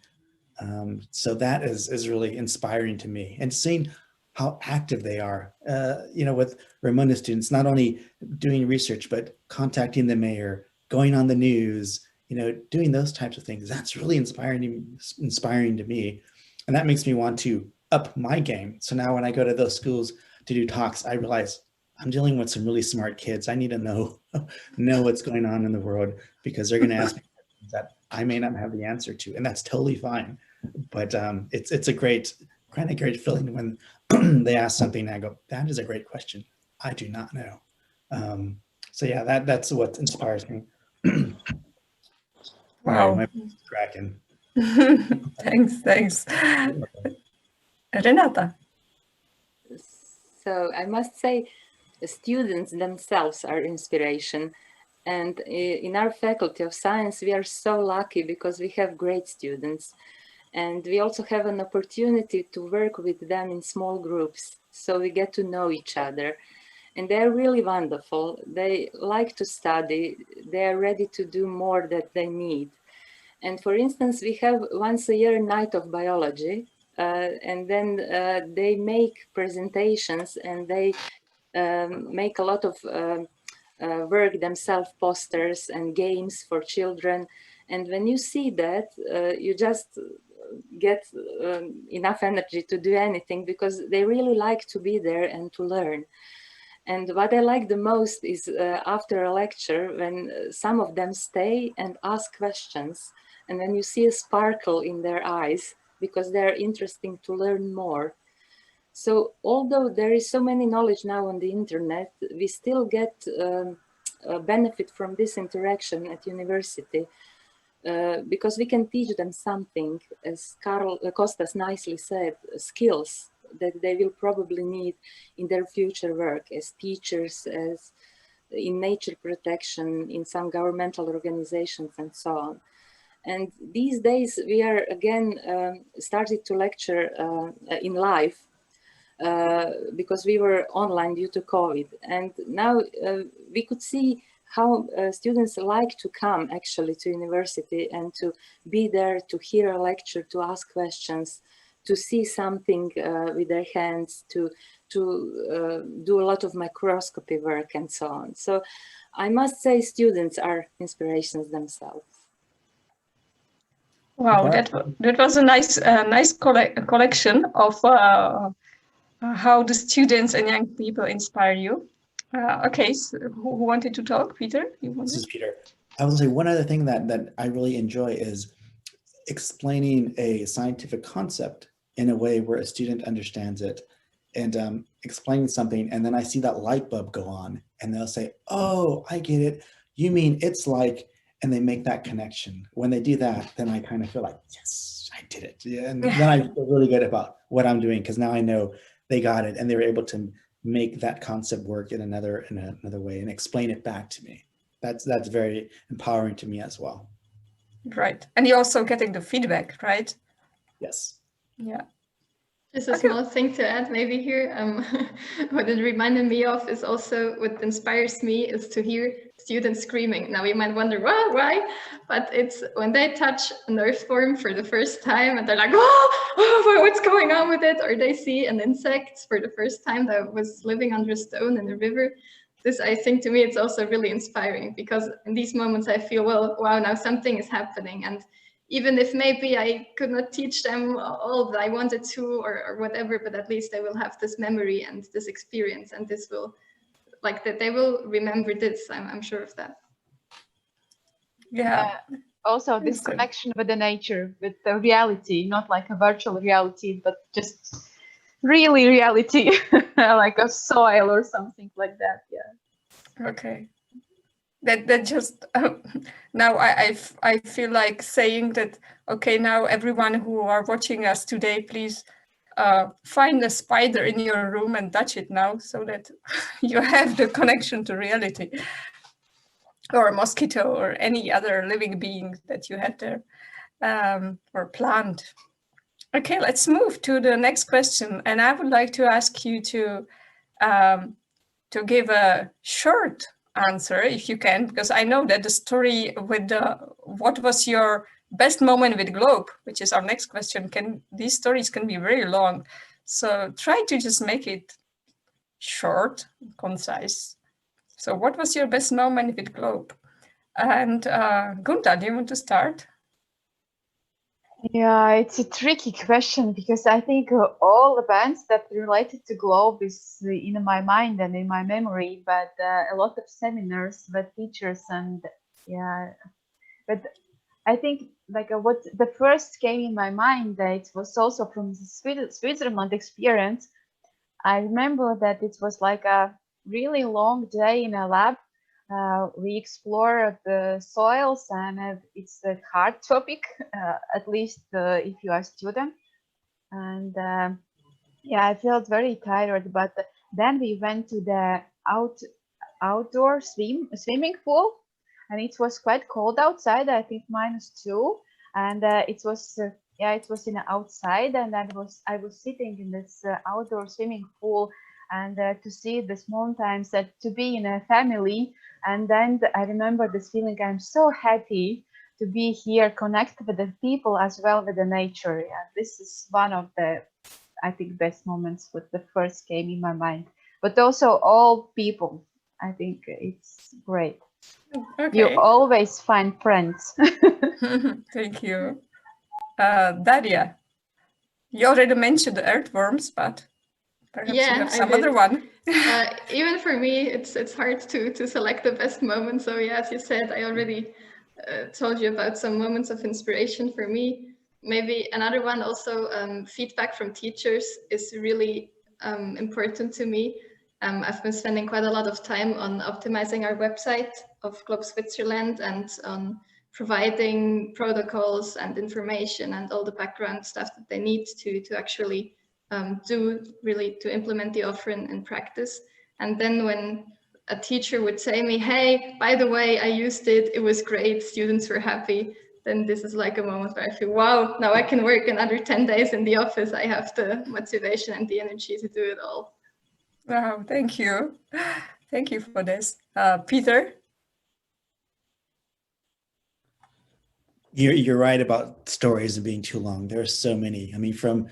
So that is really inspiring to me, and seeing how active they are, with Ramona students, not only doing research, but contacting the mayor, going on the news, doing those types of things. That's really inspiring to me. And that makes me want to up my game. So now when I go to those schools to do talks, I realize I'm dealing with some really smart kids. I need to know what's going on in the world, because they're going to ask me questions that I may not have the answer to, and that's totally fine. But it's a great feeling when they ask something and I go, that is a great question. I do not know. So yeah, that's what inspires me. Wow. My cracking. Thanks. Renata. So I must say, the students themselves are inspiration. And in our Faculty of Science, we are so lucky because we have great students. And we also have an opportunity to work with them in small groups. So we get to know each other. And they're really wonderful. They like to study. They're ready to do more that they need. And for instance, we have once a year night of biology. And then they make presentations, and they make a lot of work themselves, posters and games for children. And when you see that, you just get enough energy to do anything, because they really like to be there and to learn. And what I like the most is after a lecture, when some of them stay and ask questions, and when you see a sparkle in their eyes, because they're interested to learn more. So although there is so many knowledge now on the internet, we still get a benefit from this interaction at university, because we can teach them something, as Kostas nicely said, skills that they will probably need in their future work as teachers, as in nature protection, in some governmental organizations and so on. And these days we are again started to lecture in live because we were online due to COVID. And now we could see how students like to come actually to university and to be there, to hear a lecture, to ask questions, to see something with their hands, to do a lot of microscopy work and so on. So I must say students are inspirations themselves. Wow, that was a nice collection of how the students and young people inspire you. Okay, so who wanted to talk? Peter? This is Peter. I will say one other thing that I really enjoy is explaining a scientific concept in a way where a student understands it, and explaining something, and then I see that light bulb go on and they'll say, oh, I get it. You mean it's like, and they make that connection. When they do that, then I kind of feel like, yes, I did it. Yeah, and then I feel really good about what I'm doing because now I know they got it and they were able to make that concept work in another way and explain it back to me. That's very empowering to me as well. Right, and you're also getting the feedback, right? Yes. Yeah. Just a small thing to add maybe here. What it reminded me of is also what inspires me is to hear students screaming. Now you might wonder, well, why? But it's when they touch an earth form for the first time and they're like, oh, what's going on with it? Or they see an insect for the first time that was living under a stone in a river. This, I think, to me, it's also really inspiring because in these moments I feel, well, wow, now something is happening. And even if maybe I could not teach them all that I wanted to or whatever, but at least they will have this memory and this experience, and this will, like, that they will remember this. I'm sure of that. Yeah. Also, this connection with the nature, with the reality, not like a virtual reality, but just really reality, like a soil or something like that. Yeah. Okay. That just now I feel like saying that, okay, now everyone who are watching us today, please find a spider in your room and touch it now so that you have the connection to reality, or a mosquito or any other living being that you had there, or plant. Okay, let's move to the next question, and I would like to ask you to give a short answer if you can, because I know that the story with what was your best moment with Globe, which is our next question, these stories can be very long. So try to just make it short, concise. So what was your best moment with Globe? And Gunta, do you want to start? Yeah, it's a tricky question because I think all events that related to Globe is in my mind and in my memory, but a lot of seminars with teachers and yeah, but I think like what the first came in my mind, it was also from the Switzerland experience. I remember that it was like a really long day in a lab. We explore the soils, and it's a hard topic, at least if you are a student. And yeah, I felt very tired. But then we went to the outdoor swimming pool, and it was quite cold outside. I think -2, and it was. Yeah, it was in outside, and I was sitting in this outdoor swimming pool, and to see the mountains, to be in a family. And then I remember this feeling. I'm so happy to be here, connected with the people as well with the nature. Yeah, this is one of the, I think, best moments what the first came in my mind. But also all people. I think it's great. Okay. You always find friends. Thank you. Daria, you already mentioned the earthworms, but perhaps you have some other one. Even for me, it's hard to select the best moment. So yeah, as you said, I already told you about some moments of inspiration for me. Maybe another one also, feedback from teachers is really important to me. I've been spending quite a lot of time on optimizing our website of Globe Switzerland and on providing protocols and information and all the background stuff that they need to actually to implement the offer in practice. And then when a teacher would say me, hey, by the way, I used it, it was great, students were happy, then this is like a moment where I feel, wow, now I can work another 10 days in the office. I have the motivation and the energy to do it all. Wow, thank you. Thank you for this. Peter? You're right about stories and being too long. There are so many. I mean, from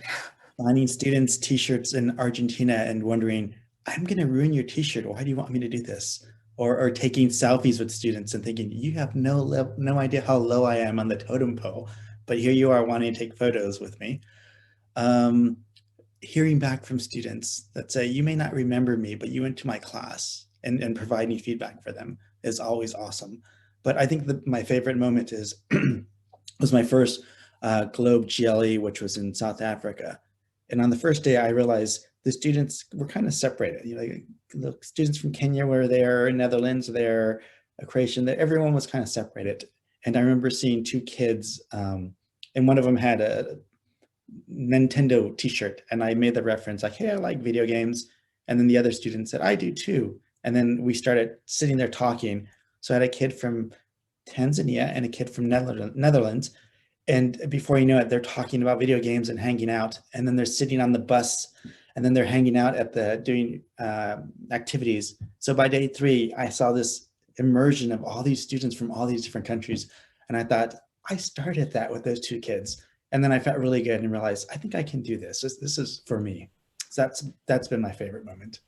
finding students' t-shirts in Argentina and wondering, I'm going to ruin your t-shirt. Why do you want me to do this? Or taking selfies with students and thinking, you have no idea how low I am on the totem pole, but here you are wanting to take photos with me. Hearing back from students that say, you may not remember me, but you went to my class, and providing feedback for them is always awesome. But I think my favorite moment was my first Globe GLE, which was in South Africa. And on the first day, I realized the students were kind of separated. You know, like, the students from Kenya were there, Netherlands there, Croatian, everyone was kind of separated. And I remember seeing two kids, and one of them had a Nintendo t-shirt, and I made the reference like, hey, I like video games. And then the other student said, I do too. And then we started sitting there talking. So I had a kid from Tanzania and a kid from Netherlands. And before you know it, they're talking about video games and hanging out. And then they're sitting on the bus, and then they're hanging out at doing activities. So by day 3, I saw this immersion of all these students from all these different countries. And I thought, I started that with those 2 kids. And then I felt really good and realized, I think I can do this. This is for me. So that's been my favorite moment.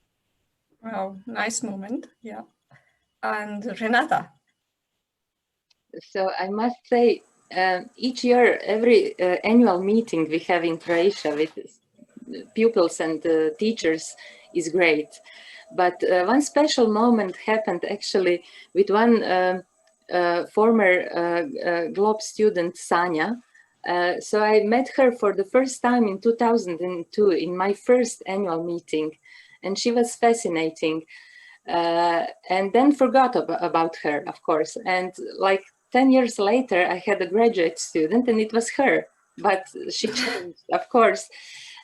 Wow, nice moment. Yeah. And Renata. So I must say, each year, every annual meeting we have in Croatia with pupils and teachers is great. But one special moment happened actually with one former Globe student, Sanja. So I met her for the first time in 2002 in my first annual meeting, and she was fascinating. And then forgot about her, of course. And like 10 years later, I had a graduate student, and it was her, but she changed, of course.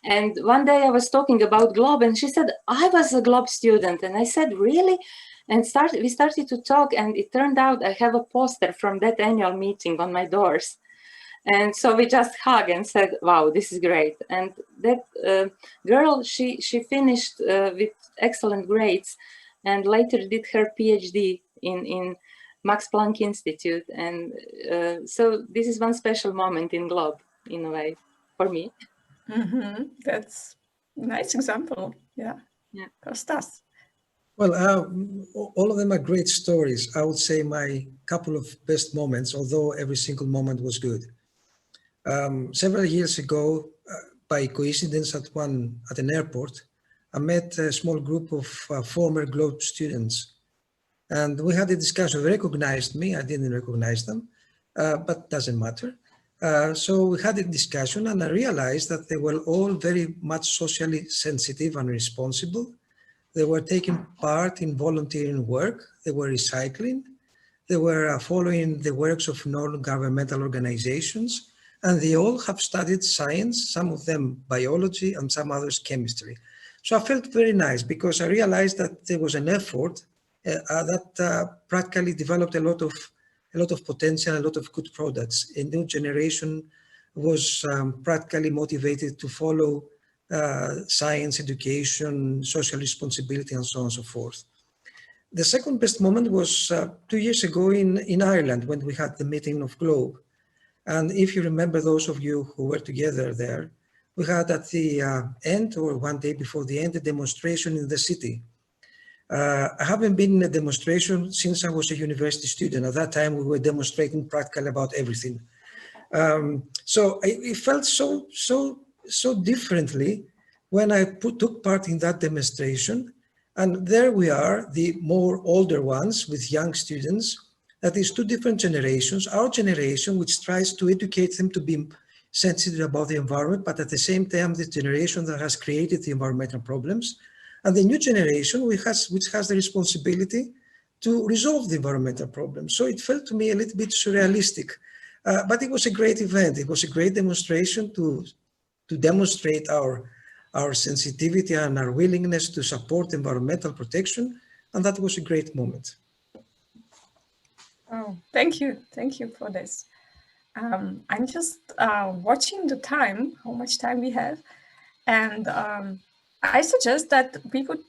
And one day I was talking about Globe, and she said, I was a Globe student. And I said, really? And we started to talk, and it turned out I have a poster from that annual meeting on my doors. And so we just hugged and said, wow, this is great. And that girl, she finished with excellent grades, and later did her PhD in Max Planck Institute. And so this is one special moment in Globe, in a way, for me. Mm-hmm. That's a nice example. Yeah. Kostas. Well, all of them are great stories. I would say my couple of best moments, although every single moment was good. Several years ago, by coincidence at an airport, I met a small group of former Globe students, and we had a discussion. They recognized me, I didn't recognize them, but doesn't matter. So we had a discussion, and I realized that they were all very much socially sensitive and responsible. They were taking part in volunteering work, they were recycling, they were following the works of non-governmental organizations, and they all have studied science, some of them biology and some others chemistry. So I felt very nice because I realized that there was an effort that practically developed a lot of potential, a lot of good products. A new generation was practically motivated to follow science, education, social responsibility, and so on and so forth. The second best moment was 2 years ago in Ireland when we had the meeting of Globe. And if you remember, those of you who were together there, we had at the end, or one day before the end, a demonstration in the city. I haven't been in a demonstration since I was a university student. At that time, we were demonstrating practically about everything. So it felt so differently when I took part in that demonstration. And there we are, the more older ones with young students. That is 2 different generations. Our generation, which tries to educate them to be sensitive about the environment, but at the same time, the generation that has created the environmental problems. And the new generation, which has the responsibility to resolve the environmental problems. So it felt to me a little bit surrealistic, but it was a great event. It was a great demonstration to demonstrate our sensitivity and our willingness to support environmental protection, And that was a great moment. Oh, thank you for this. I'm just watching the time, how much time we have, and I suggest that we would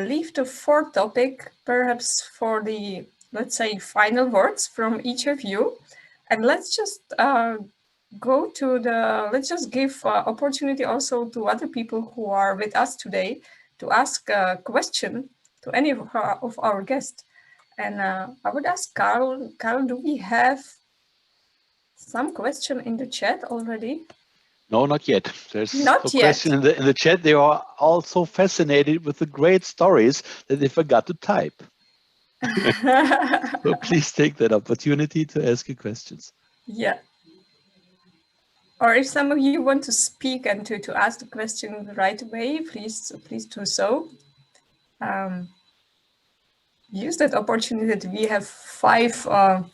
leave the fourth topic perhaps for the, let's say, final words from each of you, and let's just go to let's just give opportunity also to other people who are with us today to ask a question to any of our guests. And I would ask Carl, do we have some question in the chat already? No, not yet. There's Not no yet. question in the chat. They are all so fascinated with the great stories that they forgot to type. So please take that opportunity to ask your questions. Yeah. Or if some of you want to speak and to ask the question right away, please do so. Use that opportunity that we have 5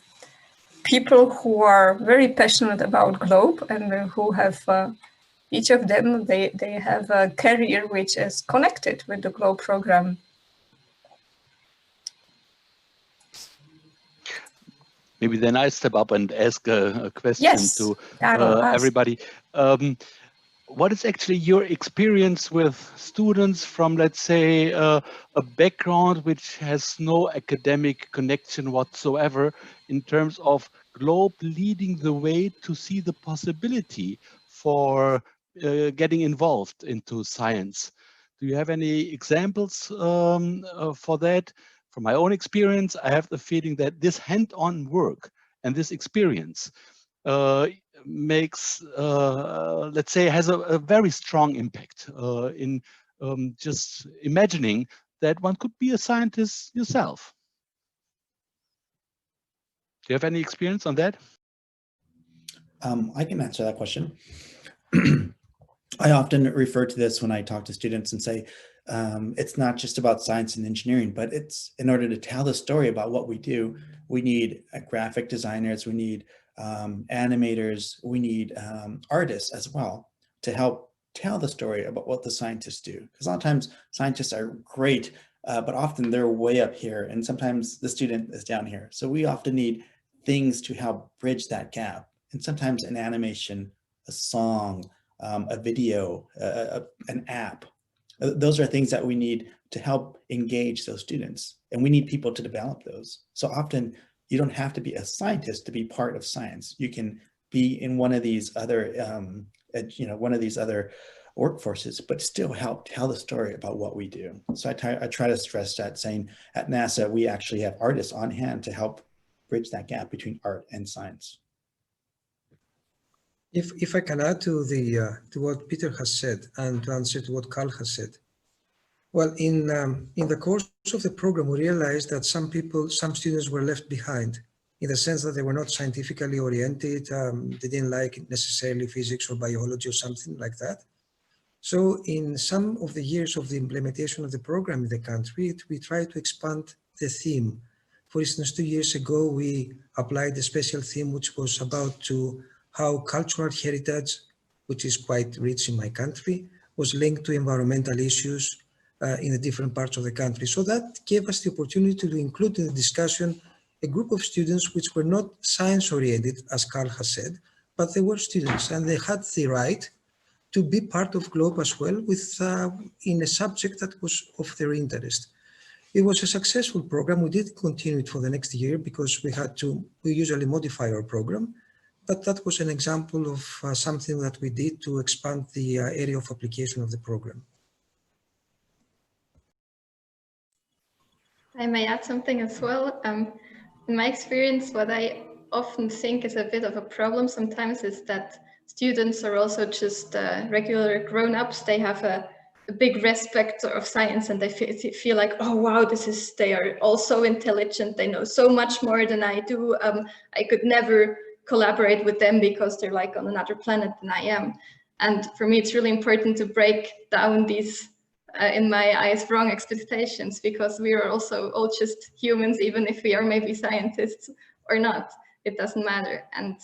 people who are very passionate about Globe and who have each of them, they have a career which is connected with the Globe program. Maybe then I step up and ask a question Yes, to ask. everybody. What is actually your experience with students from, let's say, a background which has no academic connection whatsoever in terms of Globe leading the way to see the possibility for getting involved into science? Do you have any examples for that? From my own experience, I have the feeling that this hand-on work and this experience makes, let's say, has a very strong impact in just imagining that one could be a scientist yourself. Do you have any experience on that? I can answer that question. I often refer to this when I talk to students and say, it's not just about science and engineering, but it's in order to tell the story about what we do, we need graphic designers, we need animators, we need artists as well to help tell the story about what the scientists do. Because a lot of times scientists are great, but often they're way up here and sometimes the student is down here. So we often need things to help bridge that gap. And sometimes an animation, a song, a video, an app. Those are things that we need to help engage those students. And we need people to develop those. So often you don't have to be a scientist to be part of science. You can be in one of these other, one of these other workforces, but still help tell the story about what we do. So I try to stress that, saying at NASA, we actually have artists on hand to help bridge that gap between art and science. If I can add to what Peter has said and to answer to what Carl has said. Well, in the course of the program, we realized that some students were left behind in the sense that they were not scientifically oriented. They didn't like necessarily physics or biology or something like that. So in some of the years of the implementation of the program in the country, we tried to expand the theme. For instance, 2 years ago, we applied a special theme which was about how cultural heritage, which is quite rich in my country, was linked to environmental issues in the different parts of the country. So that gave us the opportunity to include in the discussion a group of students which were not science-oriented, as Carl has said, but they were students and they had the right to be part of Globe as well in a subject that was of their interest. It was a successful program. We did continue it for the next year because we usually modify our program, but that was an example of something that we did to expand the area of application of the program. I may add something as well. In my experience, what I often think is a bit of a problem sometimes is that students are also just regular grown-ups. They have a big respect of science and they feel like, oh wow, they are all so intelligent. They know so much more than I do. I could never collaborate with them because they're like on another planet than I am. And for me, it's really important to break down these, in my eyes, wrong expectations, because we are also all just humans, even if we are maybe scientists or not, it doesn't matter. And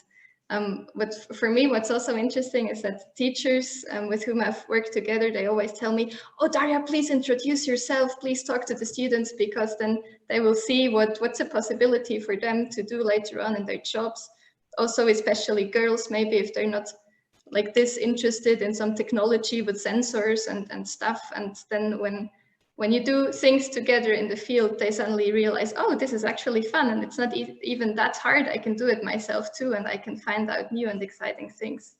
But for me, what's also interesting is that teachers with whom I've worked together, they always tell me, oh, Daria, please introduce yourself, please talk to the students, because then they will see what's a possibility for them to do later on in their jobs. Also, especially girls, maybe if they're not like this interested in some technology with sensors and stuff. And then when you do things together in the field, they suddenly realize, oh, this is actually fun, and it's not even that hard. I can do it myself too, and I can find out new and exciting things.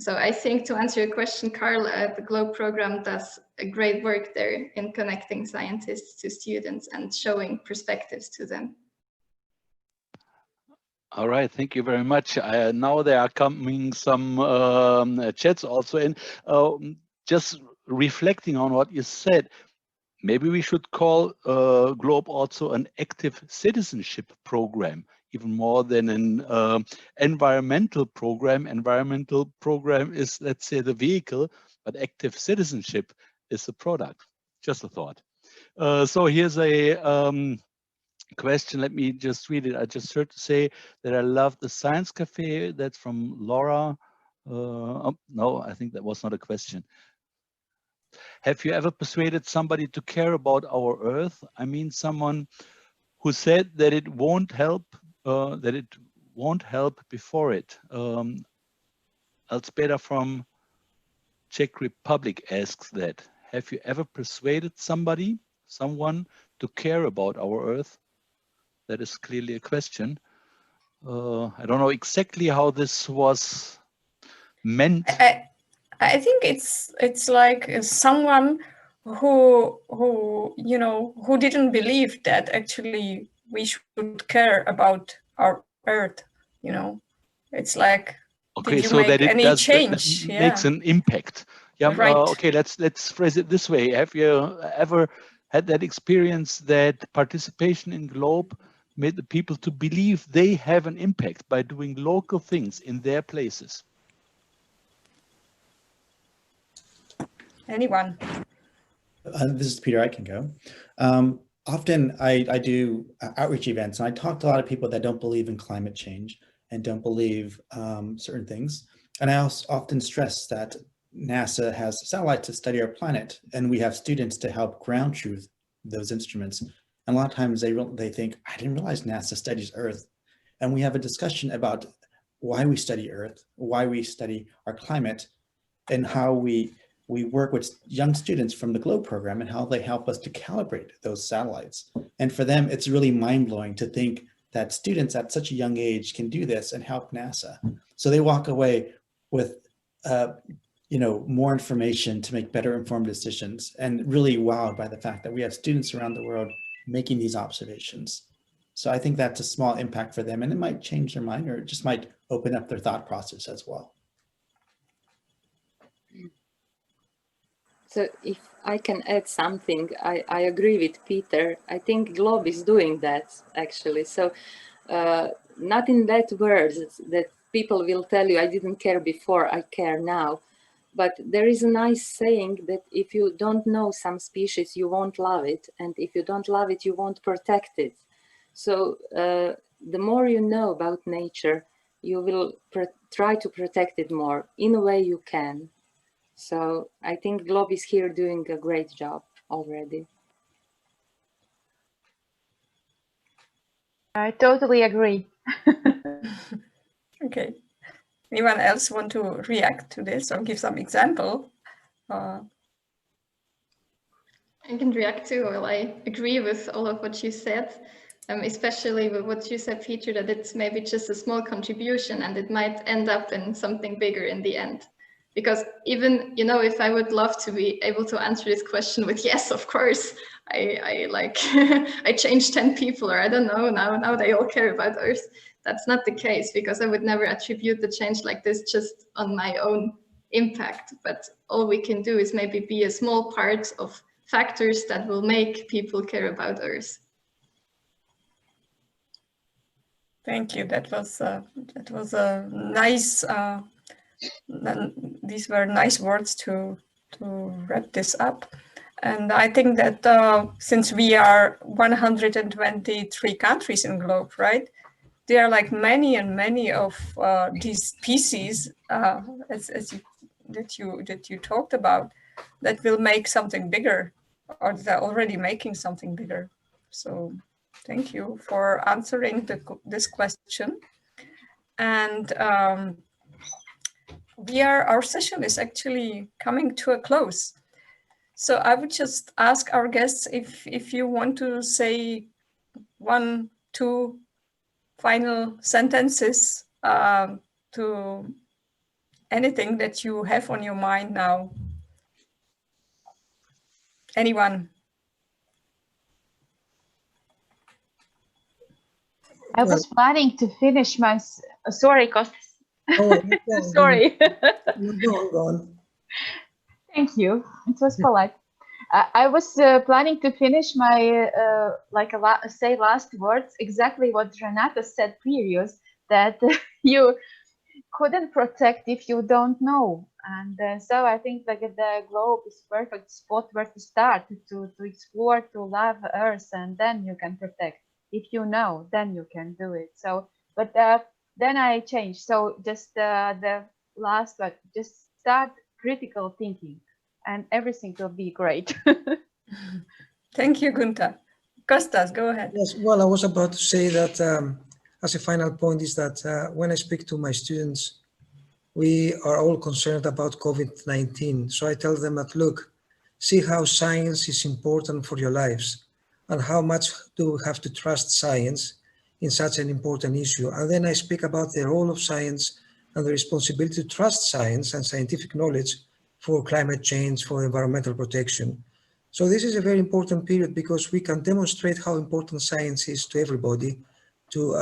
So I think, to answer your question, Carl, the GLOBE program does a great work there in connecting scientists to students and showing perspectives to them. All right, thank you very much. Now there are coming some chats also in. Just reflecting on what you said, maybe we should call GLOBE also an active citizenship program, even more than an environmental program. Environmental program is, let's say, the vehicle, but active citizenship is the product. Just a thought. So here's a question. Let me just read it. I just heard to say that I love the Science Café. That's from Laura. Oh, no, I think that was not a question. Have you ever persuaded somebody to care about our Earth? I mean, someone who said that it won't help, before it. Elspeda from Czech Republic asks that. Have you ever persuaded someone to care about our Earth? That is clearly a question. I don't know exactly how this was meant. I think it's like someone who who didn't believe that actually we should care about our Earth. It's like, okay, did you so make that it any does change? makes an impact. Yeah. Right. Okay, let's phrase it this way. Have you ever had that experience that participation in GLOBE made the people to believe they have an impact by doing local things in their places? Anyone? This is Peter, I can go. Often I do outreach events, and I talk to a lot of people that don't believe in climate change and don't believe certain things. And I also often stress that NASA has satellites to study our planet, and we have students to help ground truth those instruments. And a lot of times they think, I didn't realize NASA studies Earth. And we have a discussion about why we study Earth, why we study our climate, and how we work with young students from the GLOBE program and how they help us to calibrate those satellites. And for them, it's really mind-blowing to think that students at such a young age can do this and help NASA. So they walk away with more information to make better informed decisions, and really wowed by the fact that we have students around the world making these observations. So I think that's a small impact for them, and it might change their mind, or it just might open up their thought process as well. So if I can add something, I agree with Peter. I think GLOBE is doing that, actually. So not in that words that people will tell you, I didn't care before, I care now. But there is a nice saying that if you don't know some species, you won't love it. And if you don't love it, you won't protect it. So the more you know about nature, you will try to protect it more in a way you can. So I think GLOBE is here doing a great job already. I totally agree. Okay. Anyone else want to react to this or give some example? I can react too. Well, I agree with all of what you said, especially with what you said, Peter, that it's maybe just a small contribution and it might end up in something bigger in the end. Because even, if I would love to be able to answer this question with yes, of course, I like I changed 10 people, or I don't know, now they all care about Earth. That's not the case, because I would never attribute the change like this just on my own impact. But all we can do is maybe be a small part of factors that will make people care about Earth. Thank you. That was a nice. These were nice words to wrap this up. And I think that since we are 123 countries in GLOBE, right? there are like many and many of these species that you talked about that will make something bigger, or they're already making something bigger. So thank you for answering this question. And our session is actually coming to a close. So I would just ask our guests if you want to say 1, 2 final sentences to anything that you have on your mind now. Anyone? I was planning to finish my. Sorry, Kostas. Oh, Sorry. Go on. Thank you. It was polite. I was planning to finish my say last words exactly what Renata said previous, that you couldn't protect if you don't know, and so I think like the globe is perfect spot where to start to explore, to love Earth, and then you can protect. If you know, then you can do it. So, but then I changed. So just the last one, just start critical thinking, and everything will be great. Thank you, Gunta. Kostas, go ahead. Yes, well, I was about to say that as a final point is that when I speak to my students, we are all concerned about COVID-19. So I tell them that, look, see how science is important for your lives and how much do we have to trust science in such an important issue. And then I speak about the role of science and the responsibility to trust science and scientific knowledge for climate change, for environmental protection. So this is a very important period because we can demonstrate how important science is to everybody, to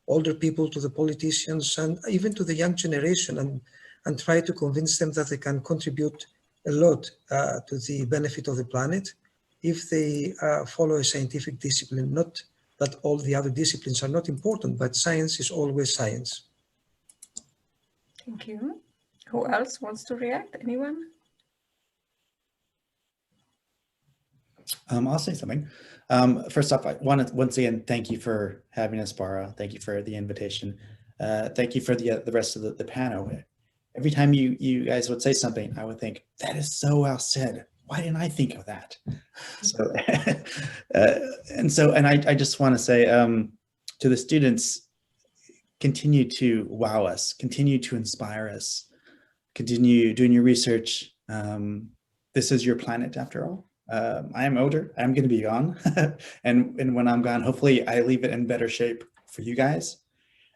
older people, to the politicians, and even to the young generation, and try to convince them that they can contribute a lot to the benefit of the planet if they follow a scientific discipline. Not that all the other disciplines are not important, but science is always science. Thank you. Who else wants to react? Anyone? I'll say something. First off, I want to once again thank you for having us, Bara. Thank you for the invitation. Thank you for the rest of the panel. Every time you guys would say something, I would think, that is so well said. Why didn't I think of that? So, and I just want to say to the students, continue to wow us, continue to inspire us, continue doing your research. This is your planet after all. I am older, I'm going to be gone. and when I'm gone, hopefully I leave it in better shape for you guys.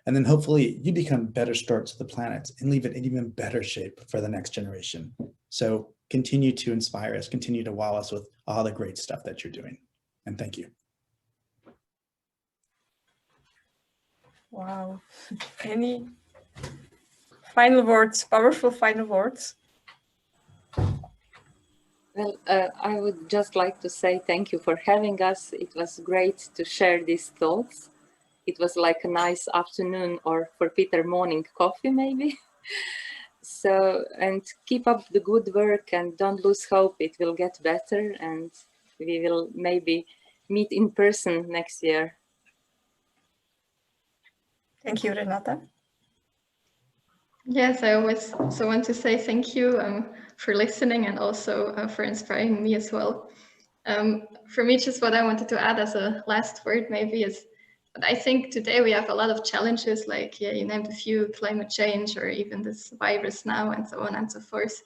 And then hopefully you become better stewards of the planet and leave it in even better shape for the next generation. So continue to inspire us, continue to wow us with all the great stuff that you're doing. And thank you. Wow. Any final words, powerful final words? Well, I would just like to say thank you for having us. It was great to share these thoughts. It was like a nice afternoon, or for Peter, morning coffee maybe. So, and keep up the good work and don't lose hope. It will get better and we will maybe meet in person next year. Thank you, Renata. Yes, I always also want to say thank you for listening and also for inspiring me as well. For me, just what I wanted to add as a last word maybe is, I think today we have a lot of challenges, like you named a few, climate change, or even this virus now, and so on and so forth.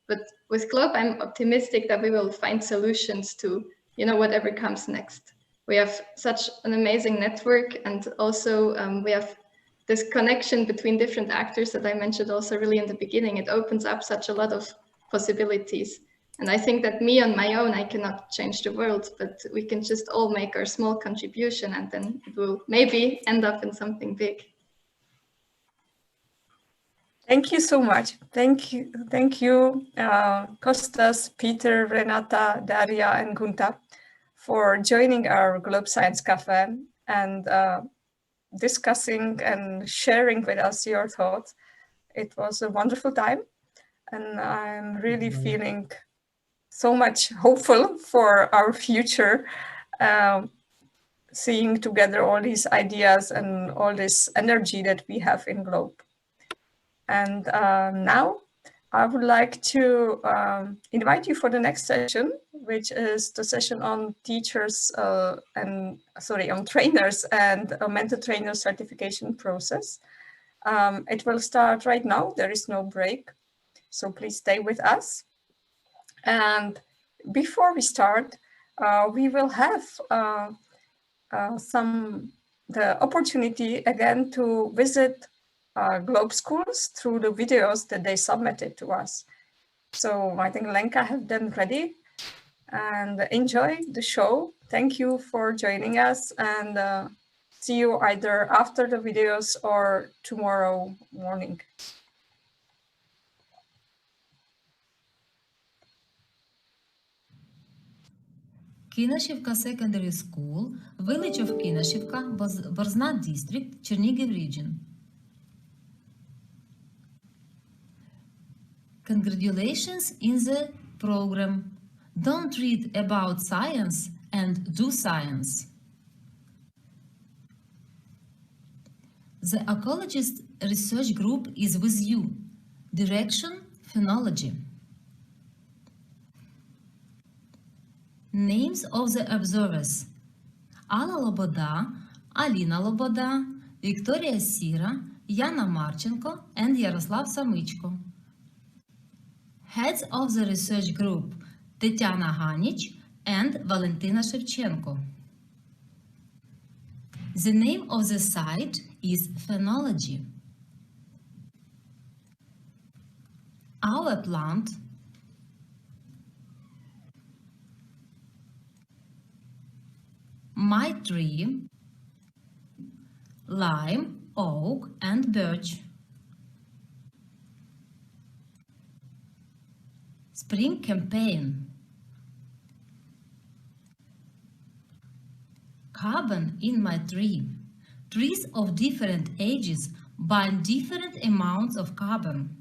But with Globe, I'm optimistic that we will find solutions to, whatever comes next. We have such an amazing network, and also we have this connection between different actors that I mentioned also really in the beginning. It opens up such a lot of possibilities. And I think that me on my own, I cannot change the world, but we can just all make our small contribution, and then it will maybe end up in something big. Thank you so much. Thank you, Kostas, Peter, Renata, Daria, and Gunta for joining our Globe Science Cafe and discussing and sharing with us your thoughts. It was a wonderful time, and I'm really feeling so much hopeful for our future seeing together all these ideas and all this energy that we have in Globe. And now I would like to invite you for the next session, which is the session on on trainers and a mentor trainer certification process. It will start right now. There is no break, so please stay with us. And before we start, we will have the opportunity again to visit Globe schools through the videos that they submitted to us. So I think Lenka have them ready, and enjoy the show. Thank you for joining us, and see you either after the videos or tomorrow morning. Kinashivka Secondary School, village of Kinashivka, Borznat district, Chernihiv region. Congratulations in the program. Don't read about science and do science. The ecologist research group is with you. Direction, phenology. Names of the observers: Alla Loboda, Alina Loboda, Victoria Sira, Yana Marchenko, and Yaroslav Samychko. Heads of the research group: Tetiana Hanich and Valentina Shevchenko. The name of the site is Phenology. Our plant my tree, lime, oak, and birch. Spring campaign. Carbon in my tree. Trees of different ages bind different amounts of carbon.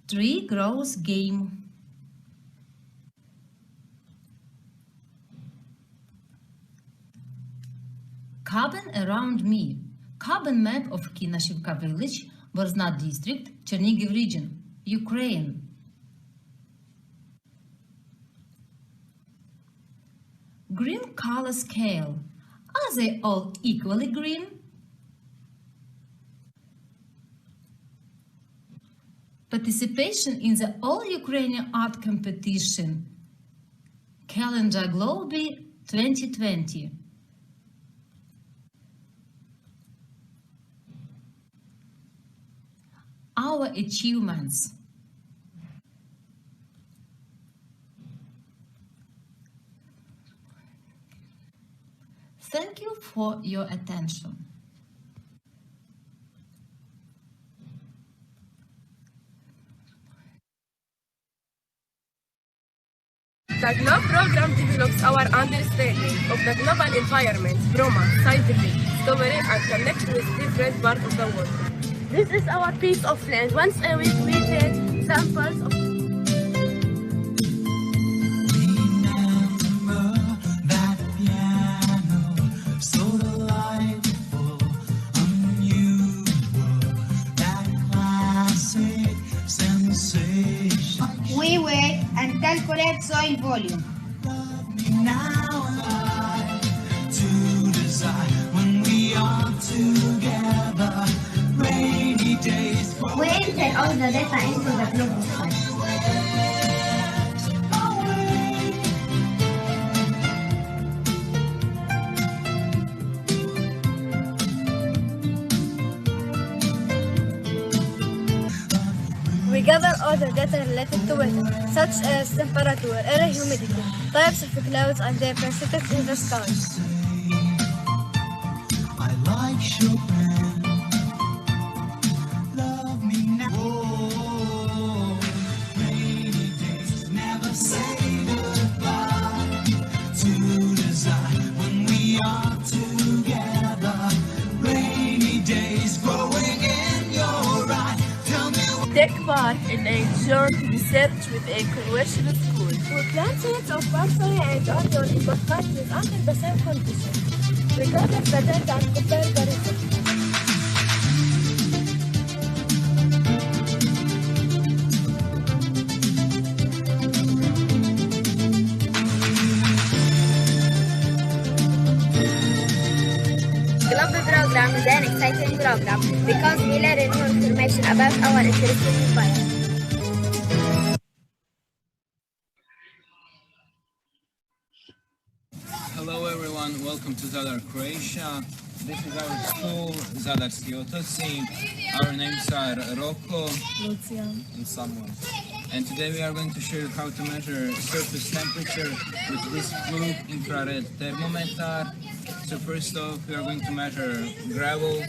Tree grows game. Carbon around me. Carbon map of Kinashivka village, Borznat district, Chernihiv region, Ukraine. Green color scale. Are they all equally green? Participation in the All-Ukrainian Art Competition. Calendar Globe 2020. Our achievements. Thank you for your attention. The GLOBE program develops our understanding of the global environment from a scientific, discovery, and connect with different parts of the world. This is our piece of land. Once a week we take samples of we weigh and calculate soil volume. We enter all the data into the global file. We gather all the data related to weather, such as temperature, air humidity, types of clouds, and their percentage in the sky. I like Chopin. Love me now. Oh, rainy days never say goodbye to desire when we are together. Rainy days growing in your eye. Tell me. Take part in a joint research with a Croatian school. We plant seeds of pasta and onion in both countries under the same conditions, regardless the data and compare the results. Globe program is an exciting program because we learn new information about our interesting environment. Hello everyone, welcome to Zadar, Croatia. This is our school, Zadarski Otoci. Our names are Rocco, Lucia, and Samuel. And today we are going to show you how to measure surface temperature with this blue infrared thermometer. So first off, we are going to measure gravel,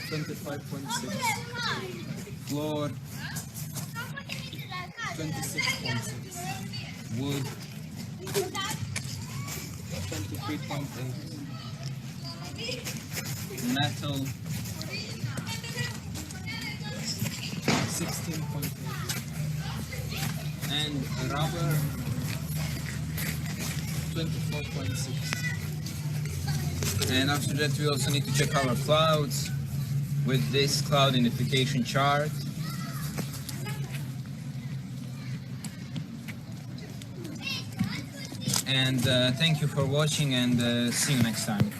25.6, floor, 26.6, wood, 23.8, metal, 16.8, and rubber, 24.6. And after that we also need to check our clouds with this cloud unification chart. And thank you for watching, and see you next time.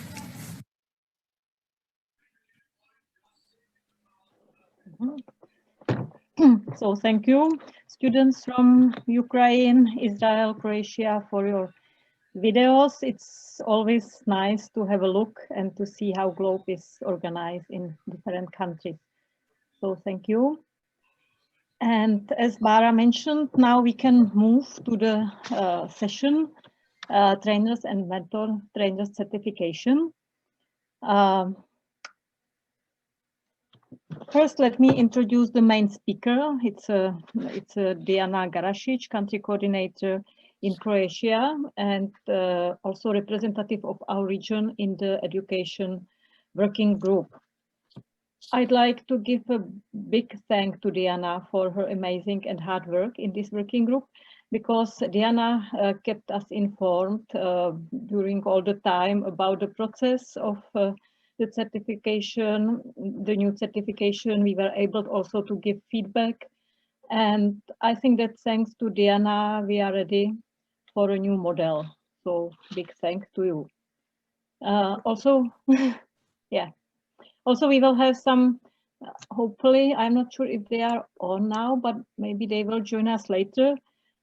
So thank you, students from Ukraine, Israel, Croatia, for your videos. It's always nice to have a look and to see how GLOBE is organized in different countries. So thank you. And as Bara mentioned, now we can move to the session, trainers and mentor trainers certification. First, let me introduce the main speaker. It's Diana Garasic, country coordinator in Croatia, and also representative of our region in the education working group. I'd like to give a big thank to Diana for her amazing and hard work in this working group, because Diana kept us informed during all the time about the process of the certification, the new certification. We were able also to give feedback. And I think that thanks to Diana, we are ready for a new model. So big thanks to you. Also, yeah. Also, we will have some, hopefully, I'm not sure if they are on now, but maybe they will join us later.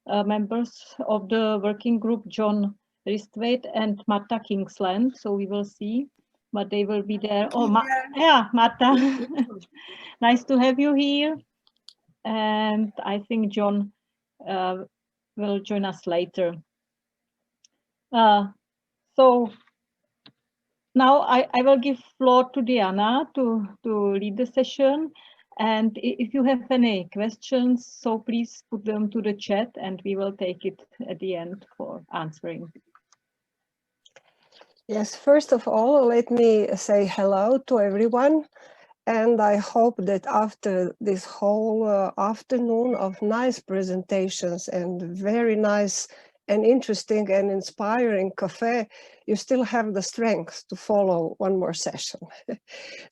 Members of the working group, John Ristwaite and Marta Kingsland. So we will see, but they will be there. Oh, yeah, Marta. Nice to have you here. And I think John will join us later. So now I will give floor to Diana to lead the session. And if you have any questions, so please put them to the chat and we will take it at the end for answering. Yes, first of all, let me say hello to everyone. And I hope that after this whole afternoon of nice presentations and very nice and interesting and inspiring cafe, you still have the strength to follow one more session.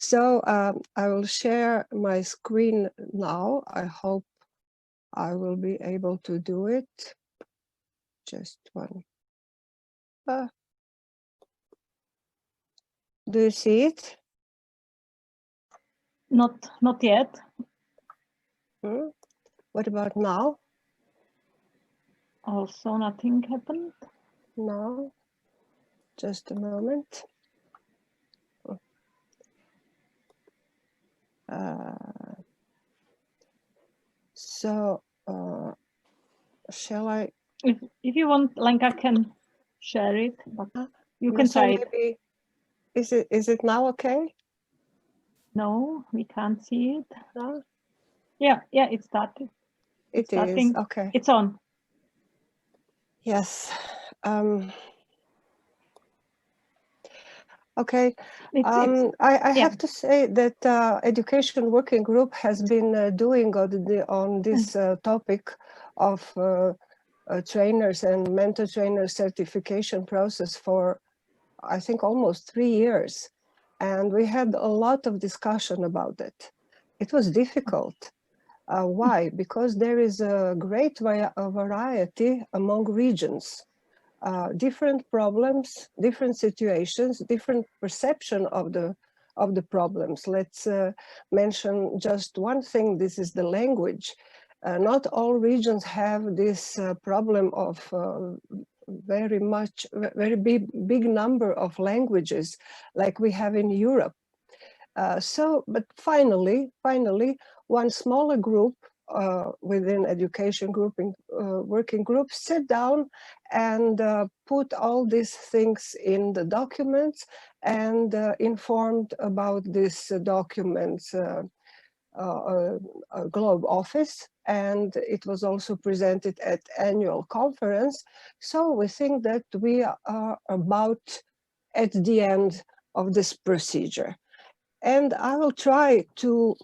So I will share my screen now. I hope I will be able to do it. Just one. Do you see it? Not yet. What about now? Also nothing happened. No. Just a moment. Shall I? If you want, Lenka can share it, but you can So try maybe, is it now okay? No, we can't see it. No? Yeah, it started. It is, okay. It's on. Yes. Okay. I have to say that Education Working Group has been doing on this topic of trainers and mentor trainer certification process for, I think, almost 3 years. And we had a lot of discussion about it. It was difficult. Why? Because there is a great variety among regions. Different problems, different situations, different perception of the problems. Let's mention just one thing. This is the language. Not all regions have this problem of very big number of languages like we have in Europe. But finally, one smaller group within education grouping, working group, sit down and put all these things in the documents and informed about these documents Globe office, and it was also presented at annual conference. So we think that we are about at the end of this procedure. And I will try to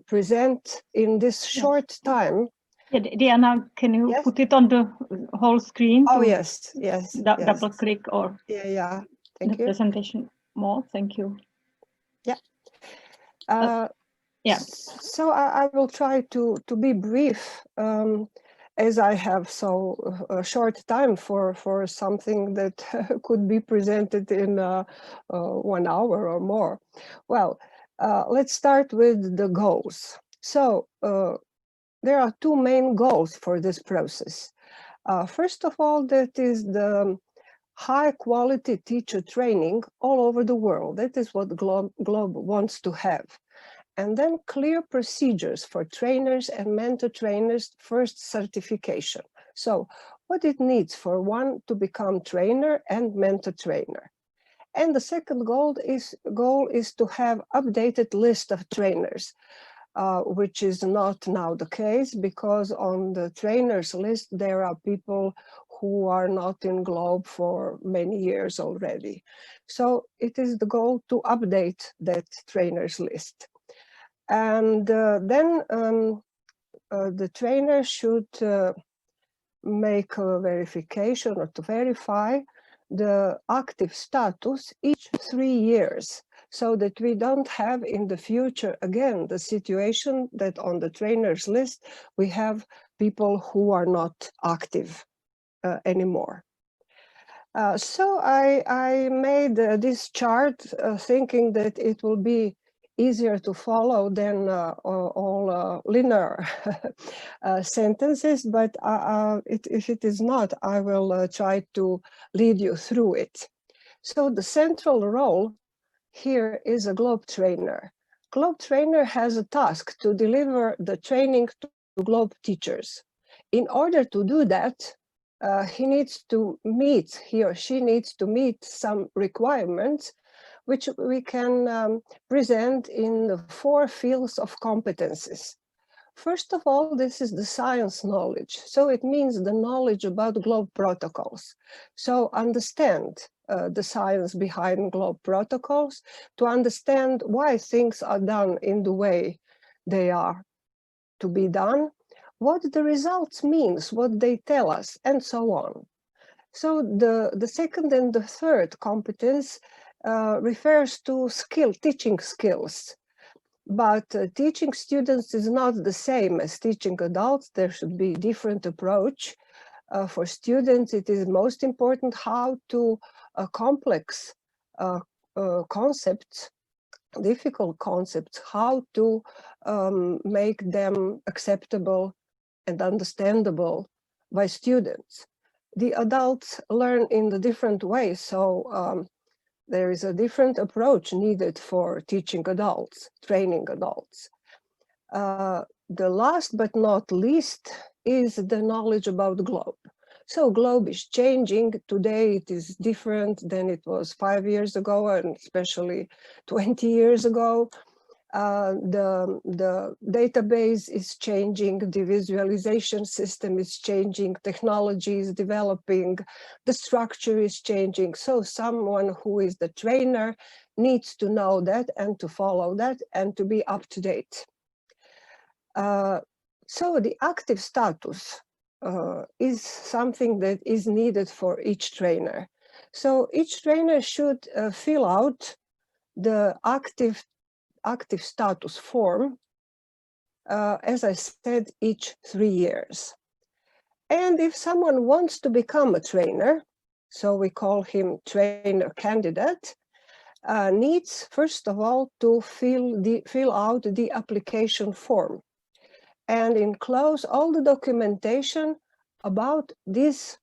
present in this short time. Yeah, Diana, can you put it on the whole screen? Oh, yes. Double click or yeah. Thank you. Presentation more. Thank you. Yeah. So I will try to be brief, as I have so a short time for something that could be presented in 1 hour or more. Well, let's start with the goals. So there are 2 main goals for this process. First of all, that is the high quality teacher training all over the world. That is what Globe wants to have. And then clear procedures for trainers and mentor trainers first certification. So what it needs for one to become trainer and mentor trainer. And the second goal is to have updated list of trainers, which is not now the case, because on the trainers list there are people who are not in Globe for many years already. So it is the goal to update that trainers list. And then the trainer should make a verification or to verify the active status each 3 years, so that we don't have in the future again the situation that on the trainers list we have people who are not active anymore. So I made this chart thinking that it will be easier to follow than all linear sentences, but if it is not, I will try to lead you through it. So the central role here is a Globe trainer. Globe trainer has a task to deliver the training to Globe teachers. In order to do that, he or she needs to meet some requirements which we can present in the 4 fields of competencies. First of all, this is the science knowledge. So it means the knowledge about Globe protocols. So understand the science behind Globe protocols, to understand why things are done in the way they are to be done, what the results means, what they tell us, and so on. So the second and the third competence refers to teaching skills. But teaching students is not the same as teaching adults. There should be a different approach. For students, it is most important how to complex concepts, difficult concepts, how to make them acceptable and understandable by students. The adults learn in the different ways, so there is a different approach needed for teaching adults, training adults. The last but not least is the knowledge about Globe. So Globe is changing. Today it is different than it was 5 years ago, and especially 20 years ago. The database is changing, the visualization system is changing, technology is developing, the structure is changing. So someone who is the trainer needs to know that and to follow that and to be up to date. So the active status is something that is needed for each trainer. So each trainer should fill out the active status form, as I said, each 3 years. And if someone wants to become a trainer, so we call him trainer candidate, needs first of all to fill out the application form and enclose all the documentation about these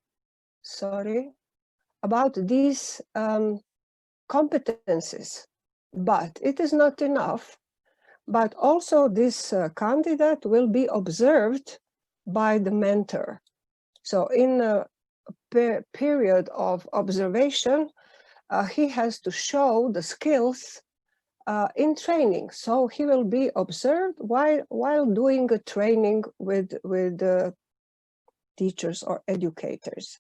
competencies. But it is not enough. But also this candidate will be observed by the mentor. So in a period of observation, he has to show the skills in training. So he will be observed while doing a training with teachers or educators.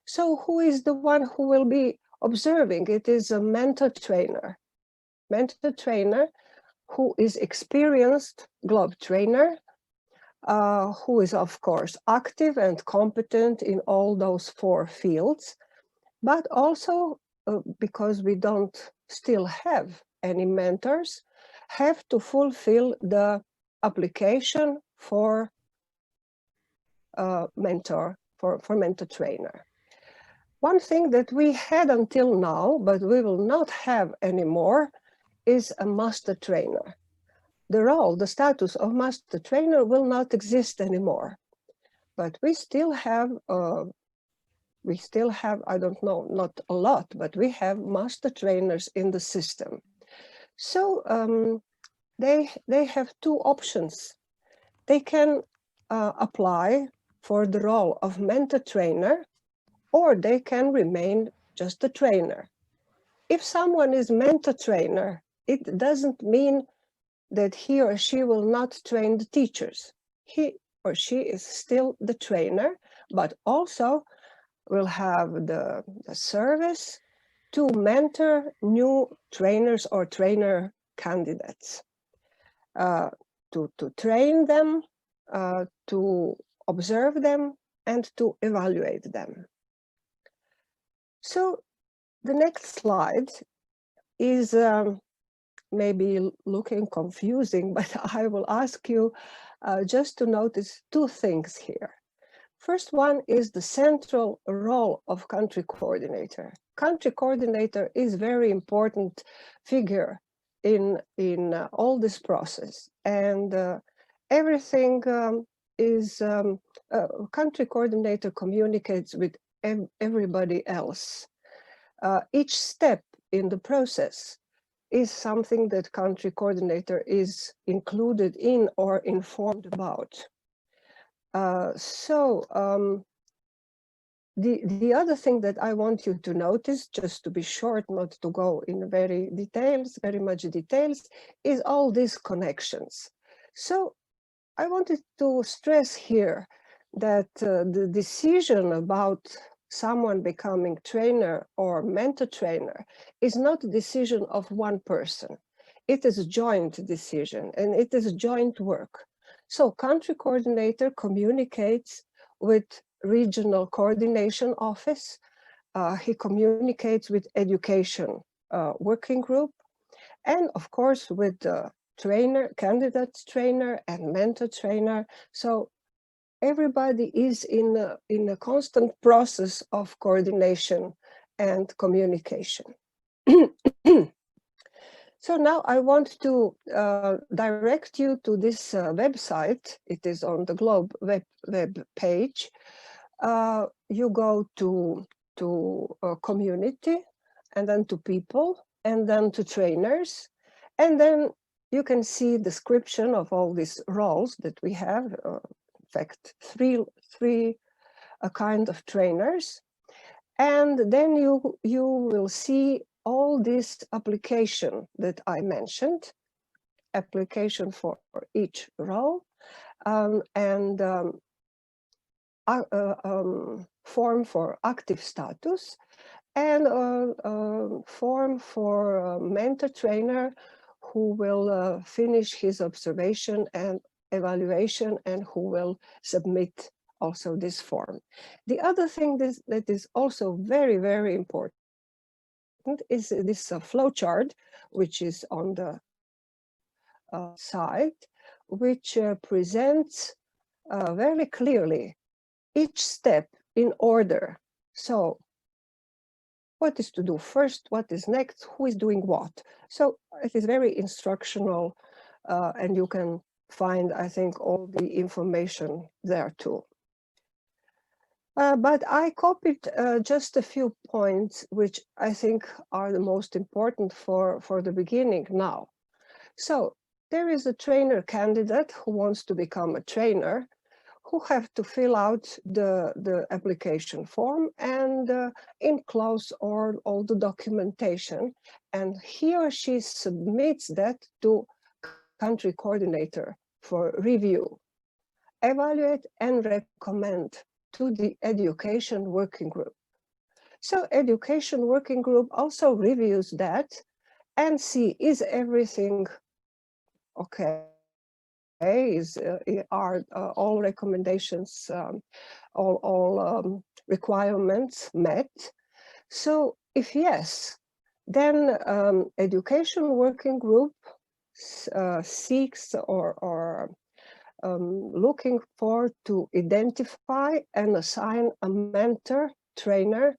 So who is the one who will be observing? It is a mentor trainer. Mentor trainer who is experienced globe trainer, who is of course active and competent in all those 4 fields, but also because we don't still have any mentors, have to fulfill the application for mentor trainer. One thing that we had until now, but we will not have anymore, is a master trainer. The role, the status of master trainer will not exist anymore. But we still have, I don't know, not a lot, but we have master trainers in the system. So they have 2 options. They can apply for the role of mentor trainer, or they can remain just a trainer. If someone is mentor trainer, it doesn't mean that he or she will not train the teachers. He or she is still the trainer, but also will have the service to mentor new trainers or trainer candidates, to train them, to observe them, and to evaluate them. So the next slide is maybe looking confusing, but I will ask you just to notice 2 things here. First one is the central role of country coordinator. Country coordinator is very important figure in all this process, and everything is country coordinator communicates with everybody else. Each step in the process is something that country coordinator is included in or informed about. The other thing that I want you to notice, just to be short, not to go in very much details, is all these connections. So I wanted to stress here that the decision about someone becoming trainer or mentor trainer is not a decision of one person. It is a joint decision and it is a joint work. So country coordinator communicates with regional coordination office. He communicates with education working group, and of course with the trainer, candidate trainer and mentor trainer. So everybody is in a constant process of coordination and communication. So now I want to direct you to this website. It is on the Globe web page. You go to community, and then to people, and then to trainers, and then you can see description of all these roles that we have. In fact, three kind of trainers, and then you will see all this application that I mentioned, application for each role, and form for active status, and form for mentor trainer who will finish his observation and evaluation and who will submit also this form. The other thing that is also very, very important is this flow chart, which is on the side, which presents very clearly each step in order. So what is to do first, what is next, who is doing what. So it is very instructional, and you can find, I think, all the information there too. But I copied just a few points which I think are the most important for the beginning now. So there is a trainer candidate who wants to become a trainer, who have to fill out the application form and enclose all the documentation. And he or she submits that to country coordinator for review, evaluate and recommend to the education working group. So education working group also reviews that and see, is everything okay? Are all recommendations, all requirements met? So if yes, then education working group seeks or looking for to identify and assign a mentor trainer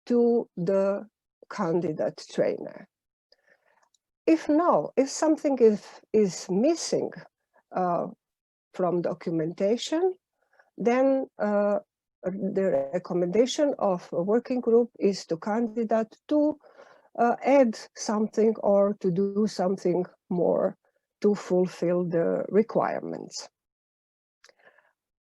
to the candidate trainer. If something is missing from documentation, then the recommendation of a working group is to candidate to add something or to do something more to fulfill the requirements.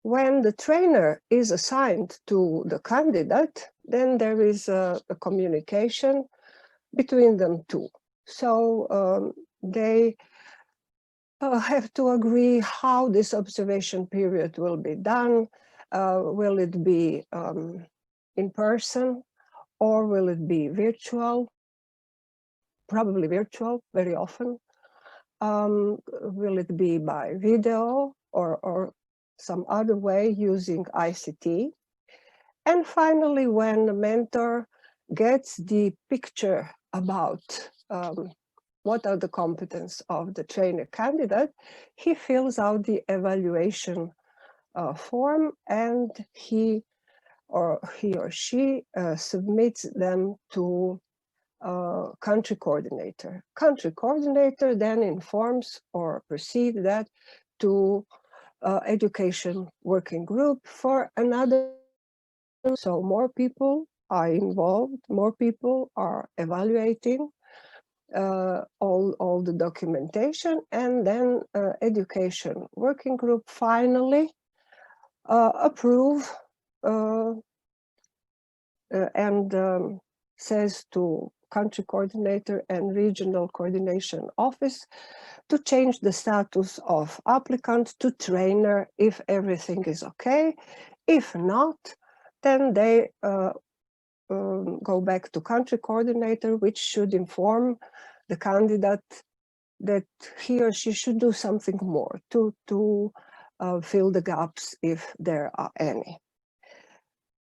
When the trainer is assigned to the candidate, then there is a communication between them two. So they have to agree how this observation period will be done. Will it be in person or will it be virtual? Probably virtual, very often. Will it be by video or some other way using ICT? And finally, when the mentor gets the picture about what are the competence of the trainer candidate, he fills out the evaluation form and he or she submits them to country coordinator. Country coordinator then informs or proceeds that to education working group for another. So more people are involved, more people are evaluating all the documentation, and then education working group finally approve and says to country coordinator and regional coordination office to change the status of applicant to trainer if everything is okay. If not, then they go back to country coordinator, which should inform the candidate that he or she should do something more to fill the gaps if there are any.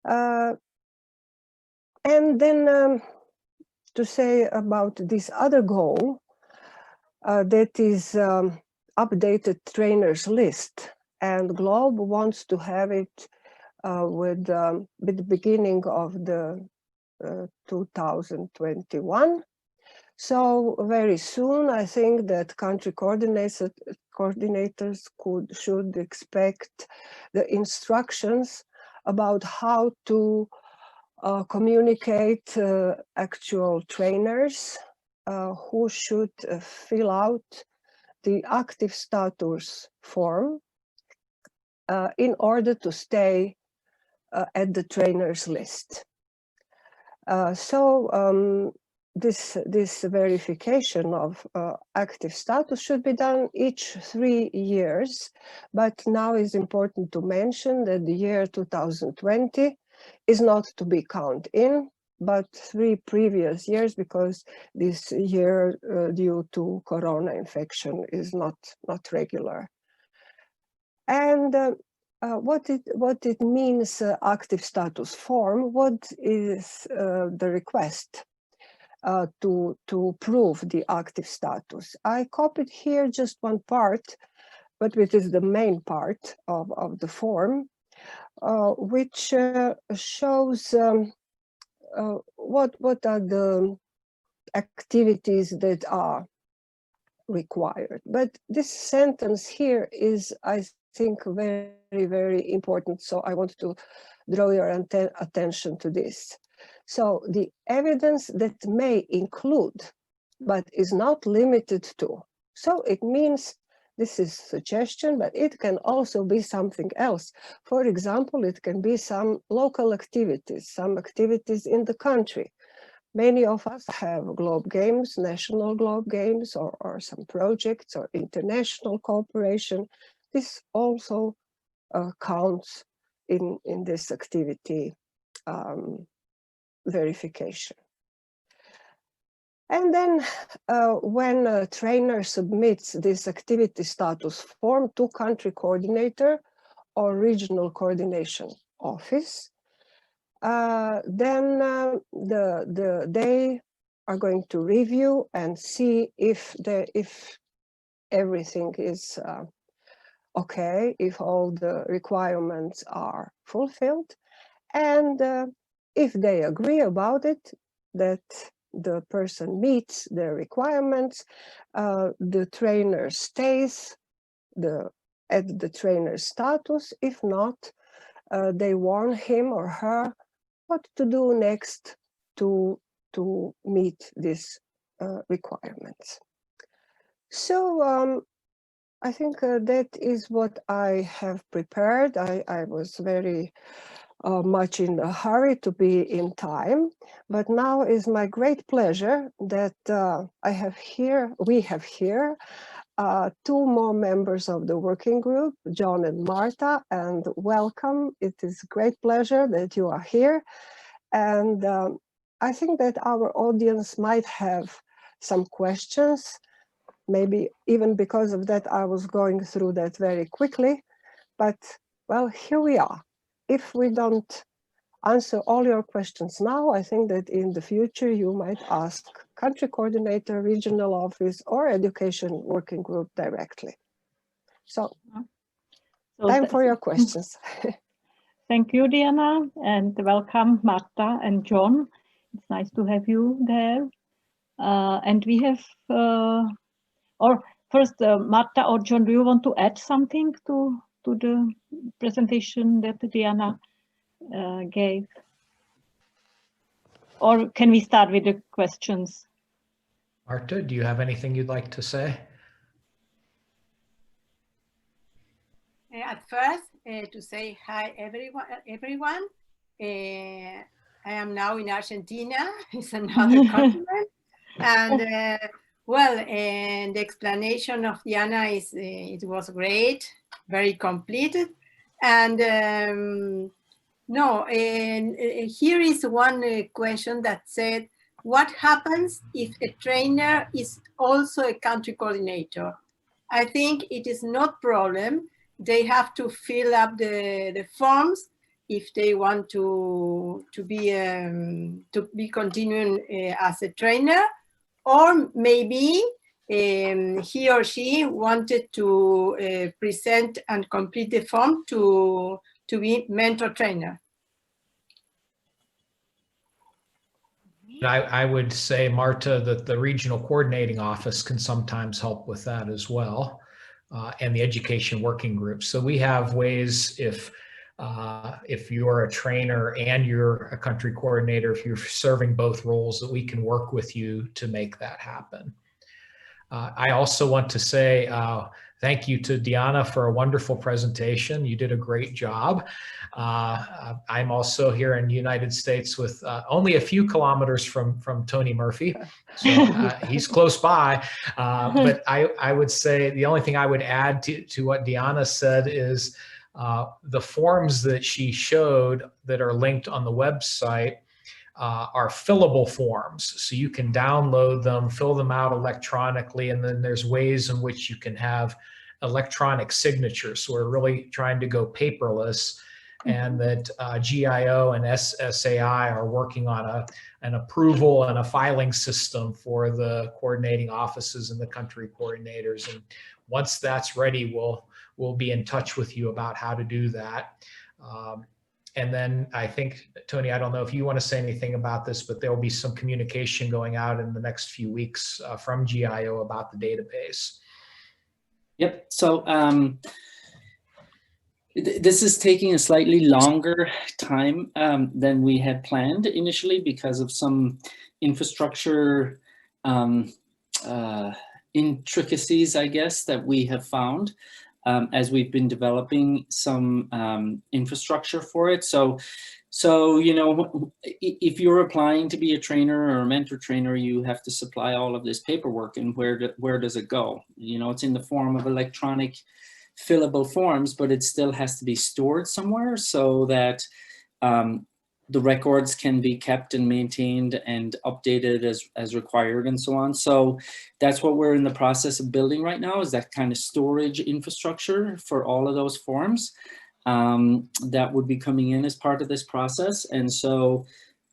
And then to say about this other goal, that is updated trainers list, and Globe wants to have it with the beginning of the 2021. So very soon, I think that country coordinators should expect the instructions about how to communicate actual trainers who should fill out the active status form in order to stay at the trainers list. This verification of active status should be done each 3 years, but now it's important to mention that the year 2020 is not to be counted in, but 3 previous years, because this year due to corona infection is not regular. And what it means, active status form. What is the request to prove the active status? I copied here just one part, but which is the main part of the form, which shows what are the activities that are required. But this sentence here is, I think, very, very important. So I want to draw your attention to this. So the evidence that may include, but is not limited to. So it means this is suggestion, but it can also be something else. For example, it can be some local activities, some activities in the country. Many of us have globe games, national globe games, or some projects or international cooperation. This also counts in this activity verification. And then when a trainer submits this activity status form to country coordinator or regional coordination office, then they are going to review and see if everything is okay, if all the requirements are fulfilled, and if they agree about it, that the person meets the requirements, the trainer stays at the trainer status. If not, they warn him or her what to do next to meet these requirements. So I think that is what I have prepared. I was very much in a hurry to be in time, but now is my great pleasure that we have here two more members of the working group, John and Marta, and welcome. It is a great pleasure that you are here. And I think that our audience might have some questions. Maybe even because of that, I was going through that very quickly. But well, here we are. If we don't answer all your questions now, I think that in the future you might ask country coordinator, regional office, or education working group directly. So time for your questions. Thank you, Diana, and welcome, Marta and John. It's nice to have you there. And we have, or first, Marta or John, do you want to add something to the presentation that Diana gave? Or can we start with the questions? Marta, do you have anything you'd like to say? At first, to say hi, everyone. I am now in Argentina. It's another continent. And well, and the explanation of Diana is it was great, very complete. And no, and here is one question that said, what happens if a trainer is also a country coordinator? I think it is not problem. They have to fill up the forms if they want to be continuing as a trainer, or maybe he or she wanted to present and complete the form to be mentor trainer. I would say, Marta, that the regional coordinating office can sometimes help with that as well, and the education working group. So we have ways, if you're a trainer and you're a country coordinator, if you're serving both roles, that we can work with you to make that happen. I also want to say thank you to Diana for a wonderful presentation. You did a great job. I'm also here in the United States with only a few kilometers from Tony Murphy. So he's close by. But I would say the only thing I would add to what Diana said is the forms that she showed that are linked on the website are fillable forms. So you can download them, fill them out electronically, and then there's ways in which you can have electronic signatures. So we're really trying to go paperless, and that GIO and SSAI are working on an approval and a filing system for the coordinating offices and the country coordinators. And once that's ready, we'll be in touch with you about how to do that. And then I think, Tony, I don't know if you want to say anything about this, but there will be some communication going out in the next few weeks from GIO about the database. Yep. So this is taking a slightly longer time than we had planned initially because of some infrastructure intricacies, I guess, that we have found as we've been developing some infrastructure for it. So, you know, if you're applying to be a trainer or a mentor trainer, you have to supply all of this paperwork, and where does it go? You know, it's in the form of electronic fillable forms, but it still has to be stored somewhere so that the records can be kept and maintained and updated as required and so on. So that's what we're in the process of building right now, is that kind of storage infrastructure for all of those forms that would be coming in as part of this process. And so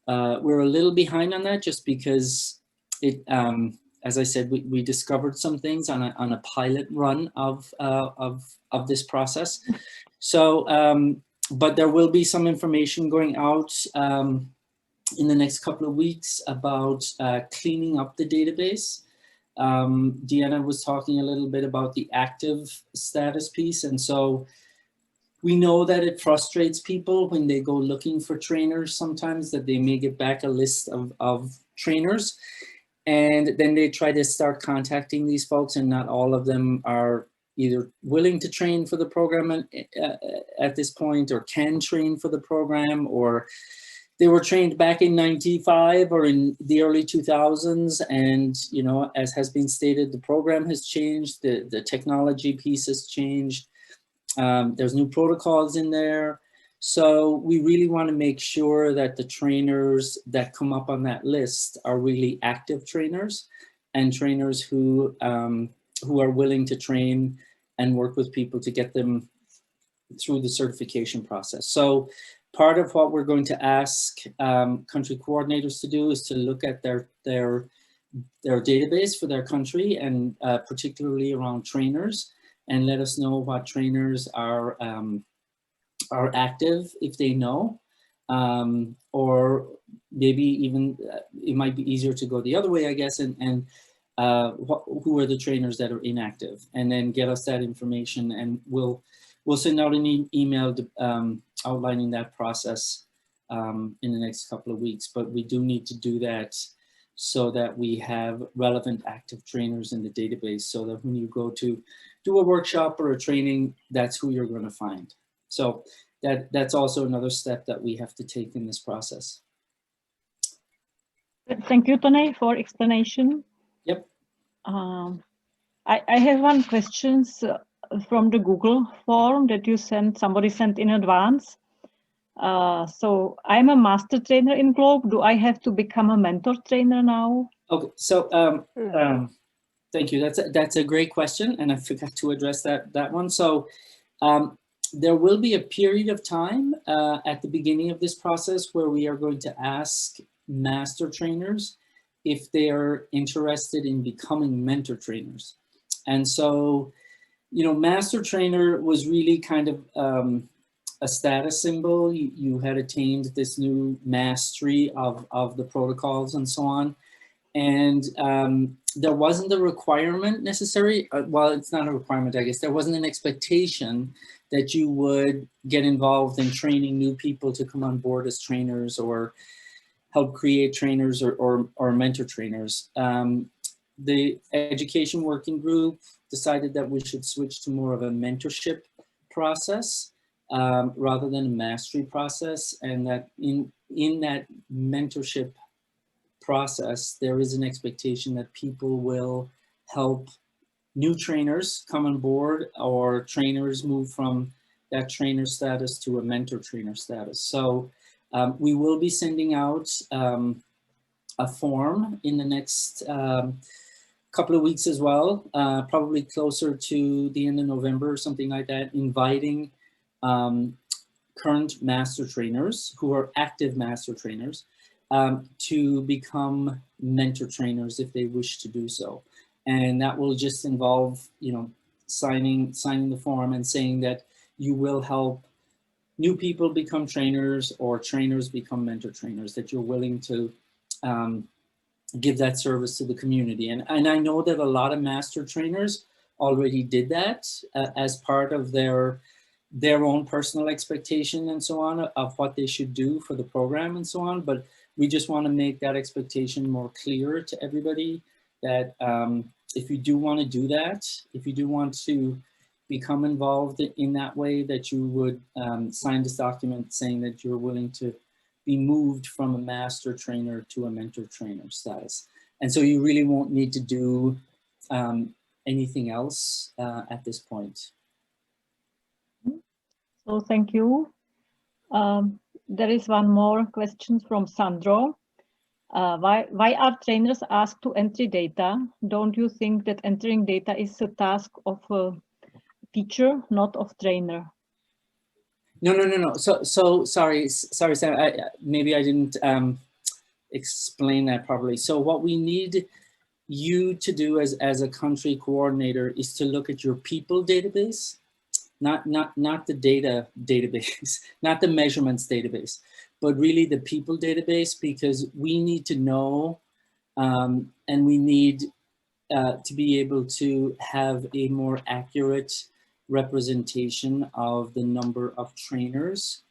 we're a little behind on that just because it, as I said, we discovered some things on a pilot run of this process. So, but there will be some information going out in the next couple of weeks about cleaning up the database. Deanna was talking a little bit about the active status piece. And so we know that it frustrates people when they go looking for trainers sometimes, that they may get back a list of trainers. And then they try to start contacting these folks, and not all of them are either willing to train for the program at this point, or can train for the program, or they were trained back in '95 or in the early 2000s. And, you know, as has been stated, the program has changed, the technology piece has changed. There's new protocols in there. So we really want to make sure that the trainers that come up on that list are really active trainers, and trainers who are willing to train and work with people to get them through the certification process. So part of what we're going to ask country coordinators to do is to look at their database for their country, and particularly around trainers, and let us know what trainers are active, if they know, or maybe even it might be easier to go the other way, I guess, and who are the trainers that are inactive, and then get us that information, and we'll send out an email outlining that process in the next couple of weeks. But we do need to do that so that we have relevant active trainers in the database, so that when you go to do a workshop or a training, that's who you're going to find. So that's also another step that we have to take in this process. Thank you, Tony, for explanation. Yep. I have one question from the Google form that somebody sent in advance. So I'm a master trainer in Globe. Do I have to become a mentor trainer now? Okay, so thank you. That's a great question, and I forgot to address that one. So there will be a period of time at the beginning of this process where we are going to ask master trainers if they are interested in becoming mentor trainers. And so, you know, master trainer was really kind of a status symbol. You had attained this new mastery of the protocols and so on. And there wasn't a requirement necessary. Well, it's not a requirement, I guess. There wasn't an expectation that you would get involved in training new people to come on board as trainers, or help create trainers, or mentor trainers. The education working group decided that we should switch to more of a mentorship process rather than a mastery process, and that in that mentorship process, there is an expectation that people will help new trainers come on board, or trainers move from that trainer status to a mentor trainer status. So we will be sending out a form in the next couple of weeks as well, probably closer to the end of November or something like that, inviting current master trainers who are active master trainers to become mentor trainers if they wish to do so. And that will just involve, signing the form and saying that you will help new people become trainers or trainers become mentor trainers, that you're willing to give that service to the community. And I know that a lot of master trainers already did that as part of their own personal expectation and so on of what they should do for the program and so on. But we just want to make that expectation more clear to everybody that if you do want to do that, if you do want to become involved in that way, that you would sign this document saying that you're willing to be moved from a master trainer to a mentor trainer status. And so you really won't need to do anything else at this point. So thank you. There is one more question from Sandro. Why are trainers asked to enter data? Don't you think that entering data is a task of a teacher, not of trainer? No. So sorry, Sam. Maybe I didn't explain that properly. So what we need you to do as a country coordinator is to look at your people database, not the data database, not the measurements database, but really the people database, because we need to know and we need to be able to have a more accurate representation of the number of trainers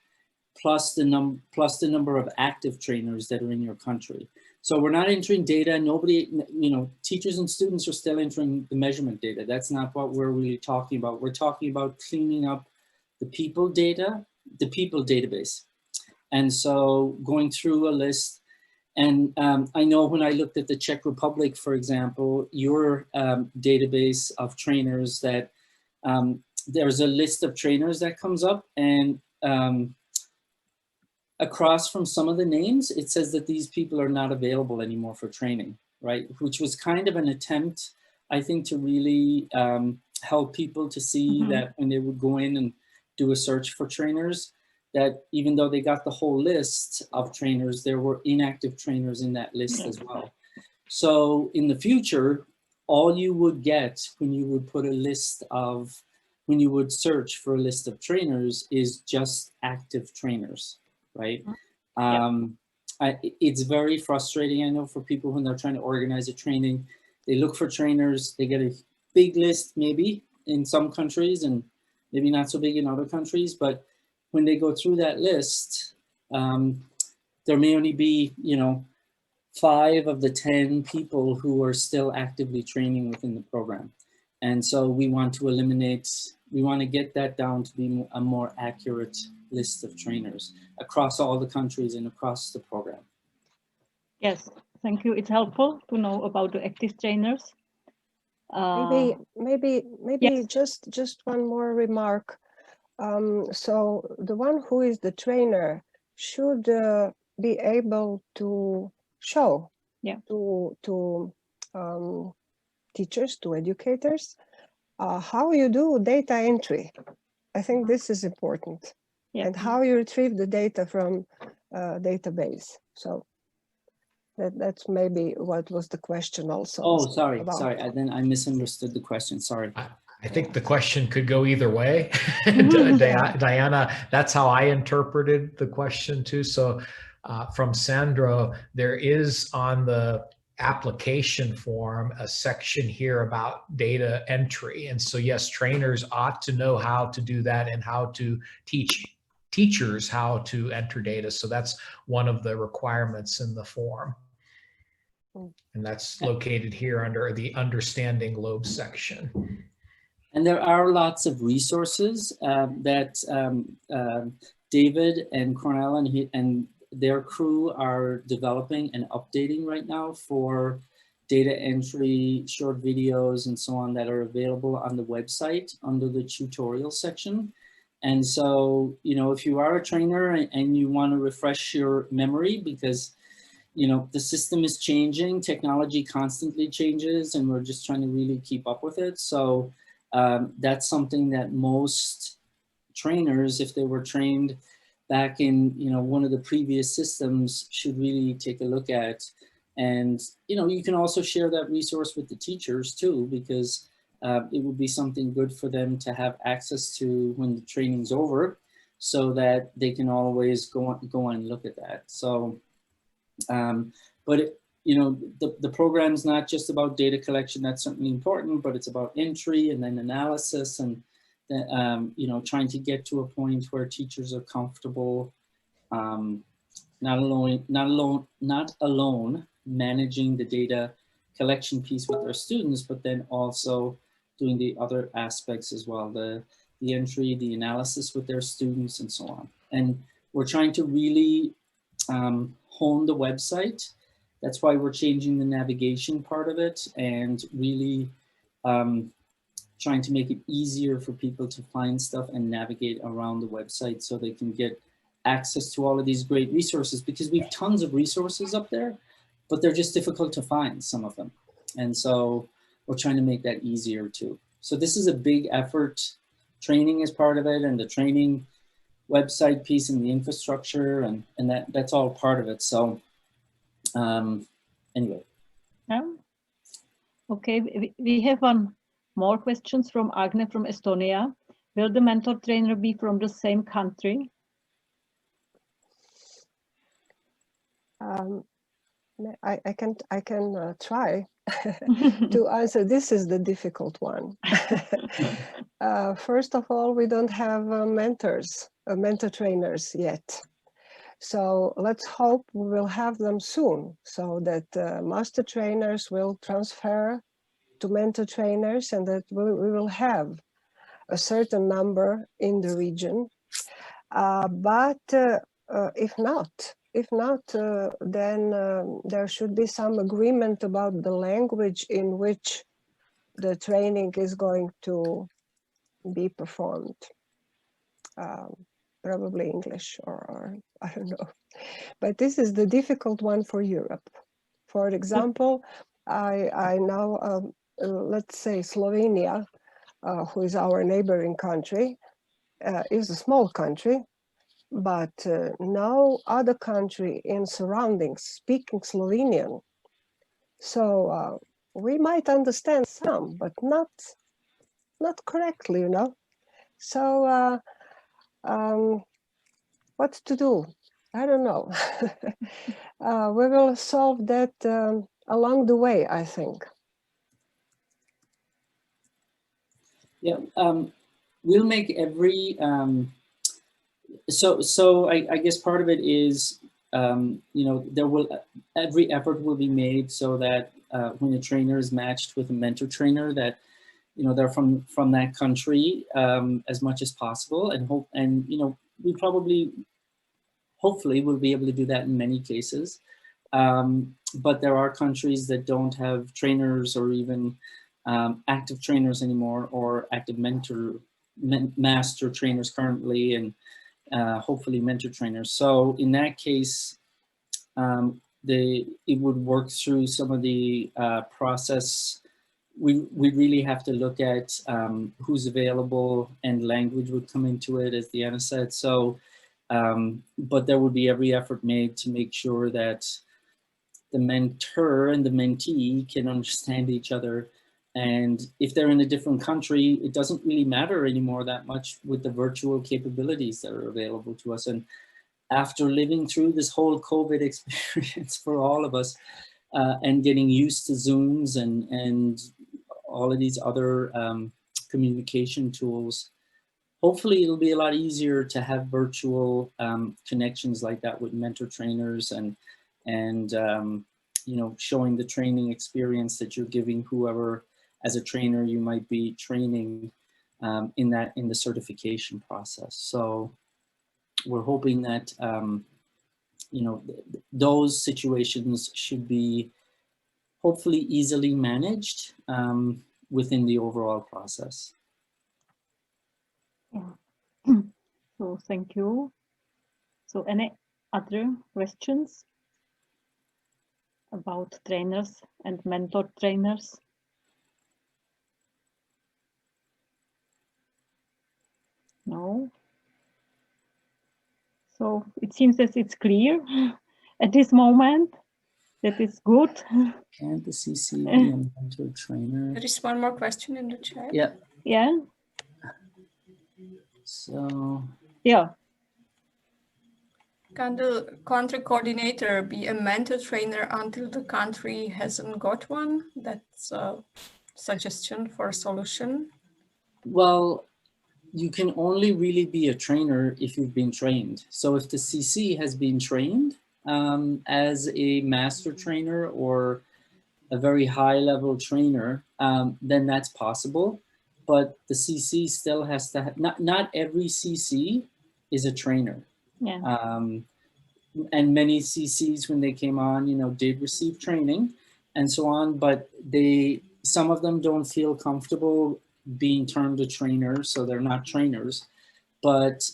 plus the number of active trainers that are in your country. So we're not entering data. Nobody, teachers and students are still entering the measurement data. That's not what we're really talking about. We're talking about cleaning up the people data, the people database. And so going through a list, and I know when I looked at the Czech Republic, for example, your database of trainers, that there's a list of trainers that comes up, and across from some of the names, it says that these people are not available anymore for training, right? Which was kind of an attempt, I think, to really help people to see that when they would go in and do a search for trainers, that even though they got the whole list of trainers, there were inactive trainers in that list as well. So in the future, all you would get when you would put a list of, when you would search for a list of trainers is just active trainers, right? It's very frustrating, I know, for people when they're trying to organize a training. They look for trainers, they get a big list maybe in some countries and maybe not so big in other countries, but when they go through that list, there may only be, 5 of the 10 people who are still actively training within the program. And so we want to eliminate, we want to get that down to be a more accurate list of trainers across all the countries and across the program. Yes, thank you. It's helpful to know about the active trainers. Maybe yes. just one more remark. So the one who is the trainer should be able to show to teachers, to educators, how you do data entry. I think this is important, and how you retrieve the data from database. So that's maybe what was the question also. Oh, sorry. Then I misunderstood the question. Sorry. I think the question could go either way. Diana, that's how I interpreted the question too. So from Sandro, there is on the application form a section here about data entry. And so yes, trainers ought to know how to do that and how to teach teachers how to enter data. So that's one of the requirements in the form. And that's located here under the Understanding Lobe section. And there are lots of resources that David and Cornell and their crew are developing and updating right now for data entry, short videos, and so on that are available on the website under the tutorial section. And so, if you are a trainer and you want to refresh your memory, because you know, the system is changing, technology constantly changes, and we're just trying to really keep up with it. So that's something that most trainers, if they were trained back in, you know, one of the previous systems, should really take a look at. And, you know, you can also share that resource with the teachers too, because it would be something good for them to have access to when the training's over, so that they can always go on and look at that. So, but you know, the program's not just about data collection. That's certainly important, but it's about entry and then analysis, and you know, trying to get to a point where teachers are comfortable, not alone managing the data collection piece with their students, but then also doing the other aspects as well, the entry, the analysis with their students, and so on. And we're trying to really hone the website. That's why we're changing the navigation part of it, and really trying to make it easier for people to find stuff and navigate around the website, so they can get access to all of these great resources, because we have tons of resources up there, but they're just difficult to find, some of them. And so we're trying to make that easier too. So this is a big effort. Training is part of it, and the training website piece and the infrastructure, and that's all part of it. So anyway. Yeah. Okay, we have one more questions from Agne from Estonia. Will the mentor trainer be from the same country? I can try to answer. This is the difficult one. First of all, we don't have mentor trainers yet. So let's hope we will have them soon, so that master trainers will transfer to mentor trainers, and that we will have a certain number in the region. But if not, then there should be some agreement about the language in which the training is going to be performed. Probably English, or I don't know. But this is the difficult one for Europe. For example, I know, let's say Slovenia, who is our neighboring country, is a small country, but no other country in surroundings speaking Slovenian. So we might understand some, but not correctly, you know. So what to do? I don't know. We will solve that along the way, I think. Yeah, we'll make every, so I guess part of it is, you know, every effort will be made so that when a trainer is matched with a mentor trainer, that, you know, they're from that country as much as possible, and you know, we hopefully we'll be able to do that in many cases. But there are countries that don't have trainers, or even active trainers anymore, or active master trainers currently, and hopefully mentor trainers. So in that case, it would work through some of the process. We really have to look at who's available, and language would come into it, as Diana said. So, but there would be every effort made to make sure that the mentor and the mentee can understand each other. And if they're in a different country, it doesn't really matter anymore that much with the virtual capabilities that are available to us. And after living through this whole COVID experience for all of us, and getting used to Zooms and all of these other communication tools, hopefully it'll be a lot easier to have virtual connections like that with mentor trainers, and you know, showing the training experience that you're giving whoever as a trainer you might be training in the certification process. So we're hoping that you know, those situations should be hopefully easily managed within the overall process. Yeah. So thank you. So any other questions? about trainers and mentor trainers? No. So it seems that it's clear at this moment. That is good. Can the CC be a mentor trainer? There is one more question in the chat. Yeah. Yeah. So. Yeah. Can the country coordinator be a mentor trainer until the country hasn't got one? That's a suggestion for a solution. Well, you can only really be a trainer if you've been trained. So if the CC has been trained as a master trainer or a very high level trainer, then that's possible. But the CC still has to have, not every CC is a trainer. Yeah. And many CCs when they came on, you know, did receive training and so on, but some of them don't feel comfortable being termed a trainer, so they're not trainers. But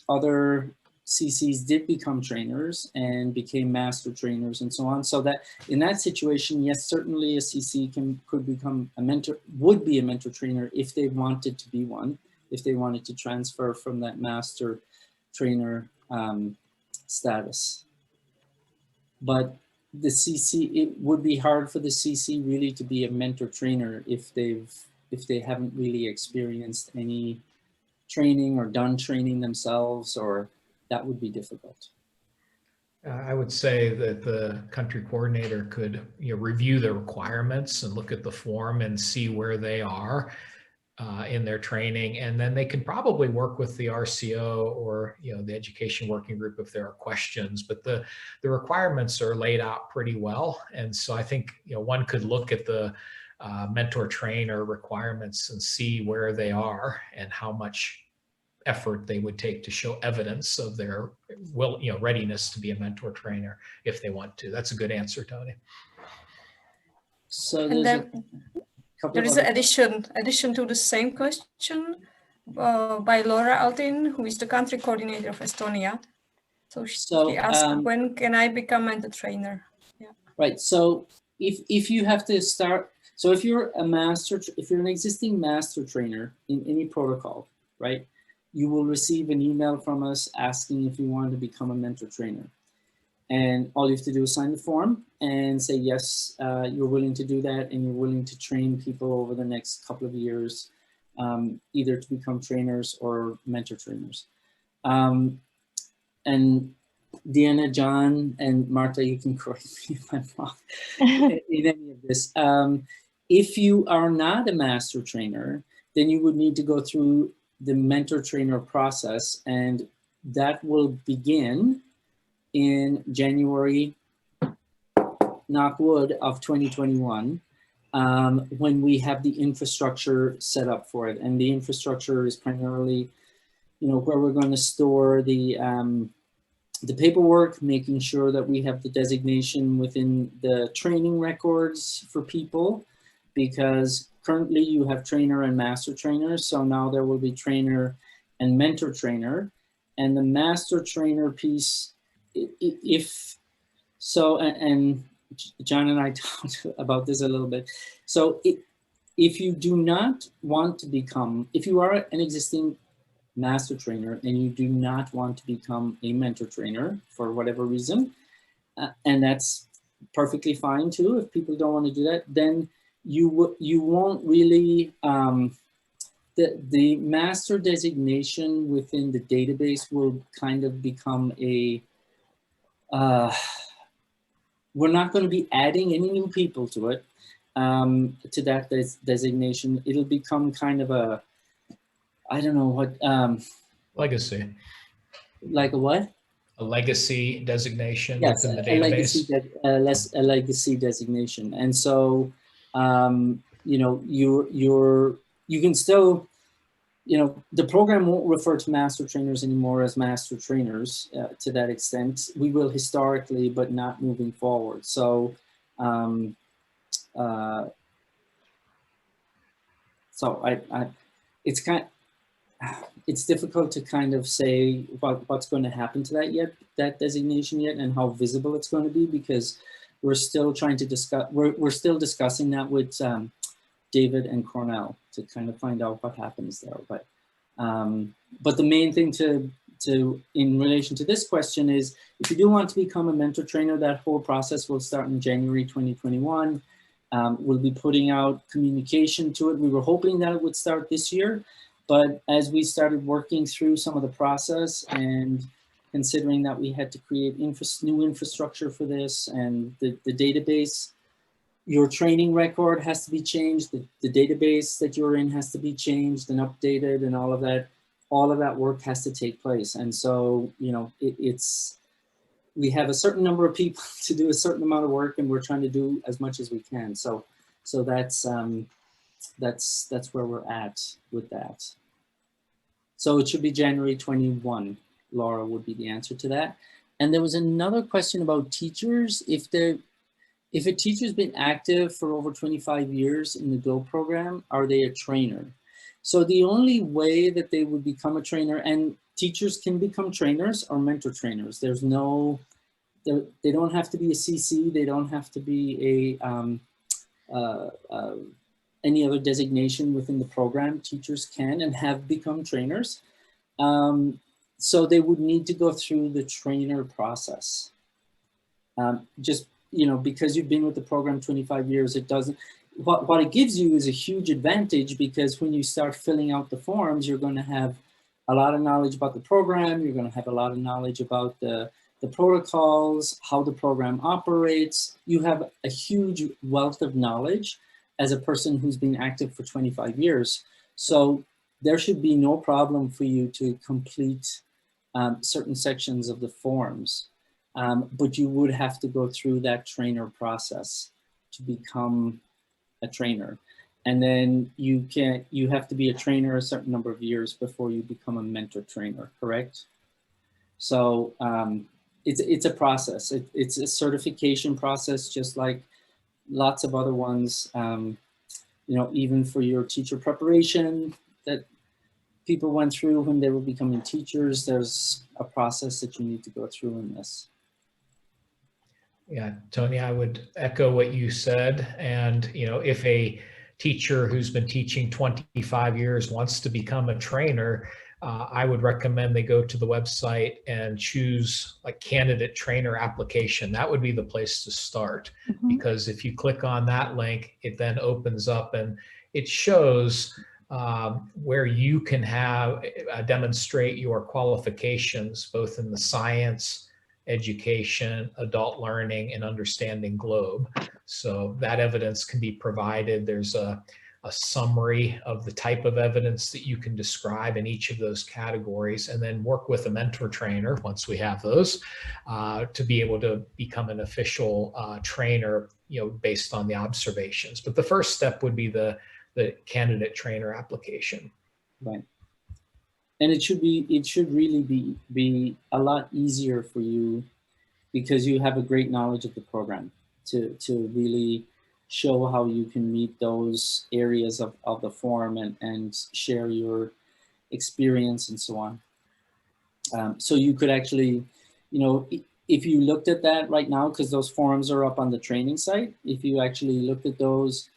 other CCs did become trainers and became master trainers and so on. So that in that situation, yes, certainly a CC could become a mentor, would be a mentor trainer if they wanted to be one, if they wanted to transfer from that master trainer status. But the CC, it would be hard for the CC really to be a mentor trainer if they haven't really experienced any training or done training themselves, or that would be difficult. I would say that the country coordinator could, you know, review the requirements and look at the form and see where they are in their training, and then they can probably work with the RCO or, you know, the education working group if there are questions. But the requirements are laid out pretty well, and so I think, you know, one could look at the mentor trainer requirements and see where they are and how much effort they would take to show evidence of their readiness to be a mentor trainer if they want to. That's a good answer, Tony. So and then there is an addition to the same question by Laura Altin, who is the country coordinator of Estonia. So she asked, when can I become mentor trainer? Yeah. Right. So if you have to start, so if you're an existing master trainer in any protocol, right, you will receive an email from us asking if you want to become a mentor trainer. And all you have to do is sign the form and say, yes, you're willing to do that, and you're willing to train people over the next couple of years, either to become trainers or mentor trainers. And Deanna, John, and Marta, you can correct me if I'm wrong in any of this. If you are not a master trainer, then you would need to go through the mentor trainer process, and that will begin in January, knock wood, of 2021, when we have the infrastructure set up for it. And the infrastructure is primarily, you know, where we're going to store the paperwork, making sure that we have the designation within the training records for people, because currently you have trainer and master trainer. So now there will be trainer and mentor trainer, and the master trainer piece, and John and I talked about this a little bit. So if you do not want to become, if you are an existing master trainer and you do not want to become a mentor trainer for whatever reason, and that's perfectly fine too, if people don't want to do that, then you won't really, the master designation within the database will kind of become a, we're not going to be adding any new people to it, to that designation. It'll become kind of a, I don't know what. Legacy. Like a what? A legacy designation, yes, within the database. A legacy designation. And so, you know, you can still, you know, the program won't refer to master trainers anymore as master trainers to that extent. We will historically, but not moving forward. So, it's difficult to kind of say what's going to happen to that designation yet, and how visible it's going to be, because we're still trying to discuss, we're still discussing that with David and Cornell to kind of find out what happens there. But the main thing to in relation to this question is, if you do want to become a mentor trainer, that whole process will start in January 2021. We'll be putting out communication to it. We were hoping that it would start this year, but as we started working through some of the process and considering that we had to create new infrastructure for this and the database, your training record has to be changed, the database that you're in has to be changed and updated, and all of that work has to take place. And so, you know, we have a certain number of people to do a certain amount of work, and we're trying to do as much as we can. So that's where we're at with that. So it should be January 21, Laura, would be the answer to that. And there was another question about teachers. If a teacher's been active for over 25 years in the GLOBE program, are they a trainer? So the only way that they would become a trainer, and teachers can become trainers or mentor trainers. There's no, they don't have to be a CC. They don't have to be any other designation within the program. Teachers can and have become trainers. So they would need to go through the trainer process. Just, you know, because you've been with the program 25 years, it doesn't, what it gives you is a huge advantage, because when you start filling out the forms, you're going to have a lot of knowledge about the program. You're going to have a lot of knowledge about the protocols, how the program operates. You have a huge wealth of knowledge as a person who's been active for 25 years. So there should be no problem for you to complete certain sections of the forms. But you would have to go through that trainer process to become a trainer. And then you have to be a trainer a certain number of years before you become a mentor trainer, correct? So it's a process. It's a certification process, just like lots of other ones. You know, even for your teacher preparation that people went through when they were becoming teachers, there's a process that you need to go through in this. Yeah, Tony, I would echo what you said. And, you know, if a teacher who's been teaching 25 years wants to become a trainer, I would recommend they go to the website and choose like candidate trainer application. That would be the place to start, because if you click on that link, it then opens up and it shows where you can have demonstrate your qualifications, both in the science, education, adult learning, and understanding GLOBE. So that evidence can be provided. There's a summary of the type of evidence that you can describe in each of those categories, and then work with a mentor trainer once we have those to be able to become an official trainer, you know, based on the observations. But the first step would be the candidate trainer application. Right. And it should really be a lot easier for you, because you have a great knowledge of the program to really show how you can meet those areas of the form and share your experience and so on. So you could actually, you know, if you looked at that right now, because those forms are up on the training site, if you actually looked at those,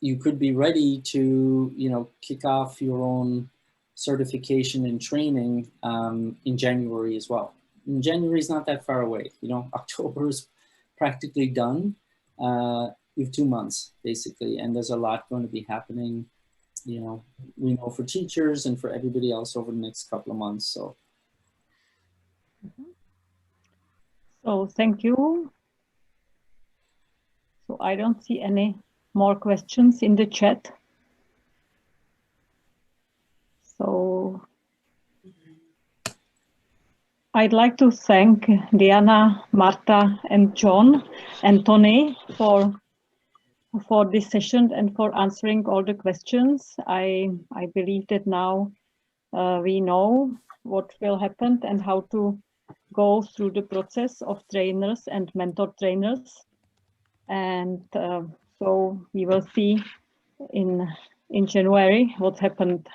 you could be ready to, you know, kick off your own certification and training in January as well. And January is not that far away. You know, October is practically done. You have 2 months basically, and there's a lot going to be happening. You know, we know for teachers and for everybody else over the next couple of months. So. So thank you. So I don't see any more questions in the chat. So I'd like to thank Diana, Marta, and John and Tony for this session and for answering all the questions. I believe that now we know what will happen and how to go through the process of trainers and mentor trainers. And so we will see in January what happened.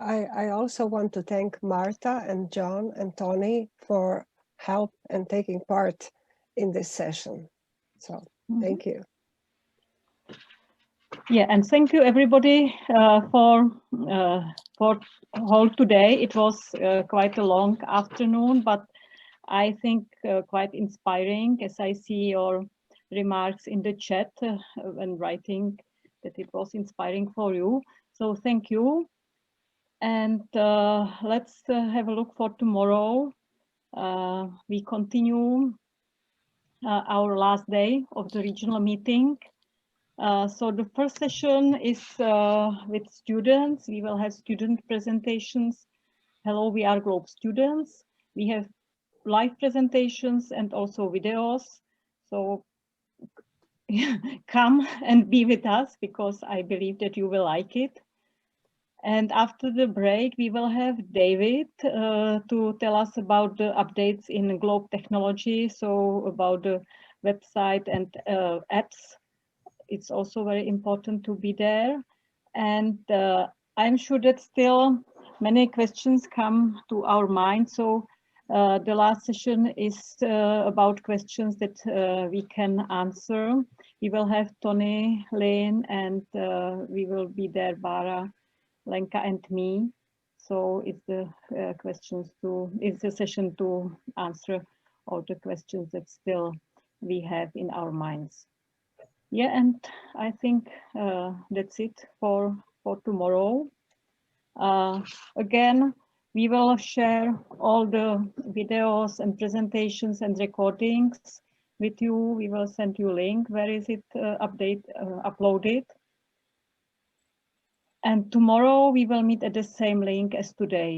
I also want to thank Marta and John and Tony for help and taking part in this session. So thank you. Yeah, and thank you everybody for whole today. It was quite a long afternoon, but I think quite inspiring as I see your remarks in the chat when writing that it was inspiring for you. So thank you. And let's have a look for tomorrow. We continue our last day of the regional meeting. So the first session is with students. We will have student presentations. Hello, we are Globe students. We have live presentations and also videos. So come and be with us because I believe that you will like it. And after the break, we will have David to tell us about the updates in Globe technology. So about the website and apps. It's also very important to be there. And I'm sure that still many questions come to our mind. So the last session is about questions that we can answer. We will have Tony, Lane, and we will be there, Bara, Lenka, and me. So it's the it's a session to answer all the questions that still we have in our minds. Yeah, and I think that's it for tomorrow. Again, we will share all the videos and presentations and recordings with you. We will send you a link. Where is it uploaded? And tomorrow we will meet at the same link as today.